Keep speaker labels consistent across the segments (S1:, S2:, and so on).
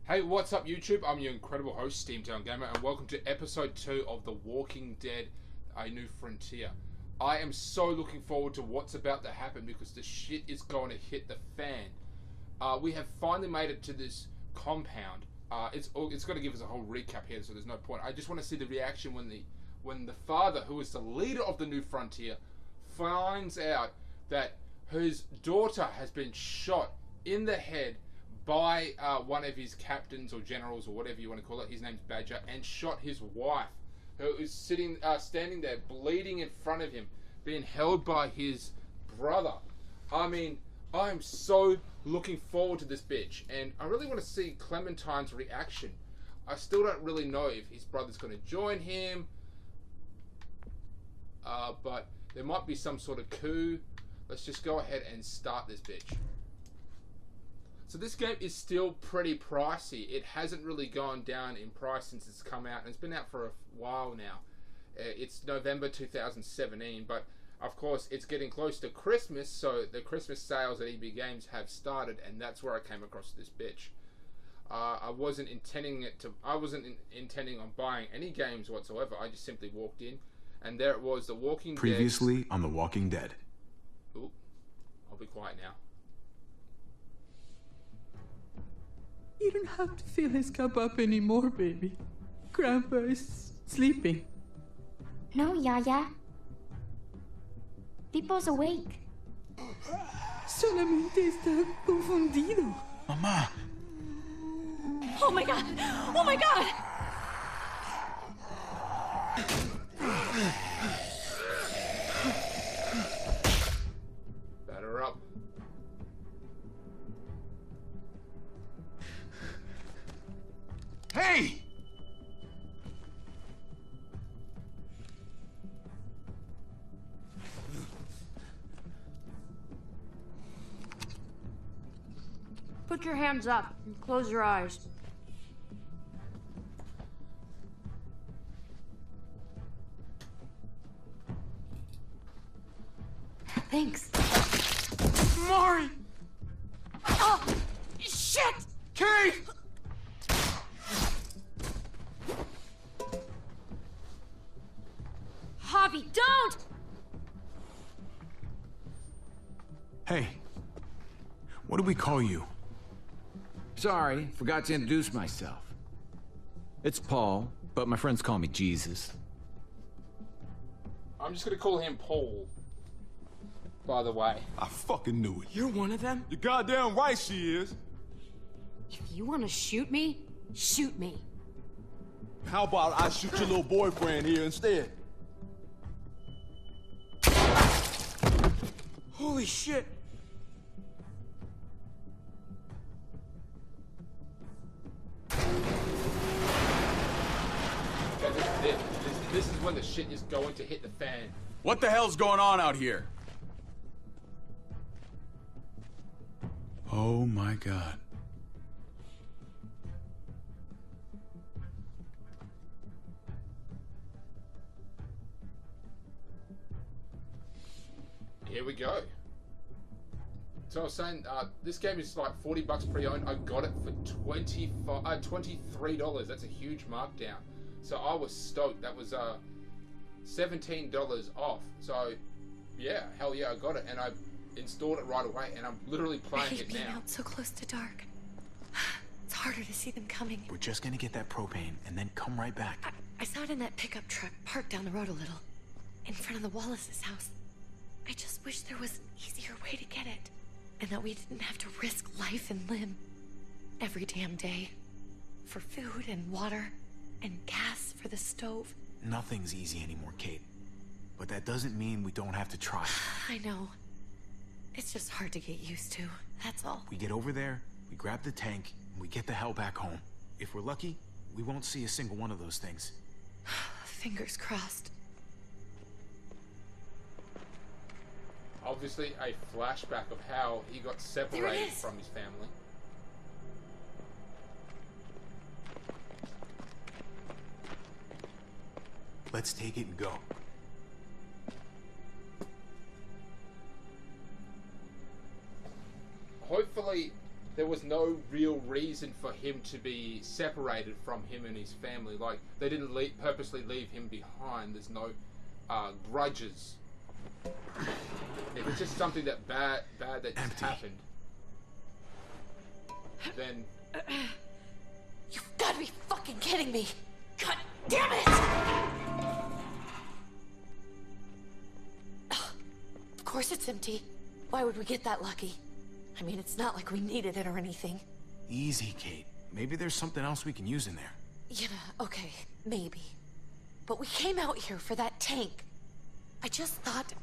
S1: Hey, what's up YouTube? I'm your incredible host, Steamtown Gamer, and welcome to episode 2 of The Walking Dead, A New Frontier. I am so looking forward to what's about to happen because the shit is going to hit the fan. We have finally made it to this compound. It's going to give us a whole recap here, so there's no point. I just want to see the reaction when the father, who is the leader of the New Frontier, finds out that his daughter has been shot in the head by one of his captains or generals or whatever you want to call it. His name's Badger, and shot his wife, who is standing there bleeding in front of him, being held by his brother. I mean, I'm so looking forward to this bitch, and I really want to see Clementine's reaction. I still don't really know if his brother's going to join him, but there might be some sort of coup. Let's just go ahead and start this bitch. So this game is still pretty pricey. It hasn't really gone down in price since it's come out, and it's been out for a while now. It's November 2017, but of course it's getting close to Christmas, so the Christmas sales at EB Games have started, and that's where I came across this bitch. I wasn't intending on buying any games whatsoever. I just simply walked in, and there it was, The Walking Dead.
S2: Previously on The Walking Dead.
S1: Ooh, I'll be quiet now.
S3: You don't have to fill his cup up anymore, baby. Grandpa is sleeping.
S4: No, Yaya. Pipo's awake.
S3: Solamente está confundido.
S2: Mamá!
S4: Oh my god! Oh my god!
S1: Batter up.
S2: Hey!
S4: Put your hands up and close your eyes. Thanks.
S2: Mari!
S4: Oh! Shit!
S2: Kate!
S4: Javi, don't!
S2: Hey, what do we call you?
S5: Sorry, forgot to introduce myself. It's Paul, but my friends call me Jesus.
S1: I'm just gonna call him Paul, by the way.
S6: I fucking knew it.
S3: You're one of them?
S6: You're goddamn right she is.
S4: If you want to shoot me, shoot me.
S6: How about I shoot your little boyfriend here instead?
S3: Holy shit!
S1: This is when the shit is going to hit the fan.
S2: What the hell's going on out here? Oh my god.
S1: Here we go. So I was saying, this game is like 40 bucks pre-owned. I got it for $23. That's a huge markdown. So I was stoked. That was $17 off. So yeah, hell yeah, I got it, and I installed it right away, and I'm literally playing
S7: I hate
S1: it
S7: being
S1: now.
S7: out so close to dark. It's harder to see them coming.
S2: We're just gonna get that propane and then come right back.
S7: I saw it in that pickup truck parked down the road a little, in front of the Wallace's house. I just wish there was an easier way to get it, and that we didn't have to risk life and limb every damn day for food and water and gas for the stove.
S2: Nothing's easy anymore, Kate. But that doesn't mean we don't have to try.
S7: I know. It's just hard to get used to, that's all.
S2: We get over there, we grab the tank, and we get the hell back home. If we're lucky, we won't see a single one of those things.
S7: Fingers crossed.
S1: Obviously, a flashback of how he got separated from his family.
S2: Let's take it and go.
S1: Hopefully, there was no real reason for him to be separated from him and his family. Like, they didn't purposely leave him behind. There's no grudges. If it's just something that bad that just happened, then
S7: You've got to be fucking kidding me! God damn it! Of course it's empty. Why would we get that lucky? I mean, it's not like we needed it or anything.
S2: Easy, Kate. Maybe there's something else we can use in there.
S7: Yeah, okay, maybe. But we came out here for that tank. I just thought,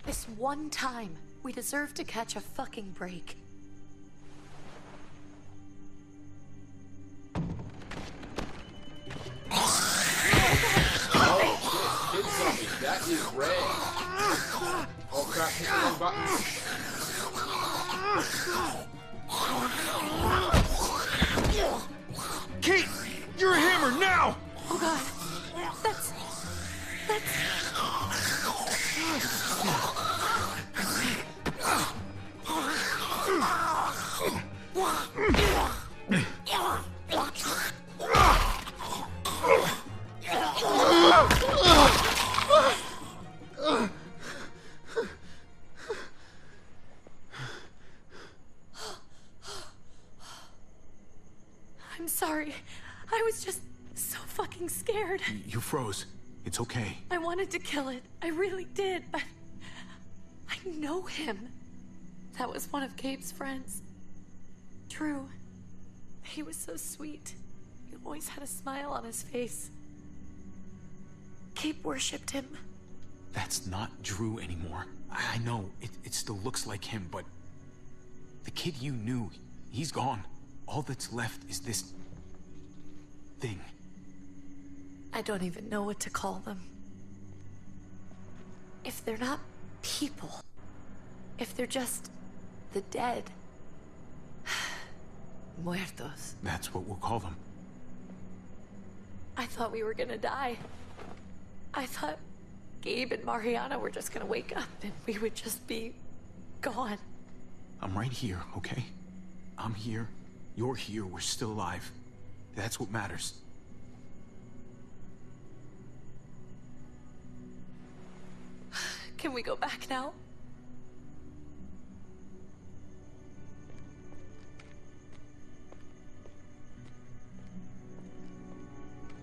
S7: this one time, we deserve to catch a fucking break.
S1: kid zombie, that is rare. Oh crap, hit the wrong button.
S2: Kate! You're a hammer now!
S7: Oh god, that's... I'm sorry. I was just so fucking scared.
S2: You froze. It's okay.
S7: I wanted to kill it. I really did, but I know him. That was one of Gabe's friends. Drew. He was so sweet. He always had a smile on his face. Gabe worshipped him.
S2: That's not Drew anymore. I know, it still looks like him, but... the kid you knew, he's gone. All that's left is this... thing.
S7: I don't even know what to call them. If they're not people, if they're just the dead, muertos.
S2: That's what we'll call them.
S7: I thought we were gonna die. I thought Gabe and Mariana were just gonna wake up and we would just be gone.
S2: I'm right here, okay? I'm here. You're here. We're still alive. That's what matters.
S7: Can we go back now?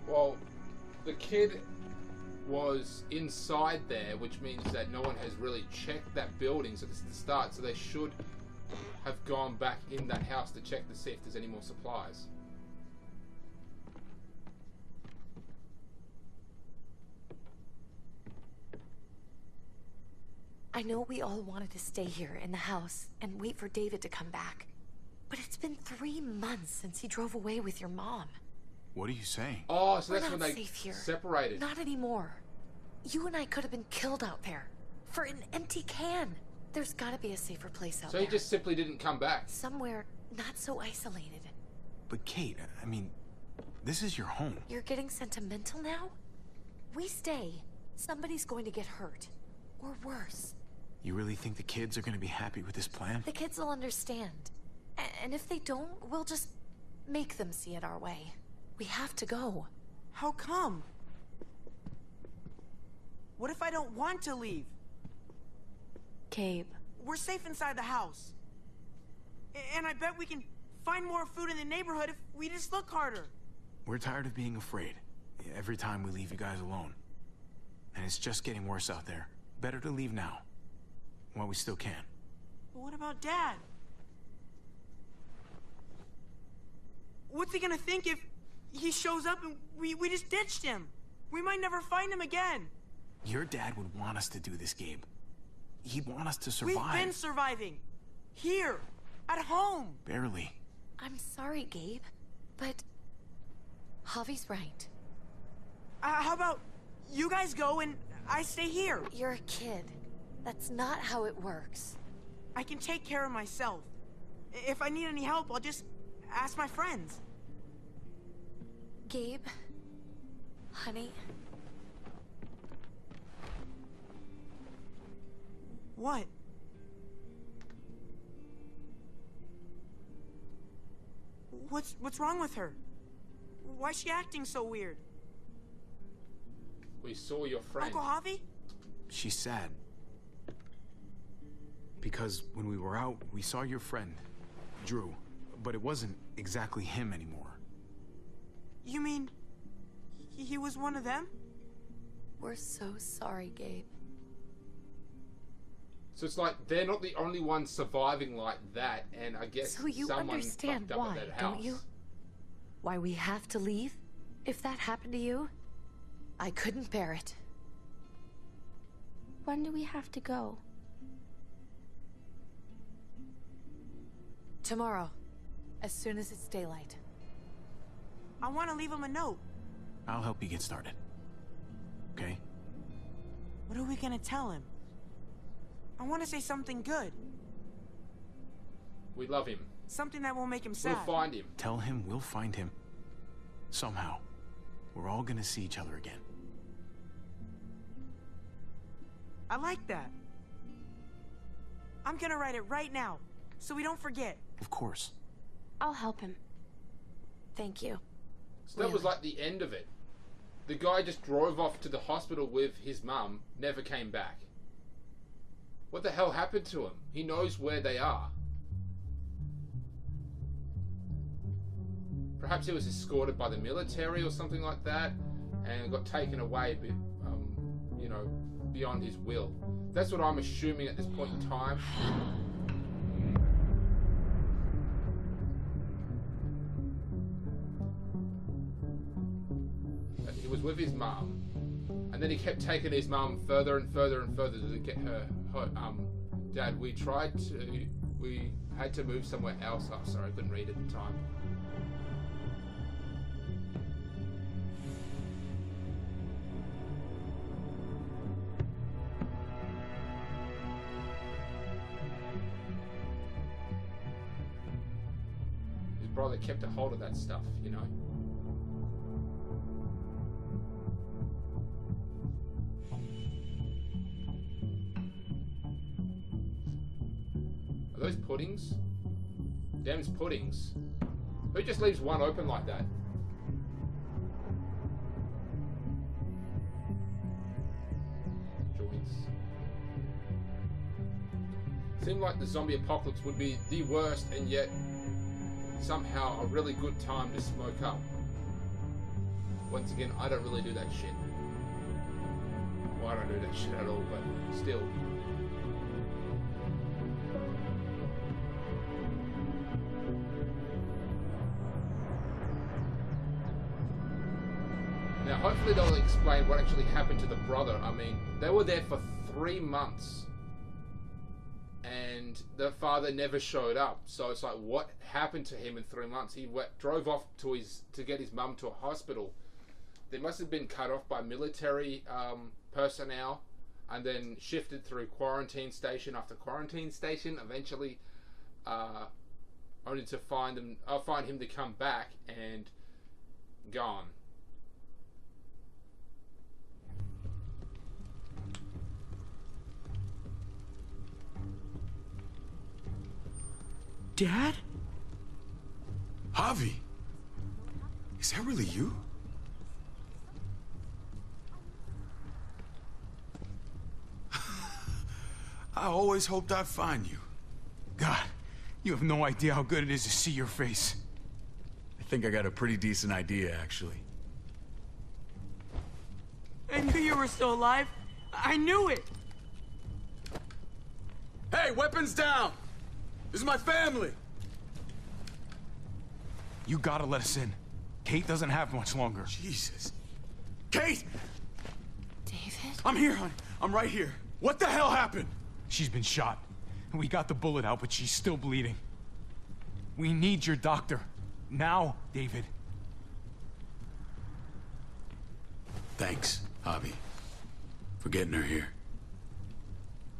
S1: Well, the kid was inside there, which means that no one has really checked that building since the start, so they should have gone back in that house to check to see if there's any more supplies.
S7: I know we all wanted to stay here in the house and wait for David to come back. But it's been 3 months since he drove away with your mom.
S2: What are you saying?
S1: Oh, so
S7: We're
S1: that's
S7: not
S1: when they
S7: safe here.
S1: separated.
S7: Not anymore. You and I could have been killed out there. For an empty can. There's gotta be a safer place out
S1: So
S7: there.
S1: he just simply didn't come back.
S7: Somewhere not so isolated.
S2: But Kate, I mean, this is your home.
S7: You're getting sentimental now? We stay. Somebody's going to get hurt. Or worse.
S2: You really think the kids are gonna be happy with this plan?
S7: The kids will understand. And if they don't, we'll just make them see it our way. We have to go.
S8: How come? What if I don't want to leave?
S7: Gabe.
S8: We're safe inside the house. And I bet we can find more food in the neighborhood if we just look harder.
S2: We're tired of being afraid. Every time we leave you guys alone. And it's just getting worse out there. Better to leave now. While we still can.
S8: But what about Dad? What's he gonna think if he shows up and we just ditched him? We might never find him again.
S2: Your dad would want us to do this, Gabe. He'd want us to survive.
S8: We've been surviving. Here. At home.
S2: Barely.
S7: I'm sorry, Gabe. But Javi's right.
S8: How about you guys go and I stay here?
S7: You're a kid. That's not how it works.
S8: I can take care of myself. If I need any help, I'll just ask my friends.
S7: Gabe, honey,
S8: What? What's wrong with her? Why's she acting so weird?
S1: We saw your friend.
S8: Uncle Javi?
S2: She's sad. Because when we were out, we saw your friend, Drew. But it wasn't exactly him anymore.
S8: You mean he was one of them?
S7: We're so sorry, Gabe.
S1: So it's like they're not the only ones surviving like that, and I guess
S7: So you
S1: someone
S7: understand
S1: fucked up
S7: why,
S1: at that house.
S7: don't you? Why we have to leave? If that happened to you, I couldn't bear it.
S9: When do we have to go?
S7: Tomorrow, as soon as it's daylight.
S8: I want to leave him a note.
S2: I'll help you get started. Okay?
S8: What are we gonna tell him? I want to say something good.
S1: We love him.
S8: Something that won't make him sad.
S1: We'll find him.
S2: Tell him we'll find him. Somehow. We're all gonna see each other again.
S8: I like that. I'm gonna write it right now, so we don't forget.
S2: Of course.
S9: I'll help him.
S7: Thank you.
S1: So that was like the end of it. The guy just drove off to the hospital with his mum, never came back. What the hell happened to him? He knows where they are. Perhaps he was escorted by the military or something like that, and got taken away, you know, beyond his will. That's what I'm assuming at this point in time. That he was with his mum, and then he kept taking his mum further and further and further to get her Dad, we had to move somewhere else. Oh, sorry, I couldn't read at the time. His brother kept a hold of that stuff, you know. Are those puddings? Them's puddings. Who just leaves one open like that? Joints. Seemed like the zombie apocalypse would be the worst, and yet somehow a really good time to smoke up. Once again, I don't really do that shit. Well, I don't do that shit at all, but still. Now, hopefully they'll explain what actually happened to the brother. I mean, they were there for 3 months. And the father never showed up. So it's like, what happened to him in 3 months? He drove off to get his mum to a hospital. They must have been cut off by military personnel. And then shifted through quarantine station after quarantine station. Eventually, only to find him to come back and gone.
S8: Dad?
S2: Javi! Is that really you?
S10: I always hoped I'd find you.
S2: God, you have no idea how good it is to see your face.
S10: I think I got a pretty decent idea, actually.
S8: I knew you were still alive. I knew it.
S10: Hey, weapons down! This is my family!
S2: You gotta let us in. Kate doesn't have much longer.
S10: Jesus. Kate!
S7: David?
S10: I'm here, honey. I'm right here. What the hell happened?
S2: She's been shot. We got the bullet out, but she's still bleeding. We need your doctor. Now, David.
S10: Thanks, Javi, for getting her here.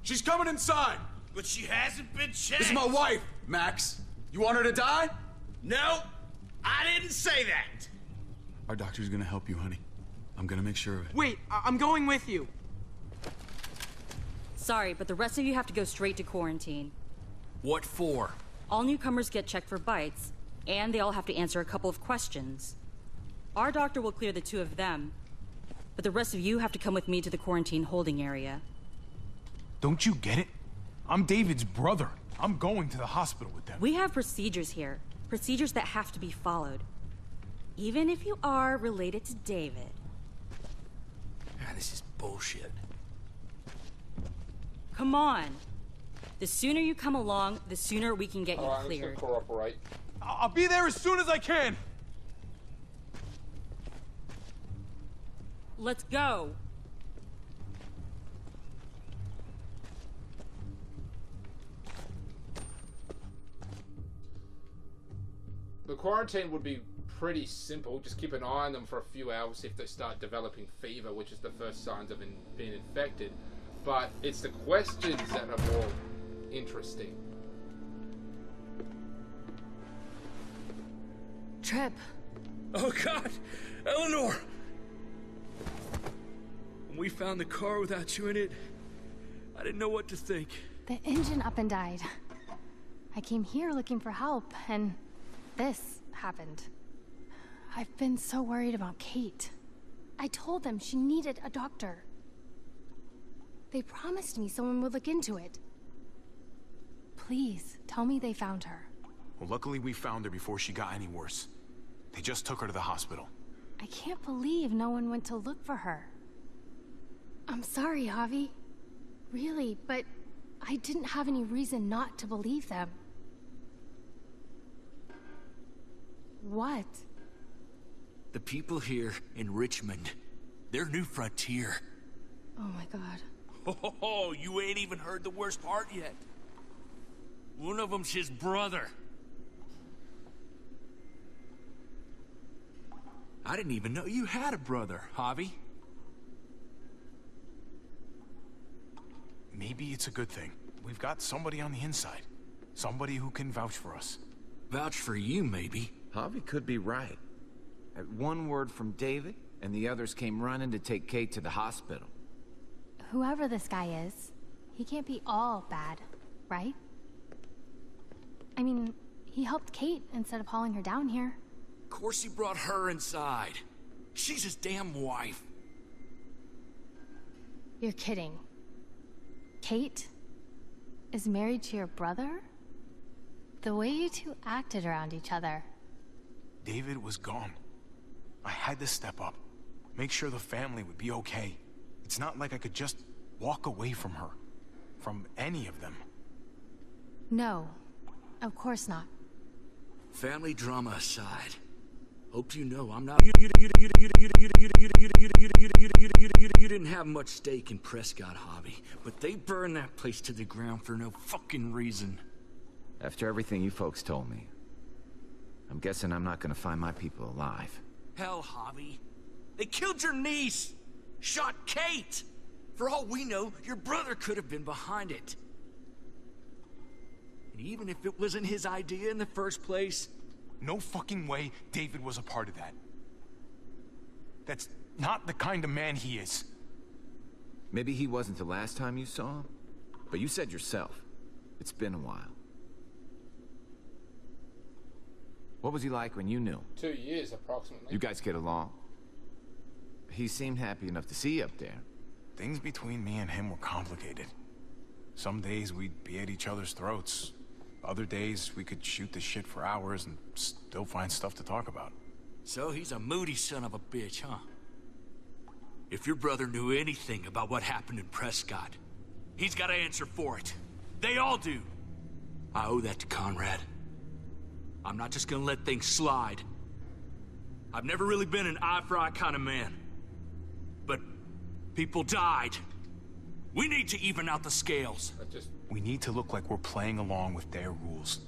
S10: She's coming inside!
S11: But she hasn't been checked.
S10: This is my wife, Max. You want her to die?
S11: No, I didn't say that.
S10: Our doctor's gonna help you, honey. I'm gonna make sure of it.
S8: Wait, I'm going with you.
S12: Sorry, but the rest of you have to go straight to quarantine.
S11: What for?
S12: All newcomers get checked for bites, And they all have to answer a couple of questions. Our doctor will clear the two of them, but the rest of you have to come with me to the quarantine holding area.
S2: Don't you get it? I'm David's brother. I'm going to the hospital with them.
S12: We have procedures here. Procedures that have to be followed. Even if you are related to David.
S11: Ah, this is bullshit.
S12: Come on. The sooner you come along, the sooner we can get you
S1: Alright,
S12: cleared.
S1: I'm just gonna cooperate.
S10: I'll be there as soon as I can.
S12: Let's go.
S1: The quarantine would be pretty simple. Just keep an eye on them for a few hours if they start developing fever, which is the first signs of being infected. But it's the questions that are more interesting.
S7: Trip.
S11: Oh, God! Eleanor! When we found the car without you in it, I didn't know what to think.
S9: The engine up and died. I came here looking for help, and this happened. I've been so worried about Kate. I told them she needed a doctor. They promised me someone would look into it. Please, tell me they found her.
S2: Well, luckily we found her before she got any worse. They just took her to the hospital.
S9: I can't believe no one went to look for her. I'm sorry, Javi. Really, but I didn't have any reason not to believe them. What?
S11: The people here in Richmond, their new frontier.
S9: Oh my god.
S11: Oh, you ain't even heard the worst part yet. One of them's his brother. I didn't even know you had a brother, Javi.
S2: Maybe it's a good thing. We've got somebody on the inside. Somebody who can vouch for us.
S11: Vouch for you, maybe.
S5: Javi could be right. At one word from David, and the others came running to take Kate to the hospital.
S9: Whoever this guy is, he can't be all bad, right? I mean, he helped Kate instead of hauling her down here.
S11: Of course he brought her inside. She's his damn wife.
S9: You're kidding. Kate is married to your brother? The way you two acted around each other.
S2: David was gone. I had to step up. Make sure the family would be okay. It's not like I could just walk away from her. From any of them.
S9: No, of course not.
S11: Family drama aside, hope you know I'm not. You didn't have much stake in Prescott, Javi, but they burned that place to the ground for no fucking reason.
S5: After everything you folks told me, I'm guessing I'm not gonna find my people alive.
S11: Hell, Javi. They killed your niece! Shot Kate! For all we know, your brother could have been behind it. And even if it wasn't his idea in the first place...
S2: No fucking way David was a part of that. That's not the kind of man he is.
S5: Maybe he wasn't the last time you saw him, but you said yourself, it's been a while. What was he like when you knew?
S1: 2 years, approximately.
S5: You guys get along? He seemed happy enough to see you up there.
S2: Things between me and him were complicated. Some days we'd be at each other's throats. Other days we could shoot the shit for hours and still find stuff to talk about.
S11: So he's a moody son of a bitch, huh? If your brother knew anything about what happened in Prescott, he's got to answer for it. They all do. I owe that to Conrad. I'm not just gonna let things slide. I've never really been an eye-for-eye kind of man. But people died. We need to even out the scales.
S2: We need to look like we're playing along with their rules.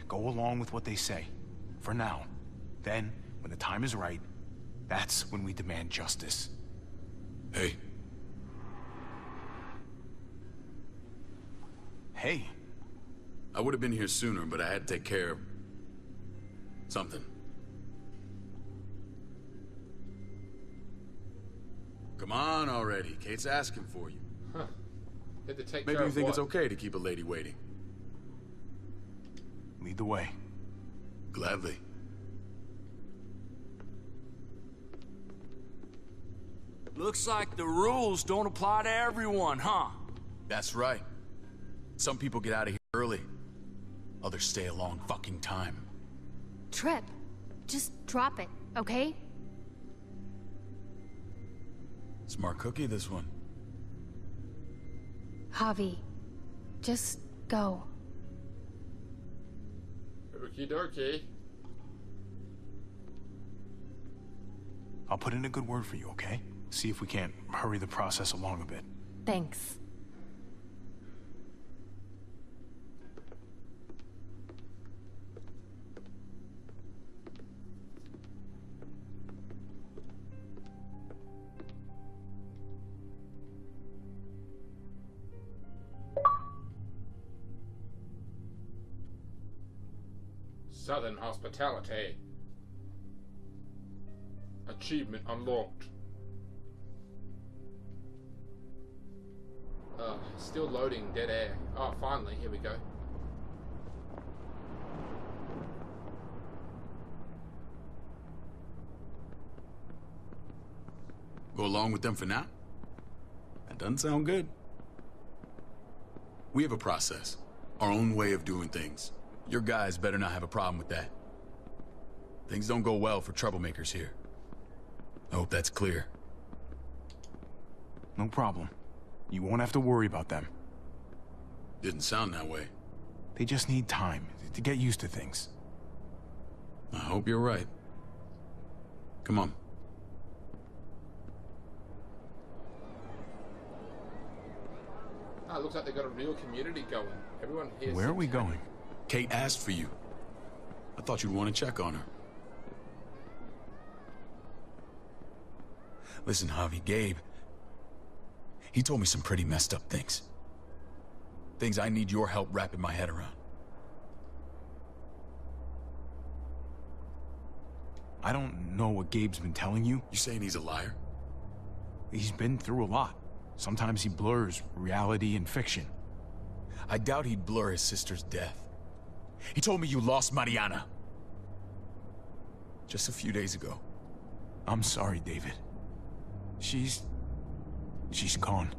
S2: Go along with what they say. For now. Then, when the time is right, that's when we demand justice.
S10: Hey.
S2: Hey.
S10: I would have been here sooner, but I had to take care of... something. Come on already. Kate's asking for you.
S1: Huh. Had to take
S10: Maybe
S1: care
S10: you
S1: of
S10: think
S1: what?
S10: it's okay to keep a lady waiting.
S2: Lead the way.
S10: Gladly.
S11: Looks like the rules don't apply to everyone, huh?
S10: That's right. Some people get out of here early. Others stay a long fucking time.
S9: Trip, just drop it, okay?
S10: Smart cookie, this one.
S9: Javi, just go.
S1: Okie dokie.
S2: I'll put in a good word for you, okay? See if we can't hurry the process along a bit.
S9: Thanks.
S1: Southern hospitality. Achievement unlocked. Still loading dead air. Oh, finally, here we go.
S10: Go along with them for now? That doesn't sound good. We have a process. Our own way of doing things. Your guys better not have a problem with that. Things don't go well for troublemakers here. I hope that's clear.
S2: No problem. You won't have to worry about them.
S10: Didn't sound that way.
S2: They just need time to get used to things.
S10: I hope you're right. Come on.
S1: Ah, looks like they got a real community going. Everyone here.
S2: Where are we going?
S10: Kate asked for you. I thought you'd want to check on her. Listen, Javi, Gabe, he told me some pretty messed up things. Things I need your help wrapping my head around.
S2: I don't know what Gabe's been telling you.
S10: You saying he's a liar?
S2: He's been through a lot. Sometimes he blurs reality and fiction.
S10: I doubt he'd blur his sister's death. He told me you lost Mariana. Just a few days ago.
S2: I'm sorry, David. She's gone.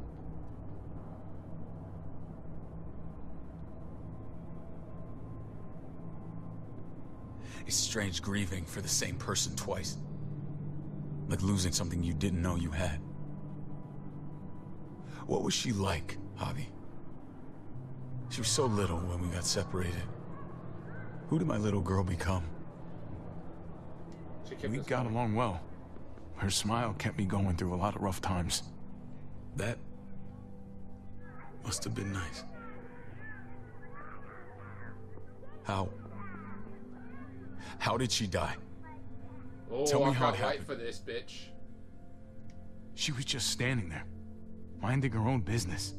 S10: It's strange grieving for the same person twice. Like losing something you didn't know you had. What was she like, Javi? She was so little when we got separated. Who did my little girl become?
S2: We got along well. Her smile kept me going through a lot of rough times.
S10: That must have been nice. How did she die?
S1: Oh,
S10: Tell me
S1: I
S10: how it
S1: can't wait
S10: happened.
S1: for this, bitch.
S2: She was just standing there, minding her own business.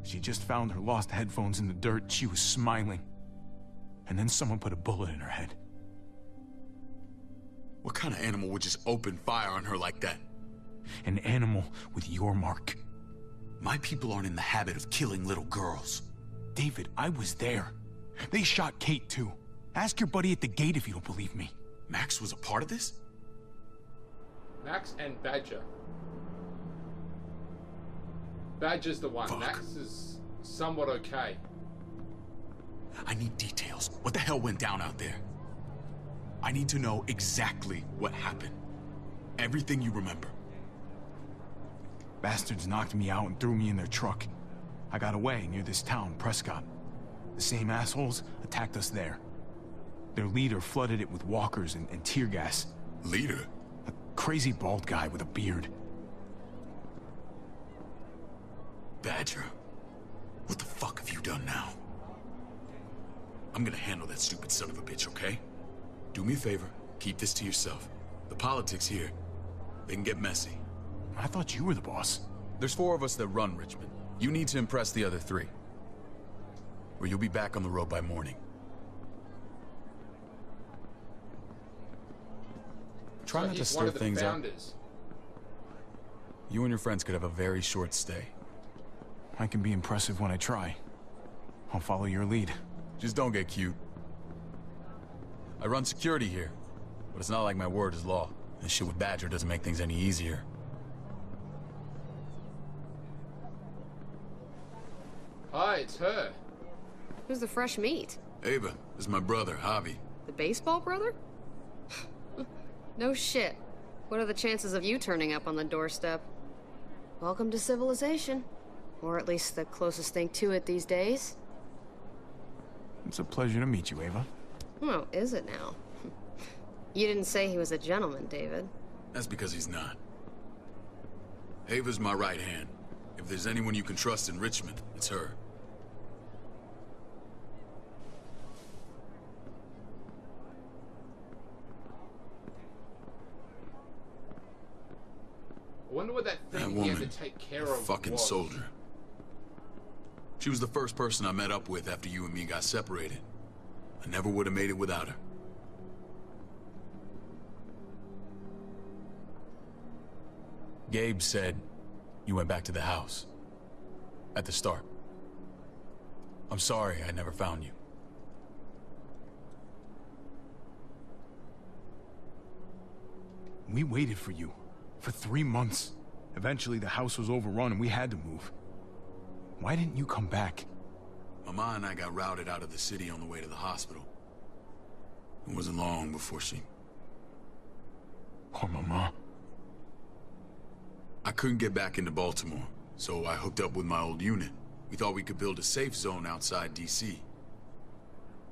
S2: She just found her lost headphones in the dirt. She was smiling. And then someone put a bullet in her head.
S10: What kind of animal would just open fire on her like that?
S2: An animal with your mark.
S10: My people aren't in the habit of killing little girls.
S2: David, I was there. They shot Kate too. Ask your buddy at the gate if you don't believe me.
S10: Max was a part of this?
S1: Max and Badger. Badger's the one.
S10: Fuck.
S1: Max is somewhat okay.
S10: I need details. What the hell went down out there? I need to know exactly what happened. Everything you remember.
S2: Bastards knocked me out and threw me in their truck. I got away near this town, Prescott. The same assholes attacked us there. Their leader flooded it with walkers and tear gas.
S10: Leader?
S2: A crazy bald guy with a beard.
S10: Badger? What the fuck have you done now? I'm gonna handle that stupid son of a bitch, okay? Do me a favor, keep this to yourself. The politics here, they can get messy.
S2: I thought you were the boss.
S10: There's 4 of us that run Richmond. You need to impress the other 3. Or you'll be back on the road by morning. Try not to stir things up. You and your friends could have a very short stay.
S2: I can be impressive when I try. I'll follow your lead.
S10: Just don't get cute. I run security here, but it's not like my word is law. This shit with Badger doesn't make things any easier.
S1: Hi, it's her.
S4: Who's the fresh meat?
S10: Ava, this is my brother, Javi.
S4: The baseball brother? No shit. What are the chances of you turning up on the doorstep? Welcome to civilization. Or at least the closest thing to it these days.
S2: It's a pleasure to meet you, Ava.
S4: Oh, is it now? You didn't say he was a gentleman, David.
S10: That's because he's not. Ava's my right hand. If there's anyone you can trust in Richmond, it's her.
S1: I wonder what that thing he had to take care of
S10: Fucking
S1: was.
S10: soldier. She was the first person I met up with after you and me got separated. I never would have made it without her. Gabe said you went back to the house. At the start. I'm sorry I never found you.
S2: We waited for you. For 3 months. Eventually the house was overrun and we had to move. Why didn't you come back?
S10: Mama and I got routed out of the city on the way to the hospital. It wasn't long before she...
S2: Poor Mama.
S10: I couldn't get back into Baltimore, so I hooked up with my old unit. We thought we could build a safe zone outside D.C.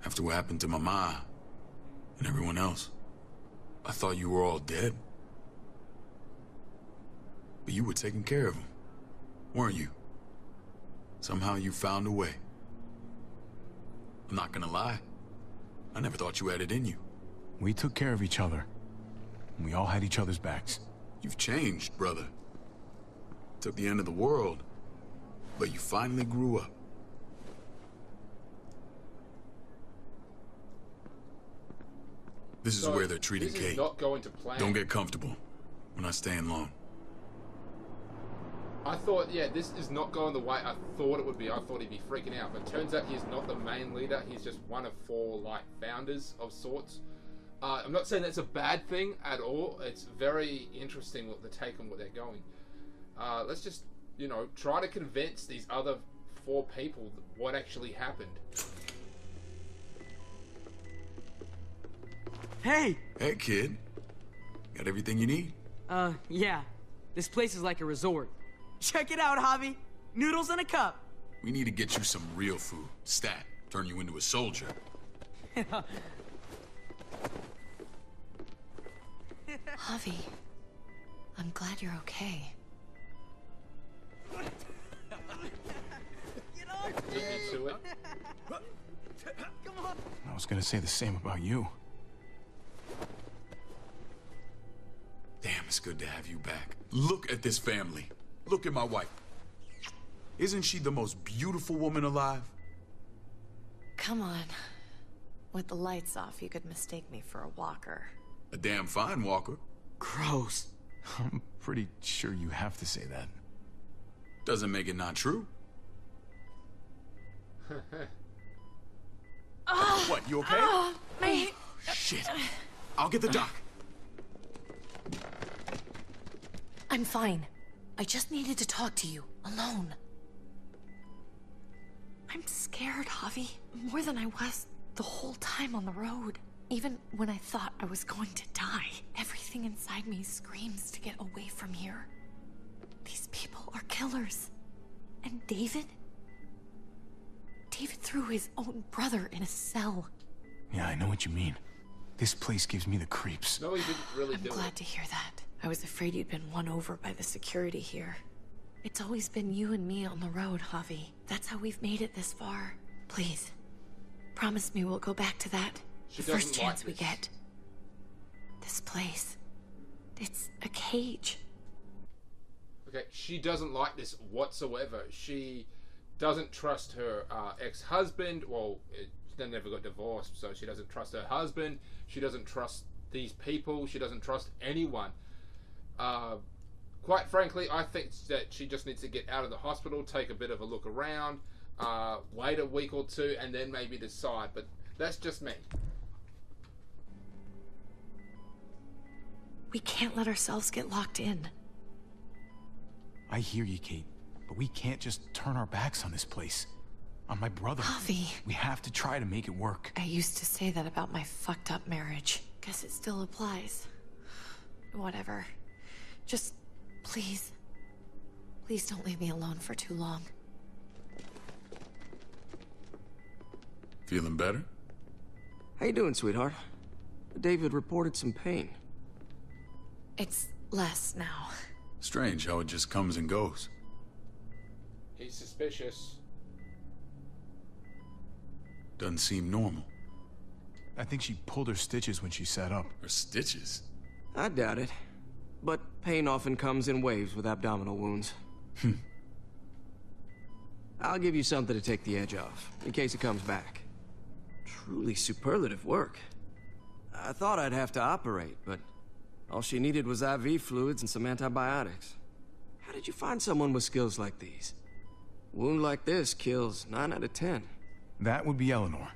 S10: After what happened to Mama and everyone else, I thought you were all dead. But you were taking care of them, weren't you? Somehow you found a way. I'm not gonna lie. I never thought you had it in you.
S2: We took care of each other. We all had each other's backs.
S10: You've changed, brother. Took the end of the world, but you finally grew up. This is where they're treating
S1: this is
S10: Kate.
S1: not going to plan.
S10: Don't get comfortable. We're not staying long.
S1: I thought, yeah, this is not going the way I thought it would be. I thought he'd be freaking out, but turns out he's not the main leader. He's just one of 4, like, founders of sorts. I'm not saying that's a bad thing at all. It's very interesting what the take on what they're going. Let's just, you know, try to convince these other 4 people what actually happened.
S8: Hey!
S10: Hey, kid. Got everything you need?
S8: Yeah. This place is like a resort. Check it out, Javi. Noodles in a cup.
S10: We need to get you some real food. Stat. Turn you into a soldier.
S7: Javi, I'm glad you're okay.
S1: Get into it.
S2: I was gonna say the same about you.
S10: Damn, it's good to have you back. Look at this family. Look at my wife. Isn't she the most beautiful woman alive?
S7: Come on. With the lights off, you could mistake me for a walker.
S10: A damn fine walker.
S8: Gross.
S2: I'm pretty sure you have to say that.
S10: Doesn't make it not true. What, you okay? Shit. I'll get the doc.
S7: I'm fine. I just needed to talk to you, alone. I'm scared, Javi. More than I was the whole time on the road. Even when I thought I was going to die, everything inside me screams to get away from here. These people are killers. And David? David threw his own brother in a cell.
S2: Yeah, I know what you mean. This place gives me the creeps.
S1: No, he didn't really
S7: I'm
S1: do
S7: glad
S1: it.
S7: to hear that. I was afraid you'd been won over by the security here. It's always been you and me on the road, Javi. That's how we've made it this far. Please, promise me we'll go back to that.
S1: She
S7: The first
S1: doesn't like
S7: chance we
S1: this.
S7: get. This place. It's a cage.
S1: Okay, she doesn't like this whatsoever. She doesn't trust her ex-husband. Well, they never got divorced, so she doesn't trust her husband. She doesn't trust these people. She doesn't trust anyone. Quite frankly, I think that she just needs to get out of the hospital, take a bit of a look around, wait a week or 2, and then maybe decide. But that's just me.
S7: We can't let ourselves get locked in.
S2: I hear you, Kate, but we can't just turn our backs on this place. On my brother.
S7: Javi.
S2: We have to try to make it work.
S7: I used to say that about my fucked up marriage. Guess it still applies. Whatever. Just, please. Please don't leave me alone for too long.
S10: Feeling better?
S13: How you doing, sweetheart? David reported some pain.
S7: It's less now.
S10: Strange how it just comes and goes.
S1: He's suspicious.
S10: Doesn't seem normal.
S2: I think she pulled her stitches when she sat up.
S10: Her stitches?
S13: I doubt it. But pain often comes in waves with abdominal wounds. I'll give you something to take the edge off, in case it comes back. Truly superlative work. I thought I'd have to operate, but all she needed was IV fluids and some antibiotics. How did you find someone with skills like these? A wound like this kills 9 out of 10.
S2: That would be Eleanor.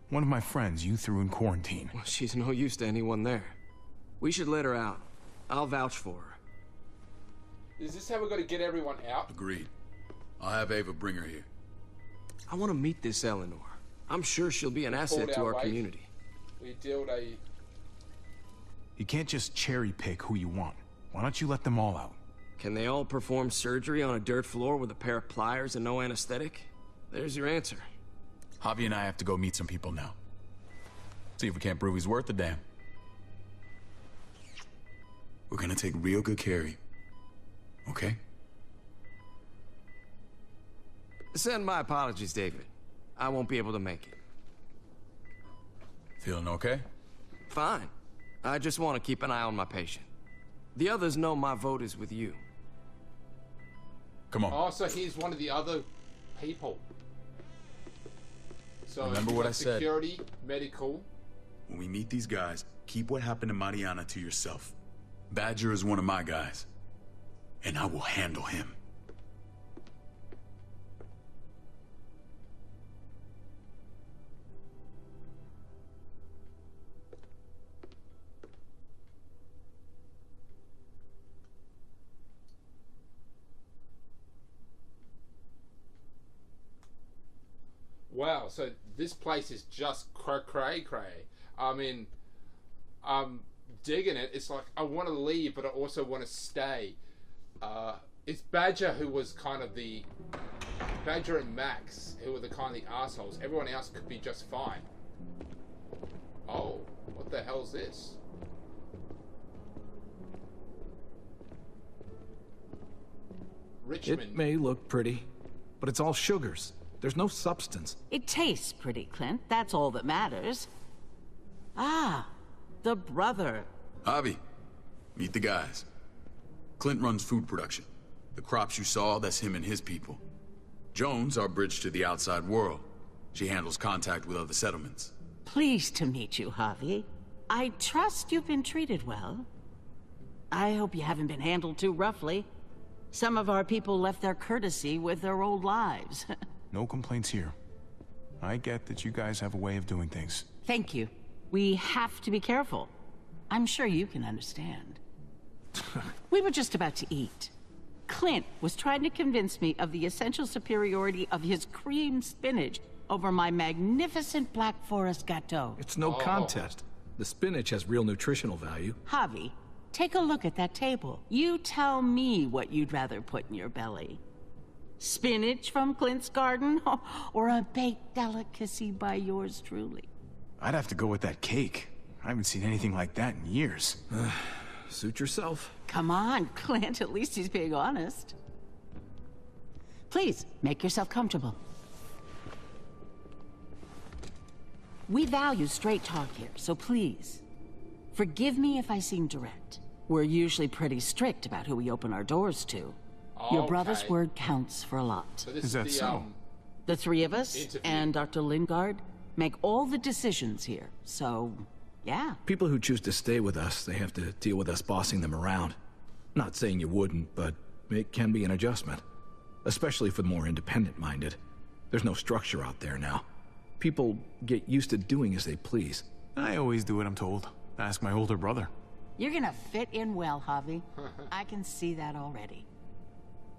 S2: One of my friends you threw in quarantine.
S13: Well, she's no use to anyone there. We should let her out. I'll vouch for her.
S1: Is this how we're going to get everyone out?
S10: Agreed. I'll have Ava bring her here.
S13: I want to meet this Eleanor. I'm sure she'll be an asset to our community.
S1: We dealt a...
S2: You can't just cherry pick who you want. Why don't you let them all out?
S13: Can they all perform surgery on a dirt floor with a pair of pliers and no anesthetic? There's your answer.
S10: Javi and I have to go meet some people now. See if we can't prove he's worth the damn. We're gonna take real good care of you. Okay?
S13: Send my apologies, David. I won't be able to make it.
S10: Feeling okay?
S13: Fine. I just want to keep an eye on my patient. The others know my vote is with you.
S10: Come on.
S1: Oh, so he's one of the other people. So
S10: remember what I said.
S1: Security, medical.
S10: When we meet these guys, keep what happened to Mariana to yourself. Badger is one of my guys, and I will handle him.
S1: Wow, so this place is just cray. I mean, I'm digging it. It's like, I want to leave, but I also want to stay. It's Badger who was kind of the... Badger and Max, who were the kind of the assholes. Everyone else could be just fine. Oh, what the hell's this? Richmond.
S14: It may look pretty, but it's all sugars. There's no substance.
S15: It tastes pretty, Clint. That's all that matters. Ah, the brother.
S10: Javi, meet the guys. Clint runs food production. The crops you saw, that's him and his people. Jones, our bridge to the outside world. She handles contact with other settlements.
S15: Pleased to meet you, Javi. I trust you've been treated well. I hope you haven't been handled too roughly. Some of our people left their courtesy with their old lives.
S2: No complaints here. I get that you guys have a way of doing things.
S15: Thank you. We have to be careful. I'm sure you can understand. We were just about to eat. Clint was trying to convince me of the essential superiority of his cream spinach over my magnificent Black Forest gâteau.
S14: It's no contest. The spinach has real nutritional value.
S15: Javi, take a look at that table. You tell me what you'd rather put in your belly. Spinach from Clint's garden, or a baked delicacy by yours truly?
S2: I'd have to go with that cake. I haven't seen anything like that in years.
S14: Suit yourself.
S15: Come on, Clint, at least he's being honest. Please, make yourself comfortable. We value straight talk here, so please, forgive me if I seem direct. We're usually pretty strict about who we open our doors to. Your brother's word counts for a lot.
S1: So is that so?
S15: The three of us and Dr. Lingard make all the decisions here, so yeah.
S14: People who choose to stay with us, they have to deal with us bossing them around. Not saying you wouldn't, but it can be an adjustment. Especially for the more independent-minded. There's no structure out there now. People get used to doing as they please.
S2: I always do what I'm told. Ask my older brother.
S15: You're gonna fit in well, Javi. I can see that already.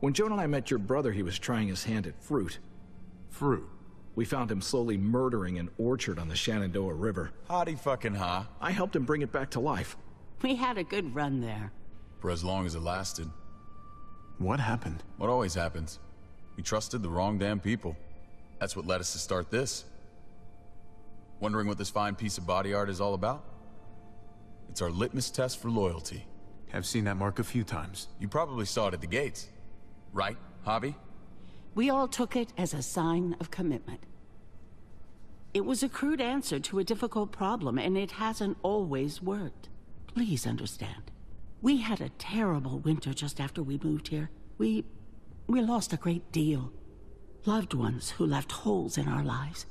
S14: When Joan and I met your brother, he was trying his hand at fruit.
S10: Fruit?
S14: We found him slowly murdering an orchard on the Shenandoah River.
S10: Howdy fucking ha.
S14: I helped him bring it back to life.
S15: We had a good run there.
S10: For as long as it lasted.
S2: What happened?
S10: What always happens. We trusted the wrong damn people. That's what led us to start this. Wondering what this fine piece of body art is all about? It's our litmus test for loyalty.
S2: I've seen that mark a few times.
S10: You probably saw it at the gates. Right, Javi?
S15: We all took it as a sign of commitment. It was a crude answer to a difficult problem, and it hasn't always worked. Please understand. We had a terrible winter just after we moved here. We lost a great deal. Loved ones who left holes in our lives.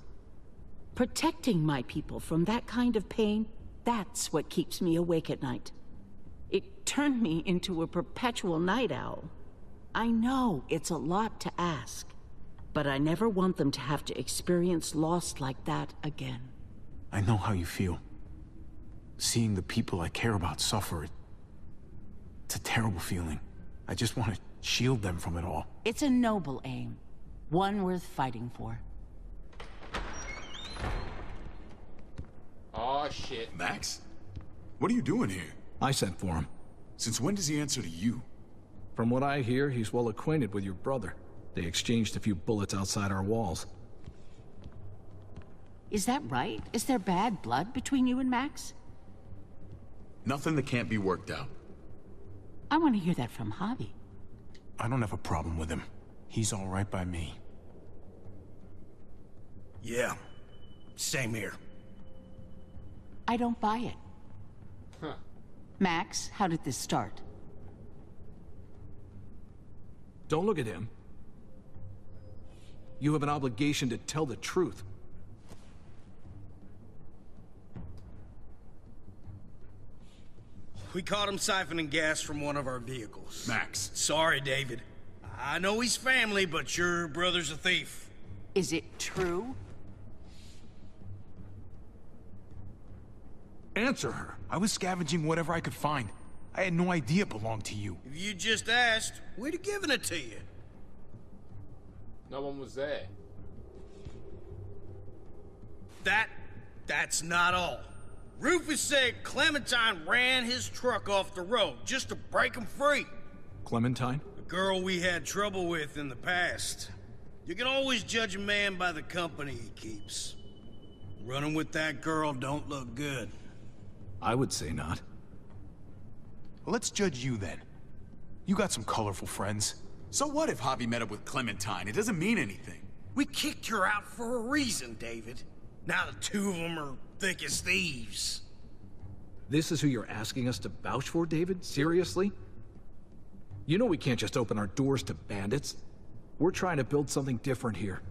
S15: Protecting my people from that kind of pain, that's what keeps me awake at night. It turned me into a perpetual night owl. I know it's a lot to ask, but I never want them to have to experience loss like that again.
S2: I know how you feel. Seeing the people I care about suffer, it's a terrible feeling. I just want to shield them from it all.
S15: It's a noble aim, one worth fighting for.
S1: Oh, shit.
S10: Max? What are you doing here?
S14: I sent for him.
S10: Since when does he answer to you?
S14: From what I hear, he's well acquainted with your brother. They exchanged a few bullets outside our walls.
S15: Is that right? Is there bad blood between you and Max?
S10: Nothing that can't be worked out.
S15: I want to hear that from Javi.
S2: I don't have a problem with him. He's all right by me.
S16: Yeah, same here.
S15: I don't buy it.
S1: Huh.
S15: Max, how did this start?
S14: Don't look at him. You have an obligation to tell the truth.
S16: We caught him siphoning gas from one of our vehicles.
S10: Max.
S16: Sorry, David. I know he's family, but your brother's a thief.
S15: Is it true?
S2: Answer her. I was scavenging whatever I could find. I had no idea it belonged to you.
S16: If you just asked, we'd have given it to you.
S1: No one was there.
S16: That's not all. Rufus said Clementine ran his truck off the road just to break him free.
S14: Clementine?
S16: A girl we had trouble with in the past. You can always judge a man by the company he keeps. Running with that girl don't look good.
S14: I would say not.
S2: Well, let's judge you then. You got some colorful friends.
S10: So what if Javi met up with Clementine? It doesn't mean anything.
S16: We kicked her out for a reason, David. Now the two of them are thick as thieves.
S14: This is who you're asking us to vouch for, David? Seriously? You know we can't just open our doors to bandits. We're trying to build something different here.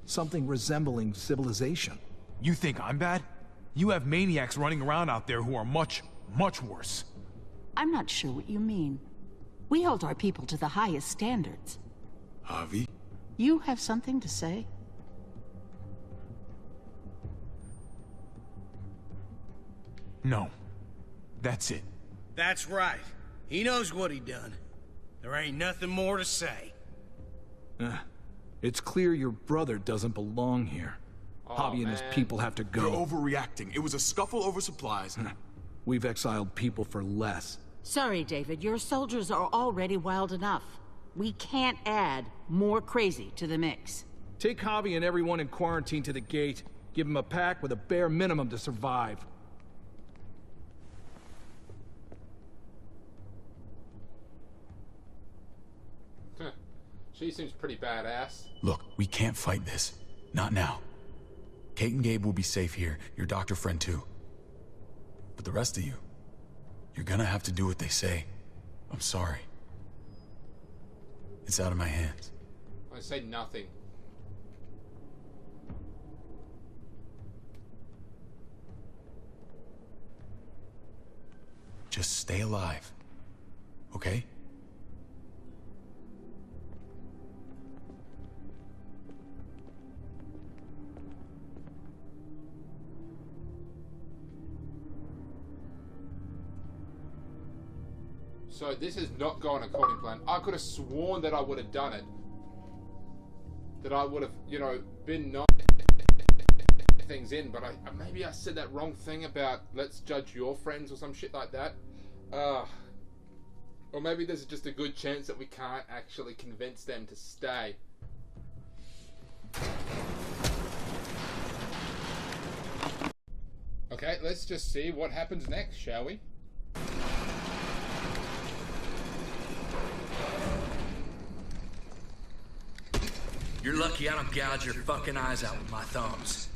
S14: Something resembling civilization.
S2: You think I'm bad? You have maniacs running around out there who are much, much worse.
S15: I'm not sure what you mean. We hold our people to the highest standards.
S10: Javi?
S15: You have something to say?
S2: No. That's it.
S16: That's right. He knows what he done. There ain't nothing more to say.
S14: It's clear your brother doesn't belong here. Javi and his people have to go.
S10: You're overreacting. It was a scuffle over supplies.
S14: We've exiled people for less.
S15: Sorry, David. Your soldiers are already wild enough. We can't add more crazy to the mix.
S14: Take Javi and everyone in quarantine to the gate. Give them a pack with a bare minimum to survive.
S1: She seems pretty badass.
S10: Look, we can't fight this. Not now. Kate and Gabe will be safe here, your doctor friend too. But the rest of you, you're gonna have to do what they say. I'm sorry. It's out of my hands.
S1: I say nothing.
S10: Just stay alive. Okay?
S1: So this is not going according to plan. I could have sworn that I would have done it. That I would have, you know, been nice things in, but maybe I said that wrong thing about let's judge your friends or some shit like that. Or maybe there's just a good chance that we can't actually convince them to stay. Okay, let's just see what happens next, shall we?
S11: You're lucky I don't gouge your fucking eyes out with my thumbs.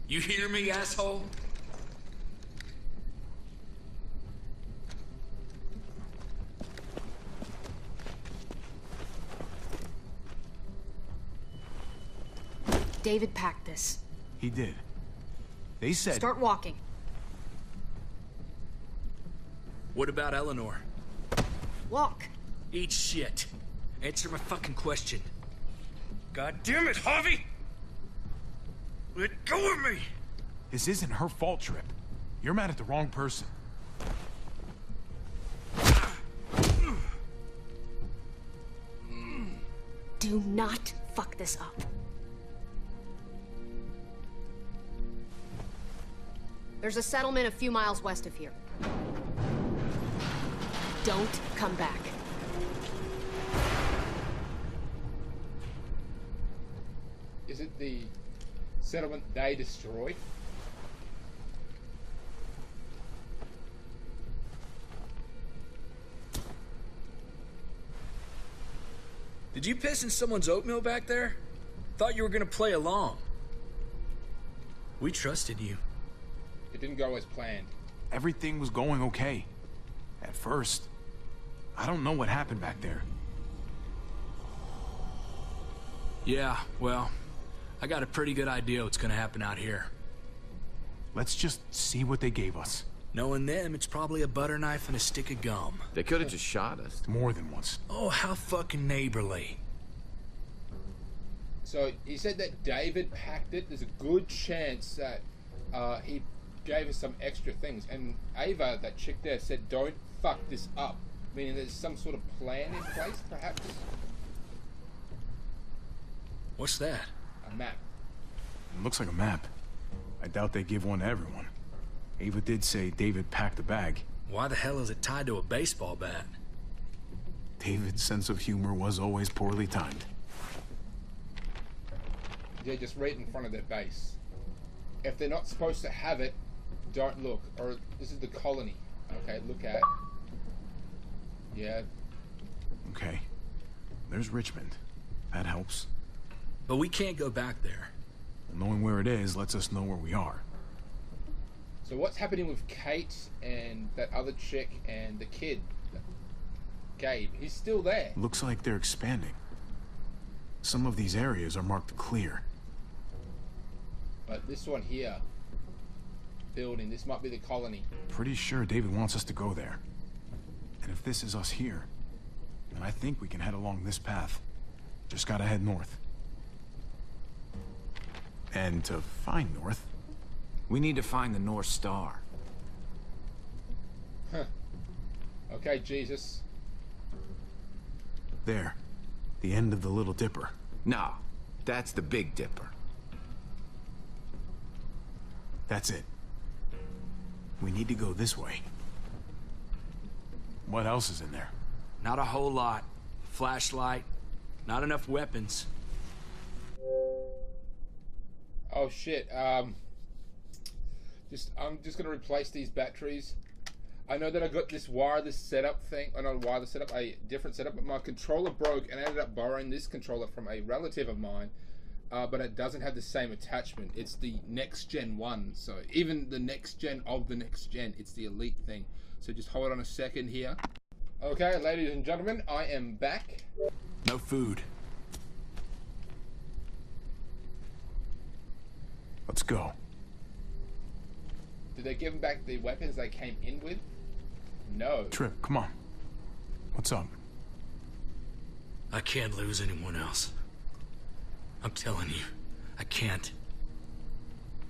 S11: You hear me, asshole?
S4: David packed this.
S2: He did. They said...
S4: Start walking.
S11: What about Eleanor?
S4: Walk.
S11: Eat shit. Answer my fucking question. God damn it, Harvey! Let go of me!
S2: This isn't her fault, Trip. You're mad at the wrong person.
S4: Do not fuck this up. There's a settlement a few miles west of here. Don't come back.
S1: Is it the settlement they destroyed?
S11: Did you piss in someone's oatmeal back there? Thought you were gonna play along. We trusted you.
S1: It didn't go as planned.
S2: Everything was going okay. At first. I don't know what happened back there.
S11: Yeah, well, I got a pretty good idea what's gonna happen out here.
S2: Let's just see what they gave us.
S11: Knowing them, it's probably a butter knife and a stick of gum.
S5: They could have just shot us.
S2: More than once.
S11: Oh, how fucking neighborly.
S1: So, he said that David packed it. There's a good chance that he gave us some extra things. And Ava, that chick there, said don't fuck this up. Meaning there's some sort of plan in place, perhaps?
S11: What's that?
S1: A map.
S2: It looks like a map. I doubt they give one to everyone. Ava did say David packed a bag.
S11: Why the hell is it tied to a baseball bat?
S2: David's sense of humor was always poorly timed.
S1: Yeah, just right in front of their base. If they're not supposed to have it, don't look. Or this is the colony. Okay, look at. Yeah.
S2: Okay. There's Richmond. That helps.
S11: But we can't go back there.
S2: Knowing where it is lets us know where we are.
S1: So what's happening with Kate and that other chick and the kid? Gabe, he's still there.
S2: Looks like they're expanding. Some of these areas are marked clear.
S1: But this one here, building, this might be the colony.
S2: Pretty sure David wants us to go there. And if this is us here, then I think we can head along this path. Just gotta head north. And to find north,
S5: we need to find the North Star.
S1: Huh. Okay, Jesus.
S2: There. The end of the Little Dipper.
S5: No, that's the Big Dipper.
S2: That's it. We need to go this way. What else is in there?
S11: Not a whole lot. Flashlight. Not enough weapons.
S1: Oh shit. I'm just gonna replace these batteries. I know that I got this wireless setup thing. Oh, not a wireless setup, a different setup. But my controller broke, and I ended up borrowing this controller from a relative of mine. But it doesn't have the same attachment. It's the next gen one. So even the next gen of the next gen, it's the elite thing. So just hold on a second here. Okay, ladies and gentlemen, I am back.
S11: No food.
S2: Let's go.
S1: Did they give them back the weapons they came in with? No.
S2: Trip, come on. What's up?
S11: I can't lose anyone else. I'm telling you, I can't.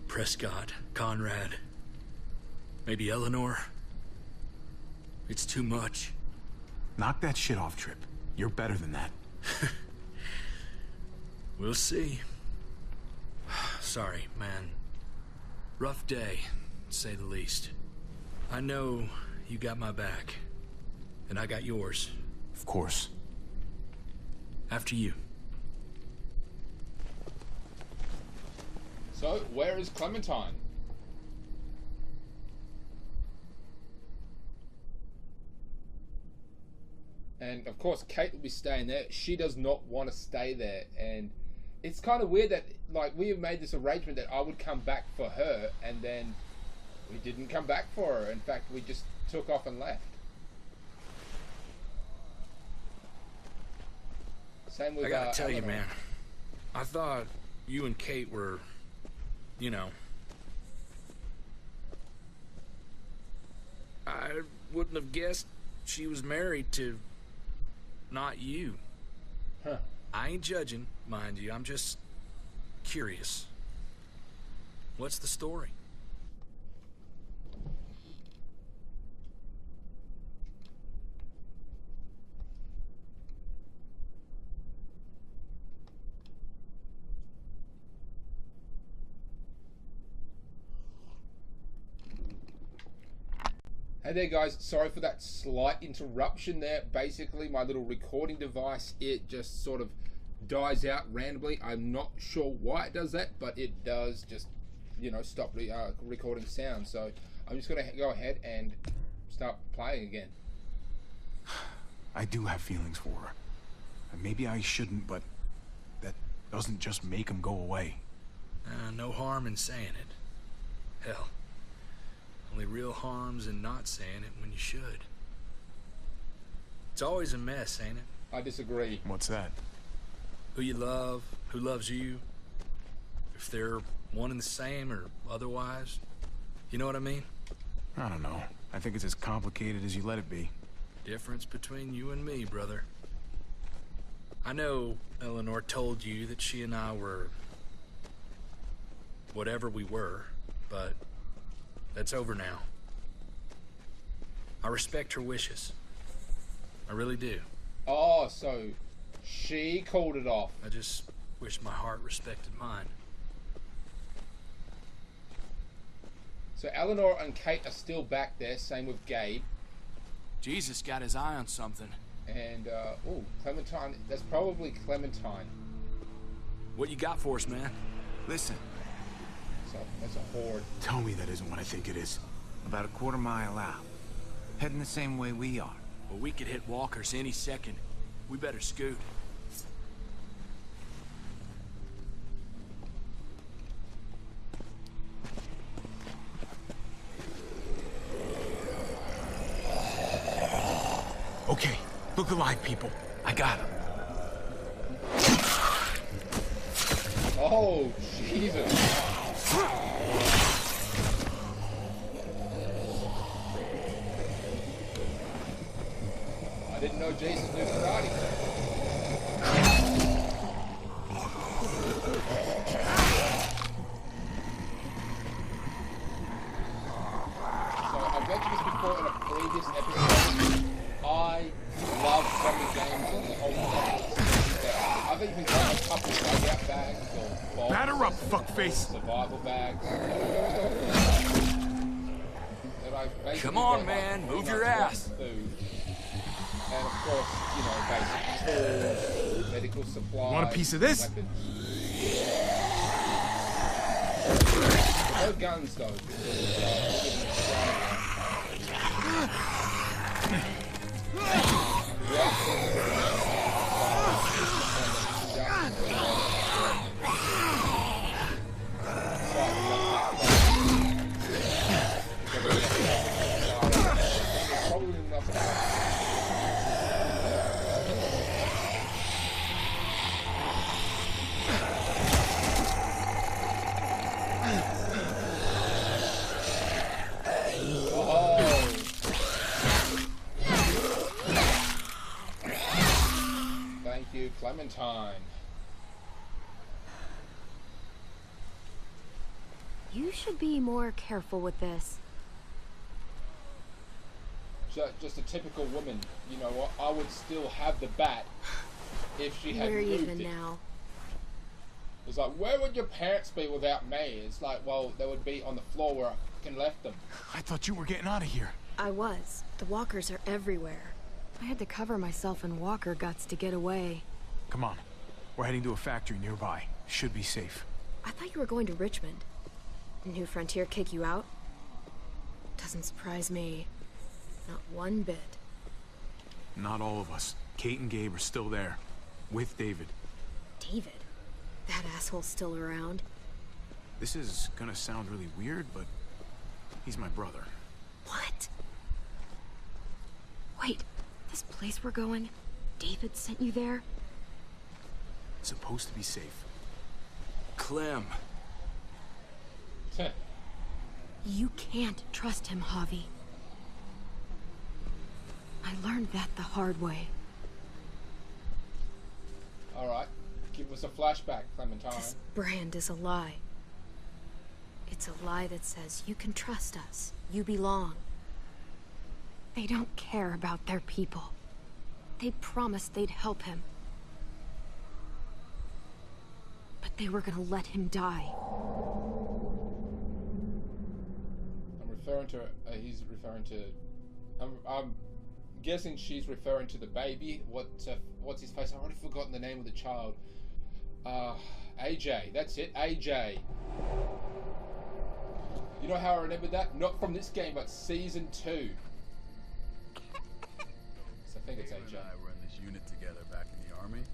S11: Prescott, Conrad, maybe Eleanor. It's too much.
S2: Knock that shit off, Trip. You're better than that.
S11: We'll see. Sorry, man. Rough day, to say the least. I know you got my back, and I got yours.
S2: Of course.
S11: After you.
S1: So, where is Clementine? And of course, Kate will be staying there. She does not want to stay there, and it's kind of weird that, like, we have made this arrangement that I would come back for her, and then we didn't come back for her. In fact, we just took off and left. Same with
S11: I gotta tell you,
S1: Eleanor.
S11: man. I thought you and Kate were, you know... I wouldn't have guessed she was married to... not you.
S1: Huh.
S11: I ain't judging, mind you. I'm just curious. What's the story?
S1: Hey there guys, sorry for that slight interruption there. Basically my little recording device, it just sort of dies out randomly. I'm not sure why it does that, but it does just, you know, stop recording sound. So I'm just going to go ahead and start playing again.
S2: I do have feelings for her. And maybe I shouldn't, but that doesn't just make them go away.
S11: No harm in saying it. Hell, only real harm's in not saying it when you should. It's always a mess, ain't it?
S1: I disagree.
S2: What's that?
S11: Who you love, who loves you, if they're one and the same or otherwise. You know what I mean?
S2: I don't know. I think it's as complicated as you let it be.
S11: Difference between you and me, brother. I know Eleanor told you that she and I were whatever we were, but that's over now. I respect her wishes. I really do.
S1: Oh, so she called it off.
S11: I just wish my heart respected mine.
S1: So Eleanor and Kate are still back there, same with Gabe.
S11: Jesus got his eye on something.
S1: And, oh, Clementine, that's probably Clementine.
S11: What you got for us, man?
S5: Listen.
S1: So, that's a horde.
S2: Tell me that isn't what I think it is.
S5: About a quarter-mile out. Heading the same way we are.
S11: Well, we could hit walkers any second. We better scoot.
S2: Okay, look alive, people. I got him.
S1: Oh, Jesus. I didn't know Jesus knew karate. So I've mentioned this before in a previous episode. I love zombie games and the whole concept. I've even got a couple of dugout bags or boxes,
S2: Batter up, fuckface.
S1: survival bags. That I've basically
S11: Come on,
S1: got,
S11: man, move
S1: like,
S11: your ass.
S1: Food. And of course, you know, basic tools, medical supplies.
S2: Want a piece of this?
S1: Weapons. No guns though, because we live in probably enough to Thank you, Clementine.
S9: You should be more careful with this.
S1: just a typical woman. You know what? I would still have the bat if she had
S4: Where
S1: moved
S4: even
S1: it.
S4: now?
S1: It's like, where would your parents be without me? It's like, well, they would be on the floor where I fucking left them.
S2: I thought you were getting out of here.
S4: I was. The walkers are everywhere. I had to cover myself in walker guts to get away.
S2: Come on. We're heading to a factory nearby. Should be safe.
S4: I thought you were going to Richmond. New Frontier kick you out? Doesn't surprise me. Not one bit.
S2: Not all of us. Kate and Gabe are still there. With David.
S4: David? That asshole's still around.
S2: This is gonna sound really weird, but he's my brother.
S4: What? Wait, this place we're going, David sent you there?
S2: It's supposed to be safe.
S10: Clem.
S4: You can't trust him, Javi. I learned that the hard way.
S1: Alright, give us a flashback, Clementine.
S4: This brand is a lie. It's a lie that says you can trust us. You belong. They don't care about their people. They promised they'd help him. But they were gonna let him die.
S1: I'm referring to, he's referring to, I'm guessing she's referring to the baby. What's his face? I've already forgotten the name of the child. AJ, that's it, AJ. You know how I remember that? Not from this game, but Season 2. So I think it's AJ.
S17: And I were in this unit together back in the army,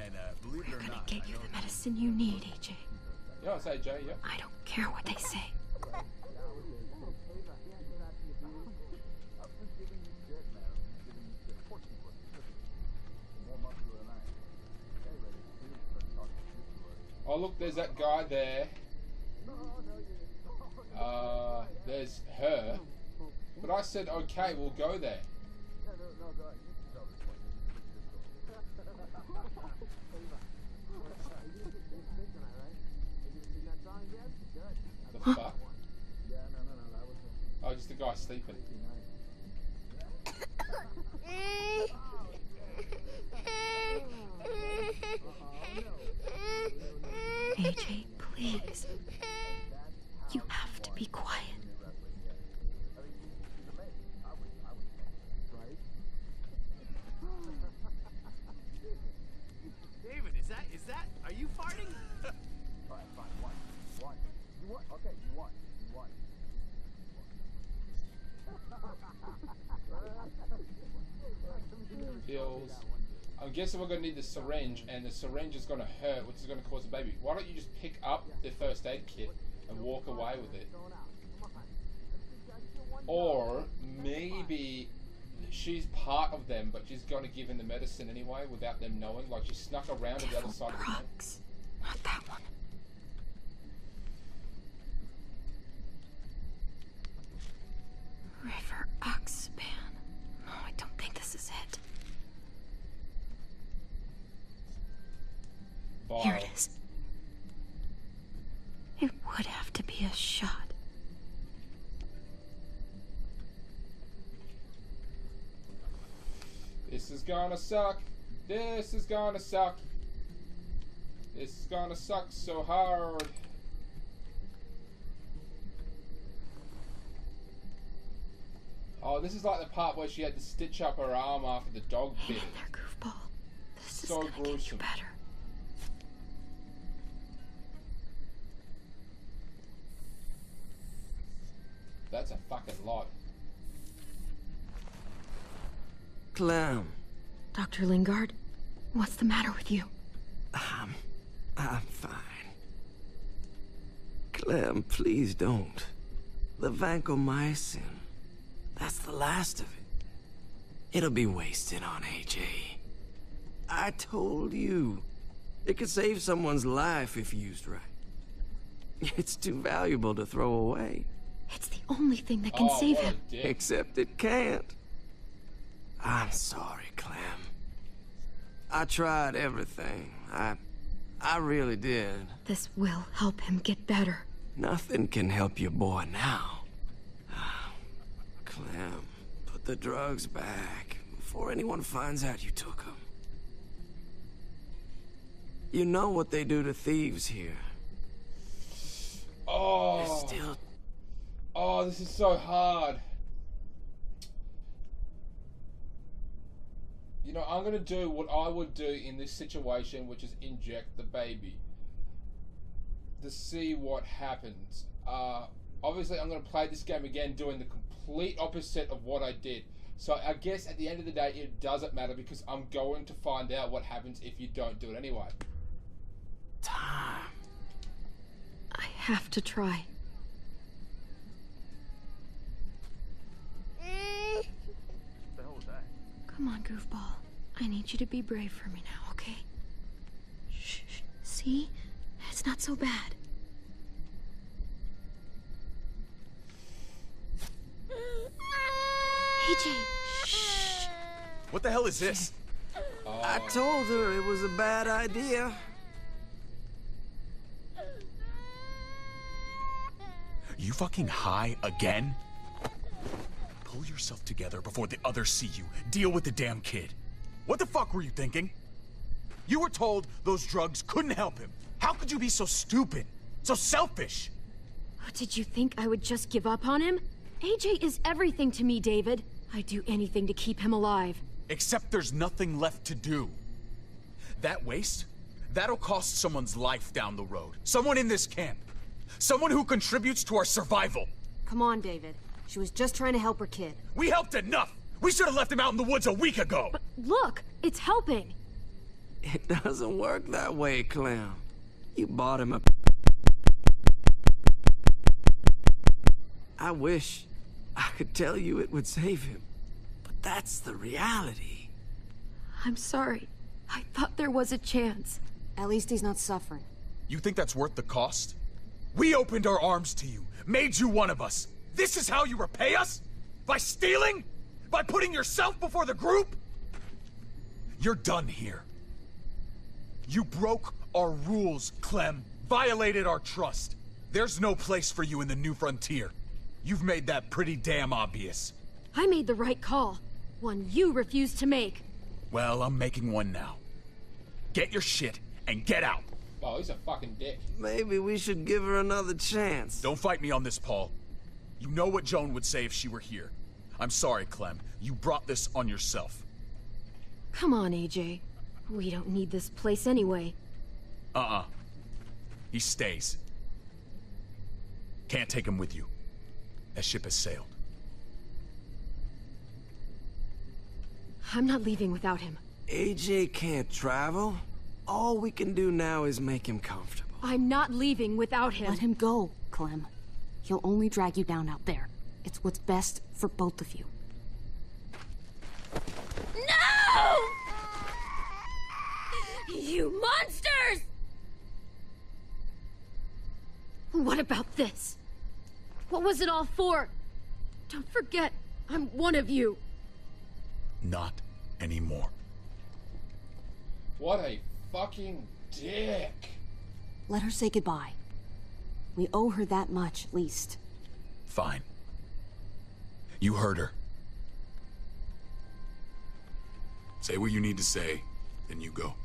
S17: and believe it or not,
S4: We're gonna get you the medicine you need, AJ.
S1: Yeah, it's AJ, yeah.
S4: I don't care what they say.
S1: Oh look, there's that guy there. There's her. But I said, okay, we'll go there. The fuck? Oh, just the guy sleeping.
S4: AJ, please. You have to be quiet.
S18: David, is that, are you farting?
S17: Alright, fine, one. You won? Okay, you won.
S1: Pills. I'm guessing we're going to need the syringe, and the syringe is going to hurt, which is going to cause a baby. Why don't you just pick up the first aid kit and walk away with it? Or maybe she's part of them, but she's going to give him the medicine anyway without them knowing. Like she snuck around to the other side of the tent.
S4: Not that one. River Oxpan. No, I don't think this is it. Here it is. It would have to be a shot.
S1: This is gonna suck. This is gonna suck. This is gonna suck so hard. Oh, this is like the part where she had to stitch up her arm after the dog bit it.
S4: There, goofball. This is
S1: So
S4: gonna get you
S1: gruesome.
S4: better.
S1: That's a fucking lot.
S13: Clem.
S4: Dr. Lingard, what's the matter with you?
S13: I'm fine. Clem, please don't. The vancomycin. That's the last of it. It'll be wasted on AJ. I told you. It could save someone's life if used right. It's too valuable to throw away.
S4: It's the only thing that can save him.
S13: Except it can't. I'm sorry, Clem. I tried everything. I really did.
S4: This will help him get better.
S13: Nothing can help your boy now. Clem, put get the drugs back before anyone finds out you took them. You know what they do to thieves here.
S1: Oh.
S13: Still...
S1: Oh, this is so hard. You know, I'm going to do what I would do in this situation, which is inject the baby to see what happens. Obviously, I'm going to play this game again doing the complete opposite of what I did. So I guess at the end of the day, it doesn't matter because I'm going to find out what happens if you don't do it anyway.
S13: Time.
S7: I have to try.
S17: The hell was that?
S7: Come on, goofball. I need you to be brave for me now, okay? Shh. See? It's not so bad. AJ, shh.
S10: What the hell is this?
S13: I told her it was a bad idea.
S10: You fucking high again? Pull yourself together before the others see you. Deal with the damn kid. What the fuck were you thinking? You were told those drugs couldn't help him. How could you be so stupid? So selfish?
S7: Did you think I would just give up on him? AJ is everything to me, David. I'd do anything to keep him alive.
S10: Except there's nothing left to do. That waste? That'll cost someone's life down the road. Someone in this camp. Someone who contributes to our survival.
S4: Come on, David. She was just trying to help her kid.
S10: We helped enough! We should have left him out in the woods a week ago!
S7: But look, it's helping.
S13: It doesn't work that way, Clem. You bought him a... I wish I could tell you it would save him, but that's the reality.
S7: I'm sorry. I thought there was a chance.
S4: At least he's not suffering.
S10: You think that's worth the cost? We opened our arms to you, made you one of us. This is how you repay us? By stealing? By putting yourself before the group? You're done here. You broke our rules, Clem. Violated our trust. There's no place for you in the new frontier. You've made that pretty damn obvious.
S7: I made the right call. One you refused to make.
S10: Well, I'm making one now. Get your shit and get out.
S1: Oh, he's a fucking dick.
S13: Maybe we should give her another chance.
S10: Don't fight me on this, Paul. You know what Joan would say if she were here. I'm sorry, Clem. You brought this on yourself.
S7: Come on, AJ. We don't need this place anyway.
S10: He stays. Can't take him with you. That ship has sailed.
S7: I'm not leaving without him.
S13: AJ can't travel. All we can do now is make him comfortable.
S7: I'm not leaving without him.
S4: Let him go, Clem. He'll only drag you down out there. It's what's best for both of you.
S7: No! You monsters! What about this? What was it all for? Don't forget, I'm one of you.
S10: Not anymore.
S1: What a fucking dick.
S4: Let her say goodbye. We owe her that much, at least.
S10: Fine. You heard her. Say what you need to say, then you go.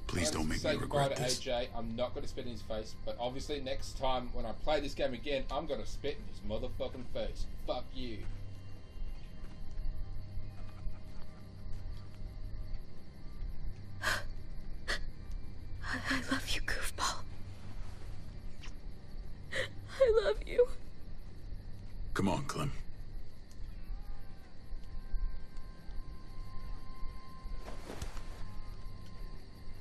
S10: Please don't make me regret this.
S1: AJ, I'm not going to spit in his face, but obviously next time when I play this game again, I'm going to spit in his motherfucking face. Fuck you.
S7: I love you, goofball. I love you.
S10: Come on, Clem.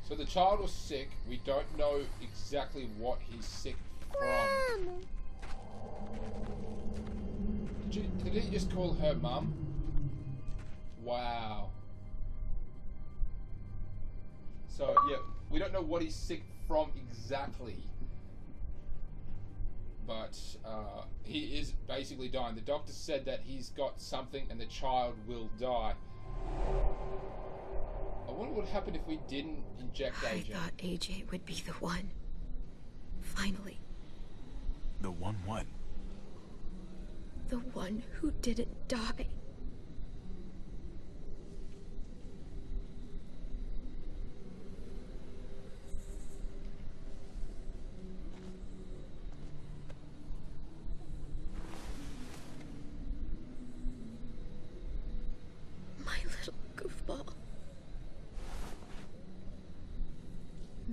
S1: So the child was sick. We don't know exactly what he's sick from. Did he just call her mum? Wow. So, yeah, we don't know what he's sick from exactly. But he is basically dying. The doctor said that he's got something and the child will die. I wonder what would happen if we didn't inject AJ.
S7: I thought AJ would be the one. Finally.
S2: The one what?
S7: The one who didn't die.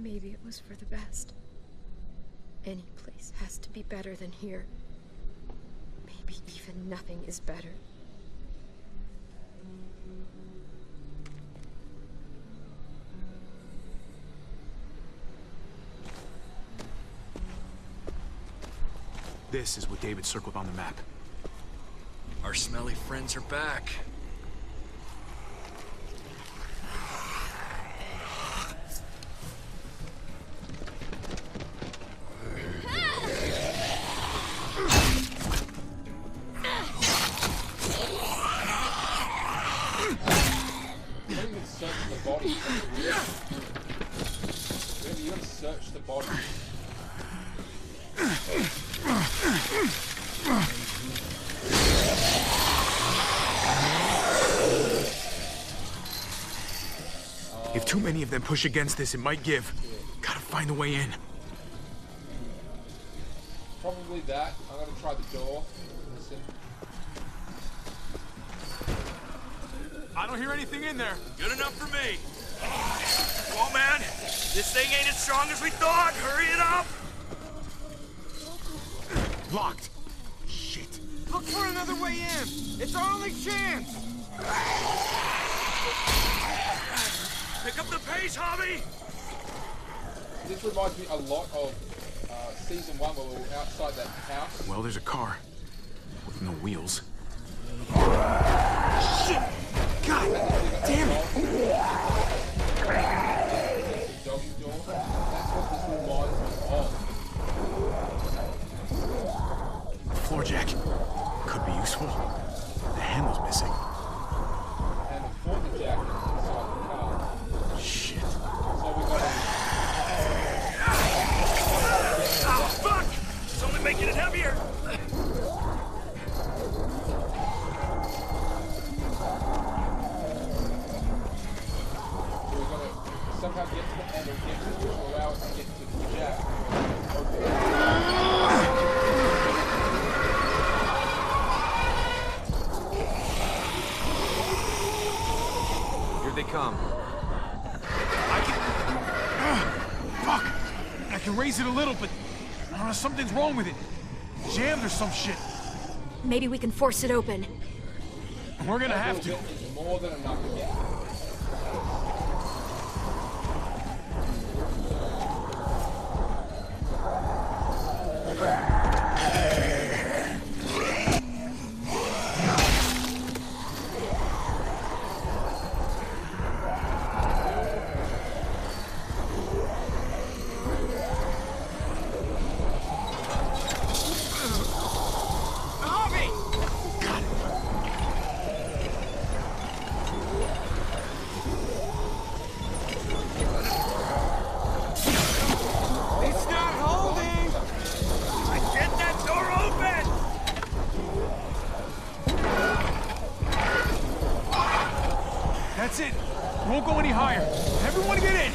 S7: Maybe it was for the best. Any place has to be better than here. Maybe even nothing is better.
S2: This is what David circled on the map.
S11: Our smelly friends are back.
S1: Search the body.
S2: If too many of them push against this, it might give. Gotta find a way in.
S1: Probably that. I'm gonna try the door. Listen.
S2: I don't hear anything in there.
S11: Good enough for me. Come on, man. This thing ain't as strong as we thought. Hurry it up.
S2: Locked. Shit.
S8: Look for another way in. It's our only chance.
S11: Pick up the pace, Hobby.
S1: This reminds me a lot of season 1 where we were outside that house.
S2: Well, there's a car with no wheels.
S8: Shit! God damn it!
S1: The doggy door. That's what this reminds me of.
S2: Floor jack. Could be useful. The handle's missing.
S1: And for the jack inside the car.
S2: Shit.
S1: So we got
S11: Oh, fuck! It's only making it heavier.
S1: somehow get to the handle, get to the allow us to get to the jack.
S5: Here they come.
S2: Fuck! I can raise it a little, but something's wrong with it. Jammed or some shit.
S7: Maybe we can force it open.
S2: We're gonna have to.
S1: Is more than enough to get.
S2: That's it. Won't go any higher. Everyone get in.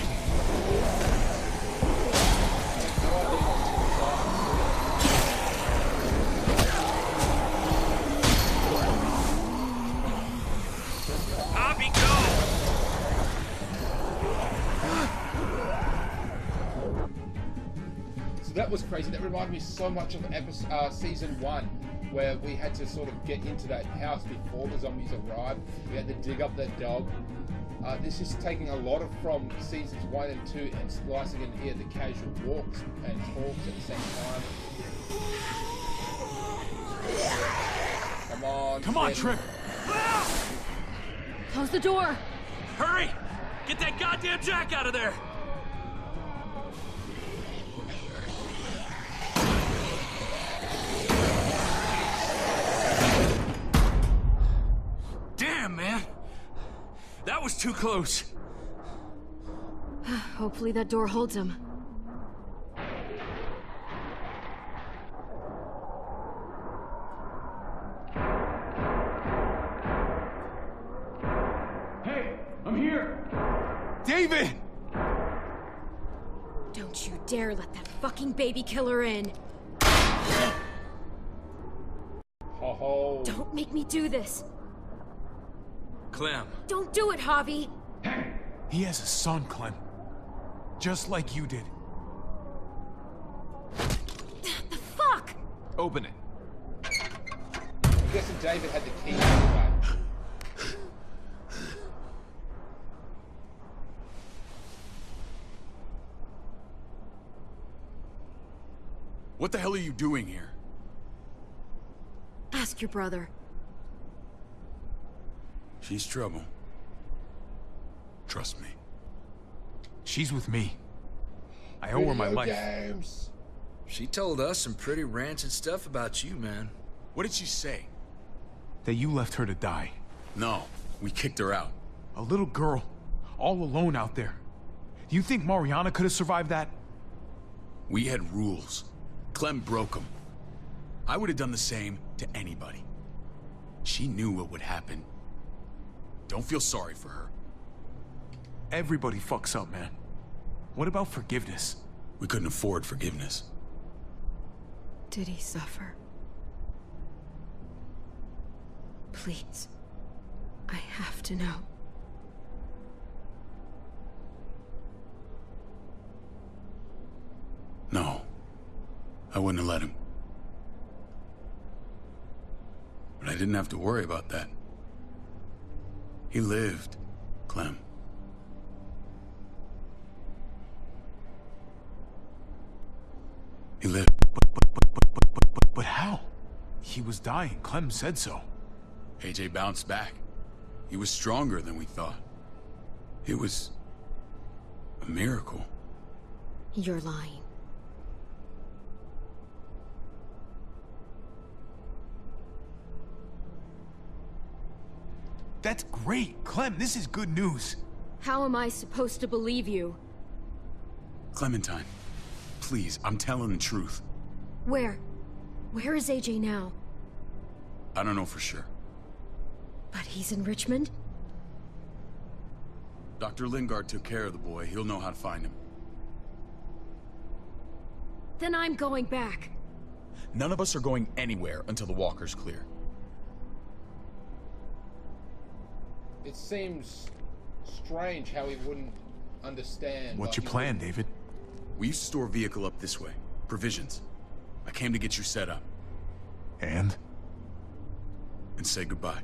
S11: Copy, go.
S1: So that was crazy. That reminded me so much of season 1, where we had to sort of get into that house before the zombies arrived. We had to dig up that dog. This is taking a lot from seasons 1 and 2 and splicing in here the casual walks and talks at the same time. Come on.
S2: Come on, Trip.
S7: Close the door.
S11: Hurry! Get that goddamn jack out of there! Damn, man! That was too close.
S7: Hopefully that door holds him.
S2: Hey, I'm here! David!
S7: Don't you dare let that fucking baby killer in.
S1: Ho-ho.
S7: Don't make me do this.
S11: Clem.
S7: Don't do it, Javi.
S2: He has a son, Clem. Just like you did.
S7: The fuck?
S2: Open it.
S1: I'm guessing David had the key anyway.
S10: What the hell are you doing here?
S7: Ask your brother.
S10: She's trouble. Trust me.
S2: She's with me. I owe her my life.
S1: Games.
S19: She told us some pretty rancid stuff about you, man.
S10: What did she say?
S2: That you left her to die.
S10: No, we kicked her out.
S2: A little girl, all alone out there. Do you think Mariana could have survived that?
S10: We had rules. Clem broke them. I would have done the same to anybody. She knew what would happen. Don't feel sorry for her.
S2: Everybody fucks up, man. What about forgiveness?
S10: We couldn't afford forgiveness.
S7: Did he suffer? Please. I have to know.
S10: No. I wouldn't have let him. But I didn't have to worry about that. He lived, Clem. He lived.
S2: But how? He was dying. Clem said so.
S10: AJ bounced back. He was stronger than we thought. It was a miracle.
S7: You're lying.
S2: That's great. Clem, this is good news.
S7: How am I supposed to believe you?
S10: Clementine, please, I'm telling the truth.
S7: Where? Where is AJ now?
S10: I don't know for sure.
S7: But he's in Richmond?
S10: Dr. Lingard took care of the boy. He'll know how to find him.
S7: Then I'm going back.
S20: None of us are going anywhere until the walker's clear.
S1: It seems strange how he wouldn't understand.
S2: What's your plan, David?
S10: We used to store a vehicle up this way. Provisions. I came to get you set up.
S2: And?
S10: And say goodbye.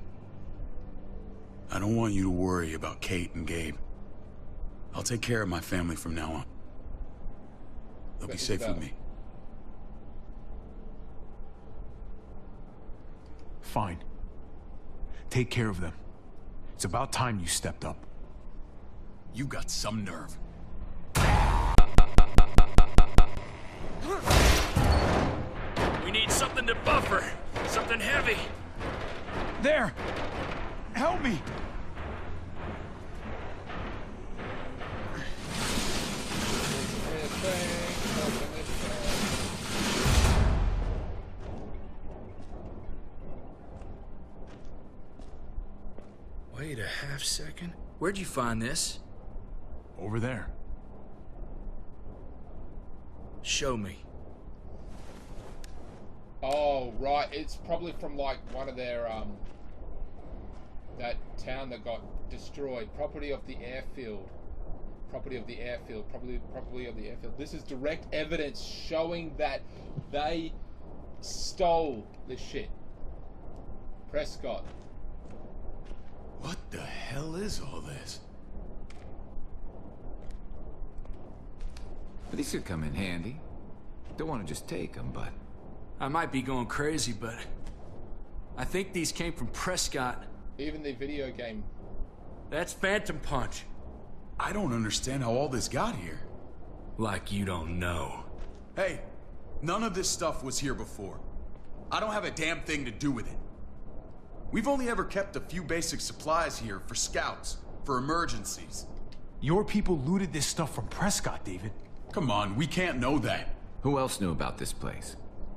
S10: I don't want you to worry about Kate and Gabe. I'll take care of my family from now on. They'll be safe with me.
S2: Fine. Take care of them. It's about time you stepped up.
S10: You got some nerve.
S11: We need something to buffer. Something heavy.
S2: There! Help me!
S19: Wait a half second. Where'd you find this?
S2: Over there.
S19: Show me.
S1: Oh, right. It's probably from, like, one of their, that town that got destroyed. Property of the airfield. Property of the airfield. Property of the airfield. This is direct evidence showing that they stole this shit. Prescott.
S10: What the hell is all this?
S5: These could come in handy. Don't want to just take them, but...
S19: I might be going crazy, but... I think these came from Prescott.
S1: Even the video game.
S19: That's Phantom Punch.
S10: I don't understand how all this got here.
S19: Like you don't know.
S10: Hey, none of this stuff was here before. I don't have a damn thing to do with it. We've only ever kept a few basic supplies here for scouts, for emergencies.
S2: Your people looted this stuff from Prescott, David.
S10: Come on, we can't know that.
S5: Who else knew about this place?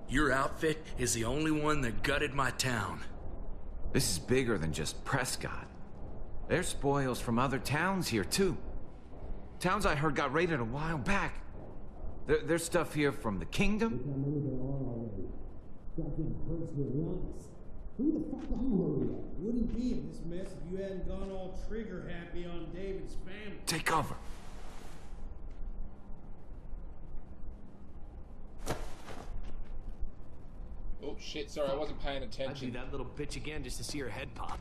S19: Your outfit is the only one that gutted my town.
S5: This is bigger than just Prescott. There's spoils from other towns here, too. Towns I heard got raided a while back. There's stuff here from the Kingdom.
S21: Who the fuck are you? Wouldn't be in this mess if you hadn't gone all trigger happy on David's family.
S2: Take cover.
S1: shit, sorry, I wasn't paying
S13: I'd do
S1: attention.
S13: that little bitch again just to see her head pop.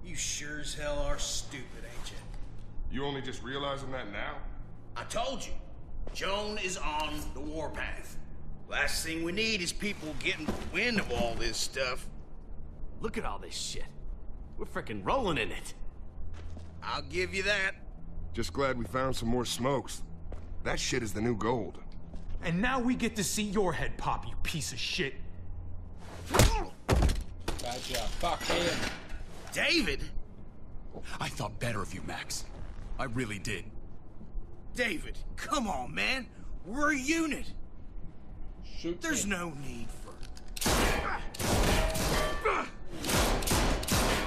S16: You sure as hell are stupid, ain't you?
S6: You only just realizing that now?
S16: I told you. Joan is on the warpath. Last thing we need is people getting wind of all this stuff.
S13: Look at all this shit. We're frickin' rolling in it.
S16: I'll give you that.
S6: Just glad we found some more smokes. That shit is the new gold.
S2: And now we get to see your head pop, you piece of shit.
S1: Badger, fuck him.
S16: David?
S10: I thought better of you, Max. I really did.
S16: David, come on, man. We're a unit.
S1: Shoot
S16: There's
S1: him.
S16: no need for...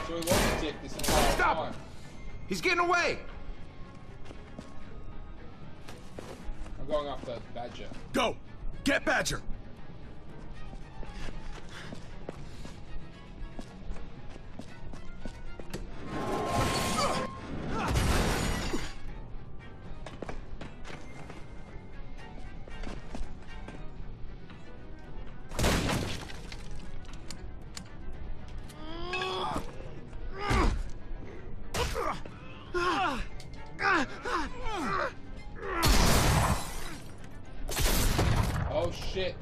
S1: So he was a dick this entire
S5: Stop
S1: time.
S5: him! He's getting away!
S1: I'm going after Badger.
S10: Go! Get Badger!
S1: Oh shit,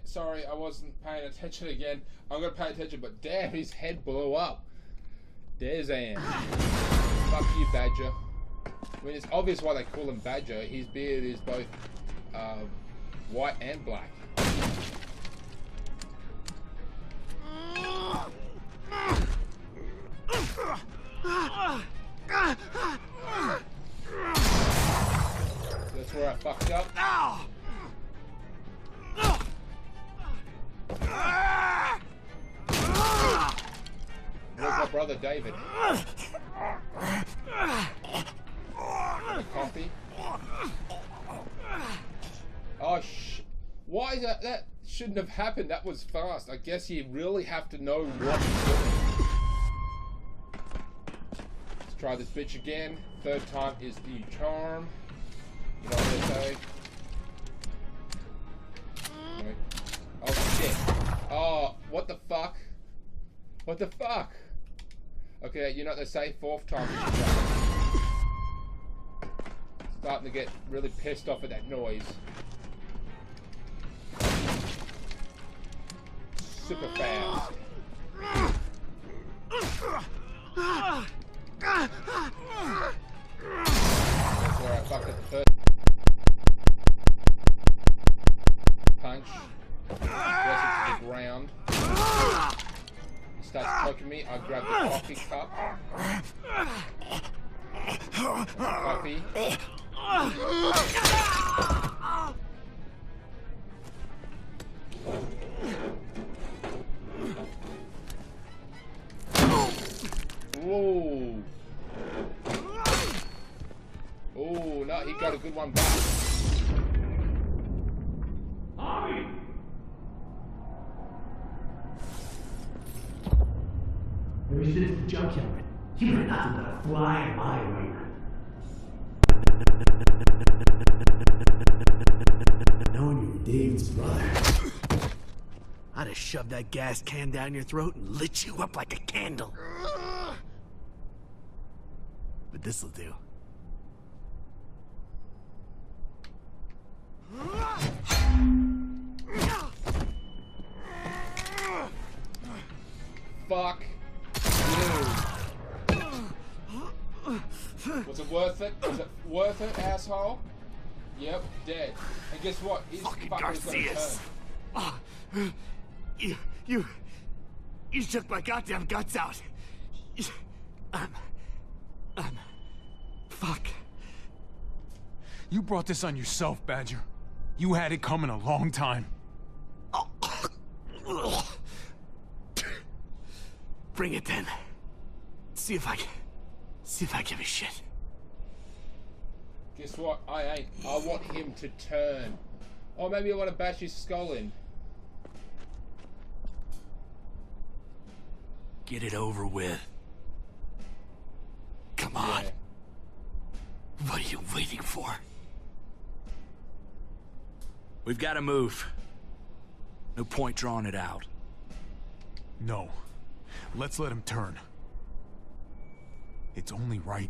S1: sorry, I wasn't paying attention again. I'm gonna pay attention, but damn, his head blew up. There's Ann. Fuck you, Badger. I mean, it's obvious why they call him Badger. His beard is both white and black. That's where I fucked up.
S16: Ow!
S1: Where's my brother David? Coffee. Oh why is that? That shouldn't have happened. That was fast. I guess you really have to know what you're doing. Let's try this bitch again. Third time is the charm. You know what they say? Wait. Oh shit. Oh, what the fuck? What the fuck? Okay, you know what they say? Fourth time is the charm. Starting to get really pissed off at that noise. Super fast. That's where I fucked up the first punch. Press it to the ground. He starts poking me. I grab the coffee cup. Coffee. Whoa. Oh, no, he got a good one back.
S22: Ever since the junkyard, you were nothing but a fly in my arena. Knowing you were David's brother, I'd have shoved that gas can down your throat and lit you up like a candle. But this'll do.
S1: Fuck you. Was it worth it? Was it worth it, asshole? Yep, dead. And guess what? His fucking
S22: Garcias. You shook my goddamn guts out.
S2: Fuck. You brought this on yourself, Badger. You had it coming a long time.
S22: Bring it then. See if I give a shit.
S1: Guess what? I ain't. I want him to turn. Or maybe I want to bash his skull in.
S11: Get it over with. Come on.
S1: Yeah.
S11: What are you waiting for? We've got to move. No point drawing it out.
S2: No. Let's let him turn. It's only right.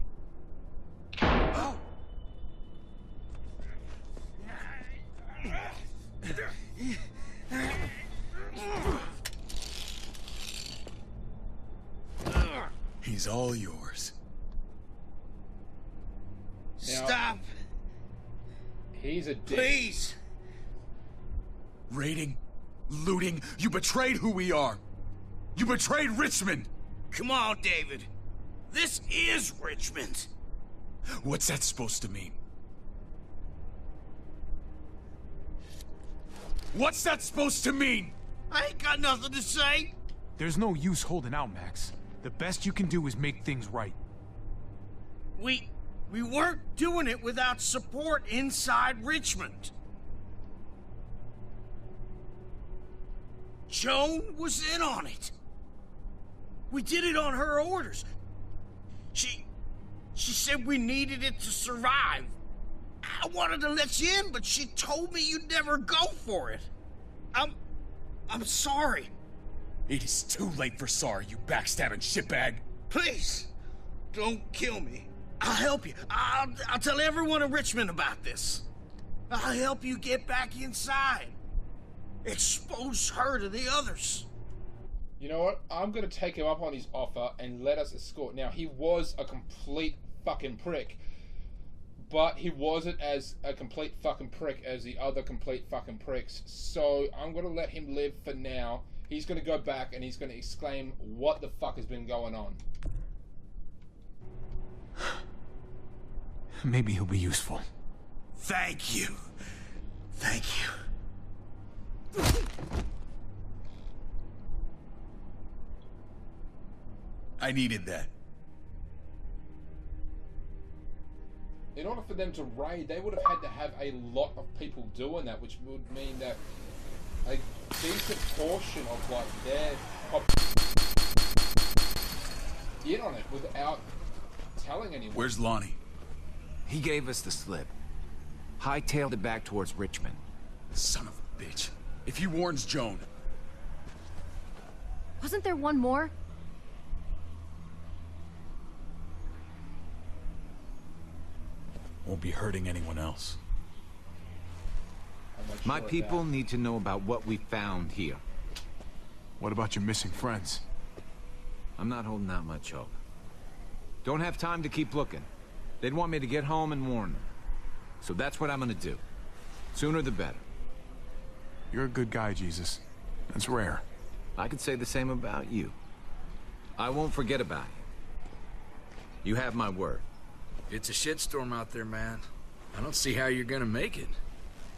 S10: He's all yours.
S16: Stop!
S1: He's a dick.
S16: Please!
S10: Raiding, looting, you betrayed who we are. You betrayed Richmond.
S16: Come on, David. This is Richmond.
S10: What's that supposed to mean? What's that supposed to mean?
S16: I ain't got nothing to say.
S2: There's no use holding out, Max. The best you can do is make things right.
S16: We weren't doing it without support inside Richmond. Joan was in on it. We did it on her orders. She said we needed it to survive. I wanted to let you in, but she told me you'd never go for it. I'm sorry.
S10: It is too late for sorry, you backstabbing shitbag.
S16: Please, don't kill me. I'll help you. I'll tell everyone in Richmond about this. I'll help you get back inside. Expose her to the others.
S1: You know what? I'm going to take him up on his offer and let us escort. Now, he was a complete fucking prick. But he wasn't as a complete fucking prick as the other complete fucking pricks. So, I'm going to let him live for now. He's going to go back and he's going to exclaim what the fuck has been going on.
S2: Maybe he'll be useful.
S16: Thank you. Thank you.
S10: I needed that.
S1: In order for them to raid, they would have had to have a lot of people doing that, which would mean that a decent portion of like their in on it without telling anyone.
S10: Where's Lonnie?
S5: He gave us the slip. Hightailed it back towards Richmond.
S10: Son of a bitch. If he warns Joan...
S9: Wasn't there one more?
S10: Won't be hurting anyone else.
S5: My people need to know about what we found here.
S2: What about your missing friends?
S5: I'm not holding out much hope. Don't have time to keep looking. They'd want me to get home and warn them. So that's what I'm gonna do. Sooner the better.
S2: You're a good guy, Jesus. That's rare.
S5: I could say the same about you. I won't forget about you. You have my word.
S11: It's a shitstorm out there, man. I don't see how you're gonna make it.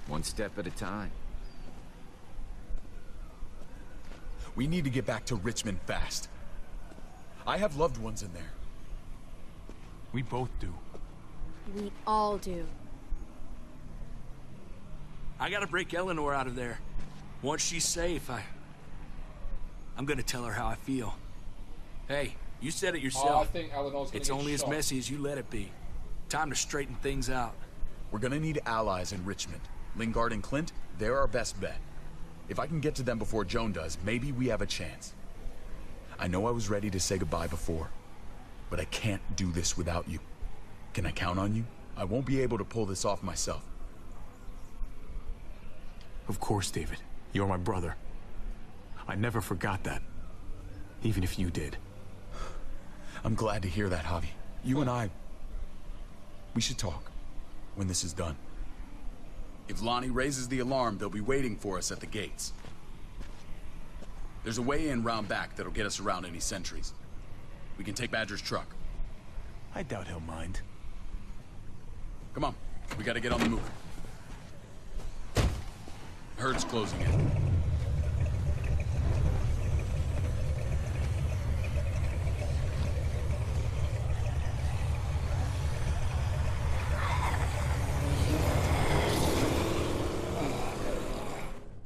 S5: One step at a time.
S10: We need to get back to Richmond fast. I have loved ones in there.
S2: We both do.
S9: We all do.
S11: I gotta break Eleanor out of there. Once she's safe, I'm gonna tell her how I feel. Hey, you said it yourself.
S1: Oh, I think Eleanor's gonna
S11: it's
S1: get
S11: only
S1: shot.
S11: as messy as you let it be. Time to straighten things out.
S10: We're gonna need allies in Richmond. Lingard and Clint, they're our best bet. If I can get to them before Joan does, maybe we have a chance. I know I was ready to say goodbye before, but I can't do this without you. Can I count on you? I won't be able to pull this off myself.
S2: Of course, David. You're my brother. I never forgot that. Even if you did.
S10: I'm glad to hear that, Javi. You and I... we should talk when this is done. If Lonnie raises the alarm, they'll be waiting for us at the gates. There's a way in round back that'll get us around any sentries. We can take Badger's truck.
S2: I doubt he'll mind.
S10: Come on, we gotta get on the move. Herd's closing in.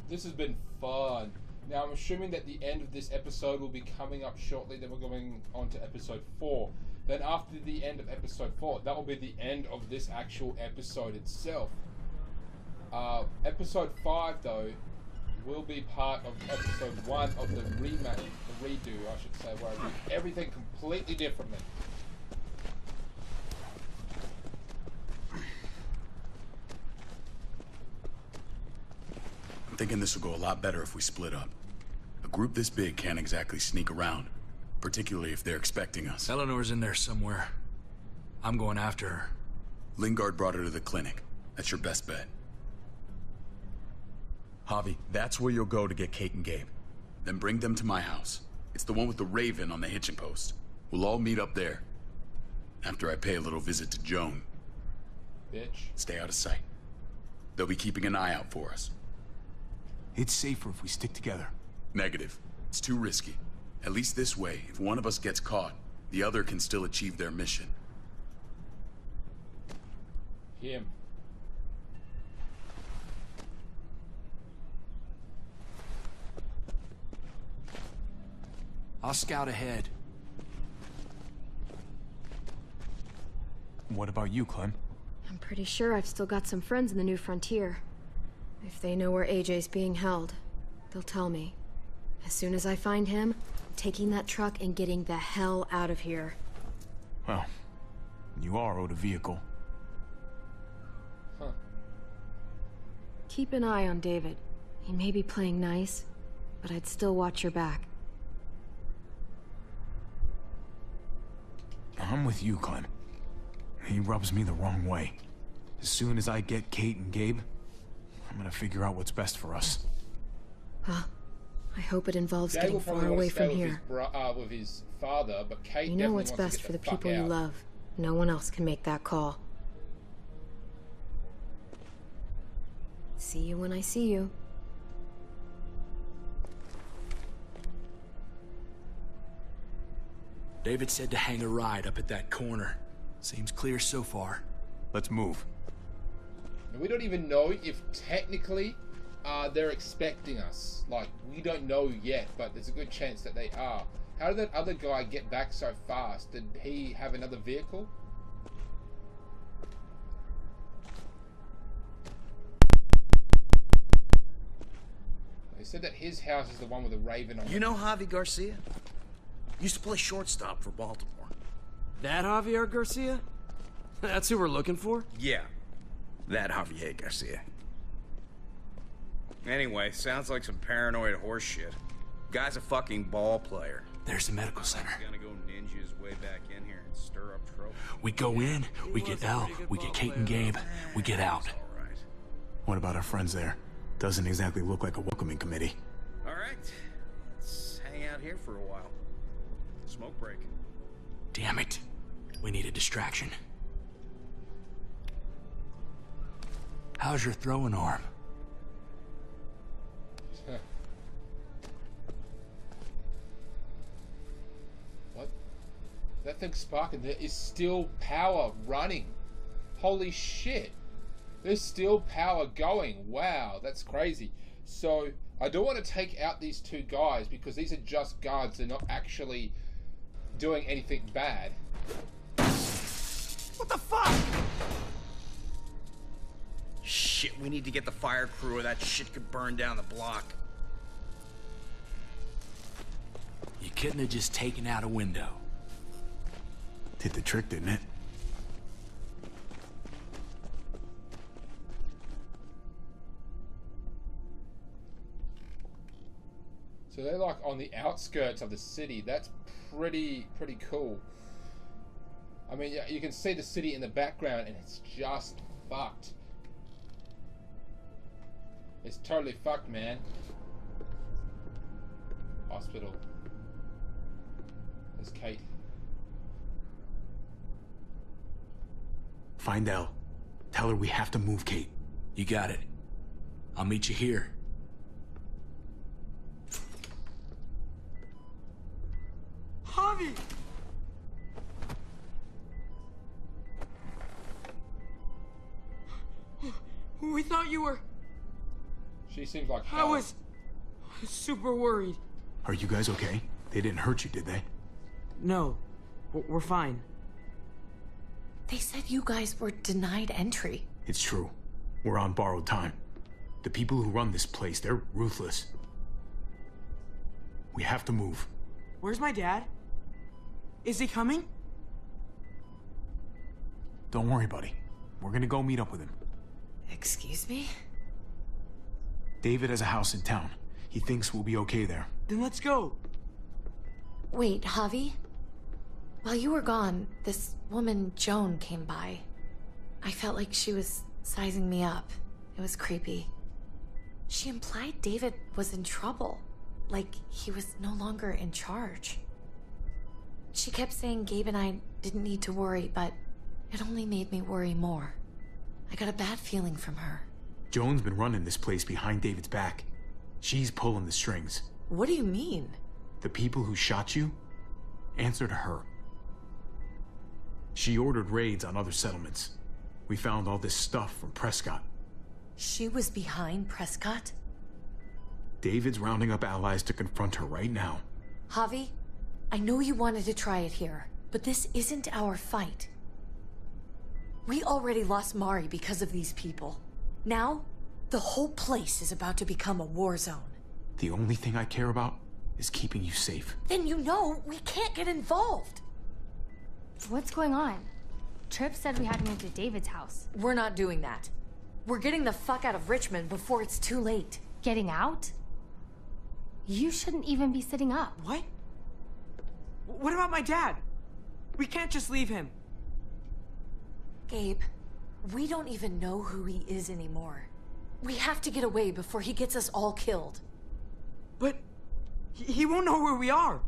S1: This has been fun. Now, I'm assuming that the end of this episode will be coming up shortly. Then we're going on to episode 4. Then after the end of episode 4, that will be the end of this actual episode itself. Episode 5, though, will be part of episode 1 of the remake, the redo, I should say, where I do everything completely differently.
S10: I'm thinking this will go a lot better if we split up. A group this big can't exactly sneak around, particularly if they're expecting us.
S11: Eleanor's in there somewhere. I'm going after her.
S10: Lingard brought her to the clinic. That's your best bet.
S20: Javi, that's where you'll go to get Kate and Gabe.
S10: Then bring them to my house. It's the one with the raven on the hitching post. We'll all meet up there. After I pay a little visit to Joan.
S1: Bitch.
S10: Stay out of sight. They'll be keeping an eye out for us.
S2: It's safer if we stick together.
S10: Negative. It's too risky. At least this way, if one of us gets caught, the other can still achieve their mission.
S1: Him.
S11: I'll scout ahead.
S2: What about you, Clem?
S4: I'm pretty sure I've still got some friends in the New Frontier. If they know where AJ's being held, they'll tell me. As soon as I find him, I'm taking that truck and getting the hell out of here.
S2: Well, you are owed a vehicle.
S1: Huh.
S4: Keep an eye on David. He may be playing nice, but I'd still watch your back.
S2: I'm with you, Clem. He rubs me the wrong way. As soon as I get Kate and Gabe, I'm gonna figure out what's best for us.
S4: Well, I hope it involves
S1: Gabe
S4: getting
S1: will probably
S4: far
S1: want
S4: away
S1: to stay
S4: from
S1: with
S4: here.
S1: with his father, but Kate
S4: You know
S1: definitely
S4: what's
S1: wants
S4: best
S1: to
S4: for
S1: get
S4: the
S1: fuck
S4: people you
S1: out.
S4: love. No one else can make that call. See you when I see you.
S11: David said to hang a ride up at that corner. Seems clear so far.
S2: Let's move.
S1: And we don't even know if technically they're expecting us. Like, we don't know yet, but there's a good chance that they are. How did that other guy get back so fast? Did he have another vehicle? They said that his house is the one with the raven on it.
S16: You know Javi Garcia? Used to play shortstop for Baltimore.
S13: That Javier Garcia? That's who we're looking for?
S5: Yeah, that Javier Garcia. Anyway, sounds like some paranoid horse shit. Guy's a fucking ball player.
S11: There's the medical center.
S5: He's gonna go ninja his way back in here and stir up trouble.
S11: We go in, we get Elle, we get Kate and Gabe, we get out.
S2: What about our friends there? Doesn't exactly look like a welcoming committee.
S5: All right, let's hang out here for a while. Smoke break.
S11: Damn it. We need a distraction. How's your throwing arm?
S1: What? That thing's sparking. There is still power running. Holy shit. There's still power going. Wow, that's crazy. So, I don't want to take out these two guys because these are just guards. They're not actually doing anything bad.
S16: What the fuck?
S5: Shit, we need to get the fire crew or that shit could burn down the block.
S11: You couldn't have just taken out a window.
S2: Did the trick, didn't it?
S1: So they're like on the outskirts of the city. That's pretty cool. I mean, you can see the city in the background and it's just fucked. It's totally fucked, man. Hospital. There's Kate.
S2: Find Elle. Tell her we have to move Kate.
S11: You got it. I'll meet you here.
S8: Javi! We thought you were...
S1: She seems like
S8: I
S1: hell.
S8: was super worried.
S2: Are you guys okay? They didn't hurt you, did they?
S8: No, we're fine.
S7: They said you guys were denied entry.
S2: It's true. We're on borrowed time. The people who run this place, they're ruthless. We have to move.
S8: Where's my dad? Is he coming?
S2: Don't worry, buddy. We're gonna go meet up with him.
S7: Excuse me?
S2: David has a house in town. He thinks we'll be okay there.
S8: Then let's go.
S7: Wait, Javi? While you were gone, this woman, Joan, came by. I felt like she was sizing me up. It was creepy. She implied David was in trouble. Like he was no longer in charge. She kept saying Gabe and I didn't need to worry, but it only made me worry more. I got a bad feeling from her.
S2: Joan's been running this place behind David's back. She's pulling the strings.
S7: What do you mean?
S2: The people who shot you answer to her. She ordered raids on other settlements. We found all this stuff from Prescott.
S7: She was behind Prescott?
S2: David's rounding up allies to confront her right now.
S7: Javi, I know you wanted to try it here, but this isn't our fight. We already lost Mari because of these people. Now, the whole place is about to become a war zone.
S2: The only thing I care about is keeping you safe.
S7: Then you know we can't get involved.
S9: What's going on? Tripp said we had to move to David's house.
S7: We're not doing that. We're getting the fuck out of Richmond before it's too late.
S9: Getting out? You shouldn't even be sitting up.
S8: What? What about my dad? We can't just leave him.
S7: Gabe, we don't even know who he is anymore. We have to get away before he gets us all killed.
S8: But he won't know where we are.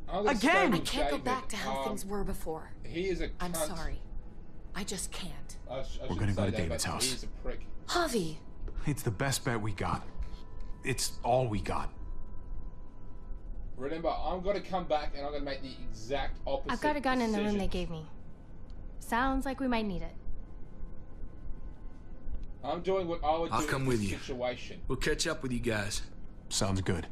S8: Again!
S7: I can't go back to how things were before.
S1: He is a cunt.
S7: I'm sorry. I just can't.
S2: We're gonna go to David's house.
S1: He's a prick.
S7: Javi!
S2: It's the best bet we got. It's all we got.
S1: Remember, I'm gonna come back and I'm gonna make the exact opposite.
S9: I've got a gun in the room
S1: decision.
S9: they gave me. Sounds like we might need it.
S1: I'm doing what I would do
S19: I'll come
S1: in
S19: with
S1: this
S19: you.
S1: situation.
S19: We'll catch up with you guys.
S2: Sounds good.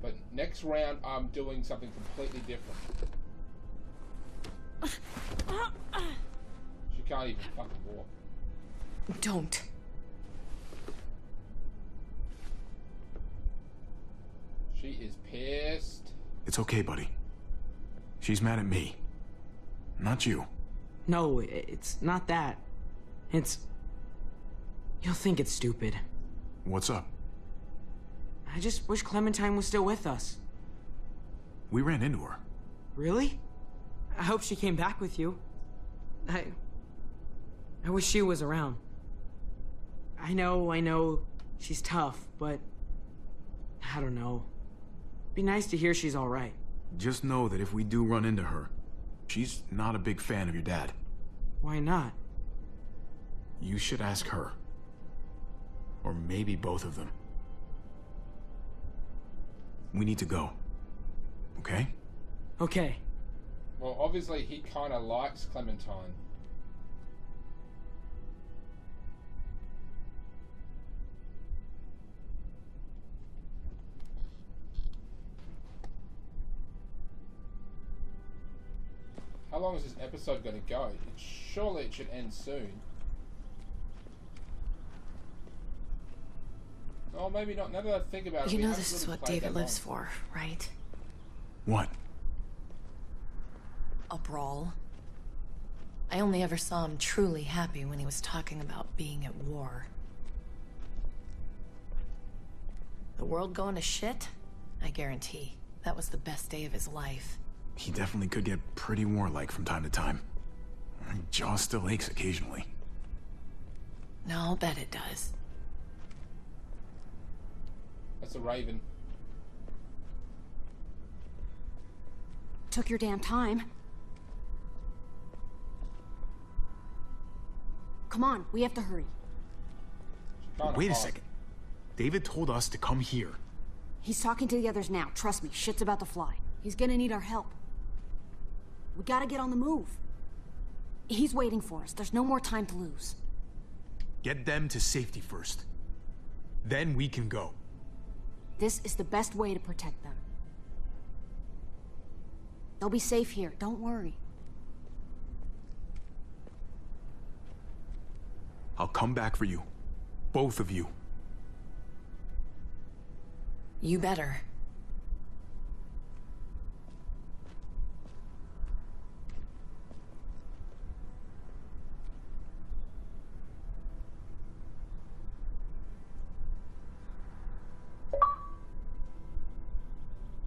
S1: But next round, I'm doing something completely different. She can't even fucking walk.
S7: Don't.
S1: She is pissed.
S2: It's okay, buddy. She's mad at me. Not you.
S8: No, it's not that. It's... You'll think it's stupid.
S2: What's up?
S8: I just wish Clementine was still with us.
S2: We ran into her.
S8: Really? I hope she came back with you. I wish she was around. I know, she's tough, but... I don't know. Be nice to hear she's alright.
S2: Just know that if we do run into her, she's not a big fan of your dad.
S8: Why not?
S2: You should ask her. Or maybe both of them. We need to go. Okay?
S8: Okay.
S1: Well, obviously he kind of likes Clementine. How long is this episode going to go? Surely it should end soon. Oh, maybe not. Now that I think about it,
S7: You
S1: we
S7: know
S1: haven't
S7: this is
S1: really
S7: what
S1: played
S7: David
S1: that
S7: lives
S1: long.
S7: for, right?
S2: What?
S7: A brawl. I only ever saw him truly happy when he was talking about being at war. The world going to shit? I guarantee. That was the best day of his life.
S2: He definitely could get pretty warlike from time to time. My jaw still aches occasionally.
S7: No, I'll bet it does.
S1: That's a raven.
S3: Took your damn time. Come on, we have to hurry.
S2: Wait a second. David told us to come here.
S3: He's talking to the others now. Trust me, shit's about to fly. He's gonna need our help. We gotta get on the move. He's waiting for us. There's no more time to lose.
S2: Get them to safety first. Then we can go.
S3: This is the best way to protect them. They'll be safe here. Don't worry.
S2: I'll come back for you. Both of you.
S7: You better.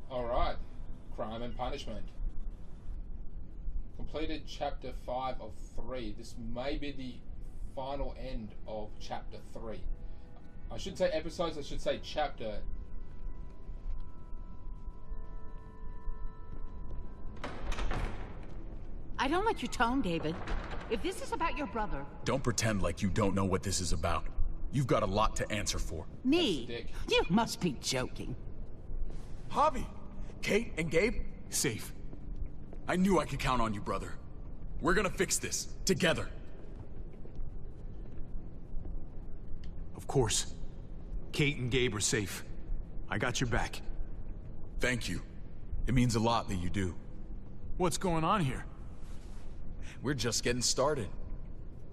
S1: Alright. Crime and Punishment. Completed chapter 5 of 3. This may be the final end of chapter 3. I shouldn't say episodes, I should say chapter.
S12: I don't like your tone, David. If this is about your brother...
S20: Don't pretend like you don't know what this is about. You've got a lot to answer for.
S12: Me? You must be joking.
S20: Javi! Kate and Gabe? Safe. I knew I could count on you, brother. We're gonna fix this. Together.
S2: Of course. Kate and Gabe are safe. I got your back.
S20: Thank you. It means a lot that you do.
S2: What's going on here?
S20: We're just getting started.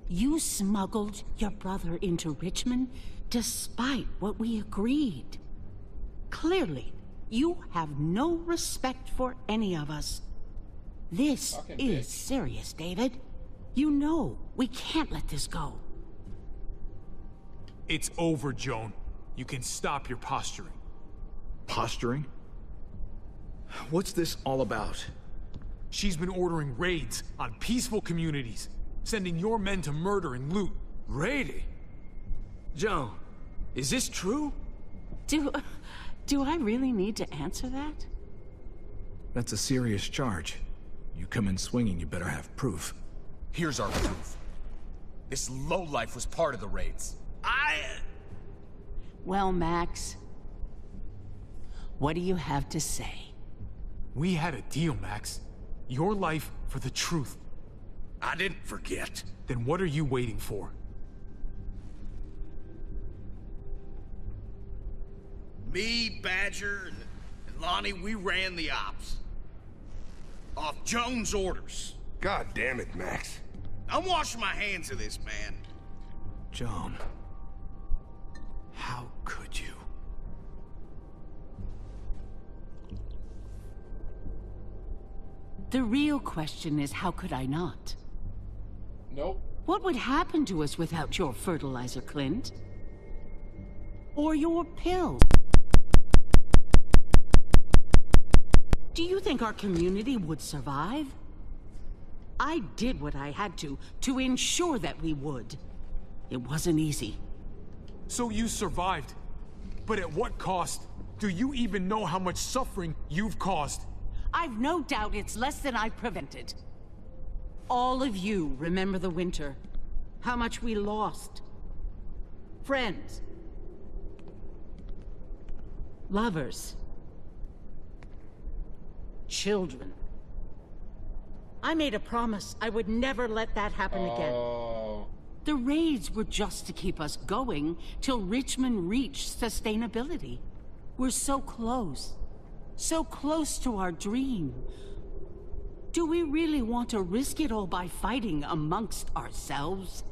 S12: You smuggled your brother into Richmond despite what we agreed. Clearly, you have no respect for any of us. This is serious, David. You know we can't let this go.
S2: It's over, Joan. You can stop your posturing.
S14: Posturing? What's this all about?
S2: She's been ordering raids on peaceful communities, sending your men to murder and loot.
S13: Raiding? Joan, is this true?
S12: Do I really need to answer that?
S14: That's a serious charge. You come in swinging, you better have proof.
S20: Here's our proof. This lowlife was part of the raids.
S12: Well, Max, what do you have to say?
S2: We had a deal, Max. Your life for the truth.
S16: I didn't forget.
S2: Then what are you waiting for?
S16: Me, Badger, and Lonnie, we ran the ops. Off Jones' orders.
S6: God damn it, Max.
S16: I'm washing my hands of this, man.
S14: Joan. How could you?
S12: The real question is, how could I not?
S1: Nope.
S12: What would happen to us without your fertilizer, Clint? Or your pills? Do you think our community would survive? I did what I had to ensure that we would. It wasn't easy.
S2: So you survived. But at what cost? Do you even know how much suffering you've caused?
S12: I've no doubt it's less than I've prevented. All of you remember the winter. How much we lost. Friends. Lovers. Children. I made a promise I would never let that happen again. The raids were just to keep us going till Richmond reached sustainability. We're so close. So close to our dream. Do we really want to risk it all by fighting amongst ourselves?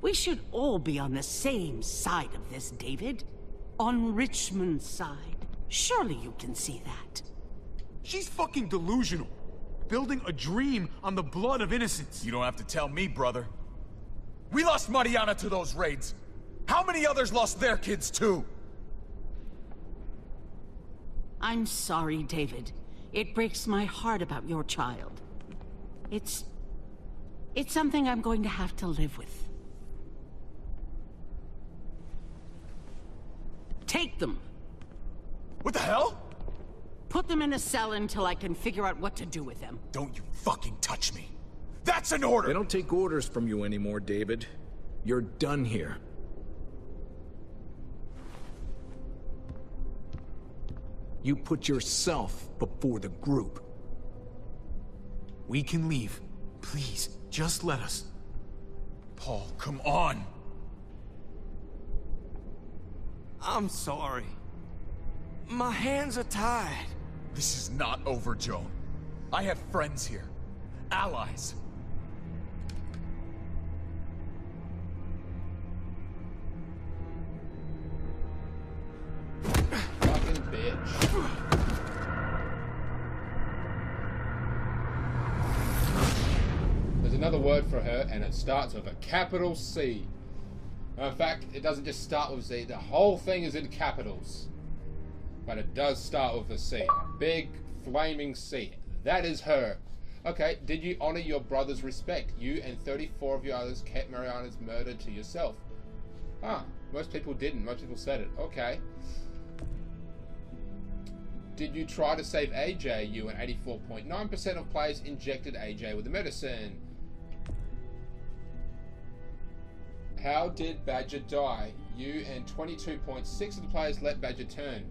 S12: We should all be on the same side of this, David. On Richmond's side. Surely you can see that.
S2: She's fucking delusional. Building a dream on the blood of innocents.
S20: You don't have to tell me, brother. We lost Mariana to those raids. How many others lost their kids too?
S12: I'm sorry, David. It breaks my heart about your child. It's something I'm going to have to live with. Take them.
S20: What the hell?
S12: Put them in a cell until I can figure out what to do with them.
S20: Don't you fucking touch me. That's an order!
S14: They don't take orders from you anymore, David. You're done here. You put yourself before the group.
S2: We can leave. Please, just let us.
S20: Paul, come on!
S13: I'm sorry. My hands are tied.
S20: This is not over, Joan. I have friends here. Allies.
S1: another word for her, and it starts with a capital C. In fact, it doesn't just start with Z, the whole thing is in capitals. But it does start with a C. A big, flaming C. That is her. Okay, did you honor your brother's respect? You and 34 of your others kept Mariana's murder to yourself. Ah, most people didn't. Most people said it. Okay. Did you try to save AJ? You and 84.9% of players injected AJ with the medicine. How did Badger die? You and 22.6 of the players let Badger turn.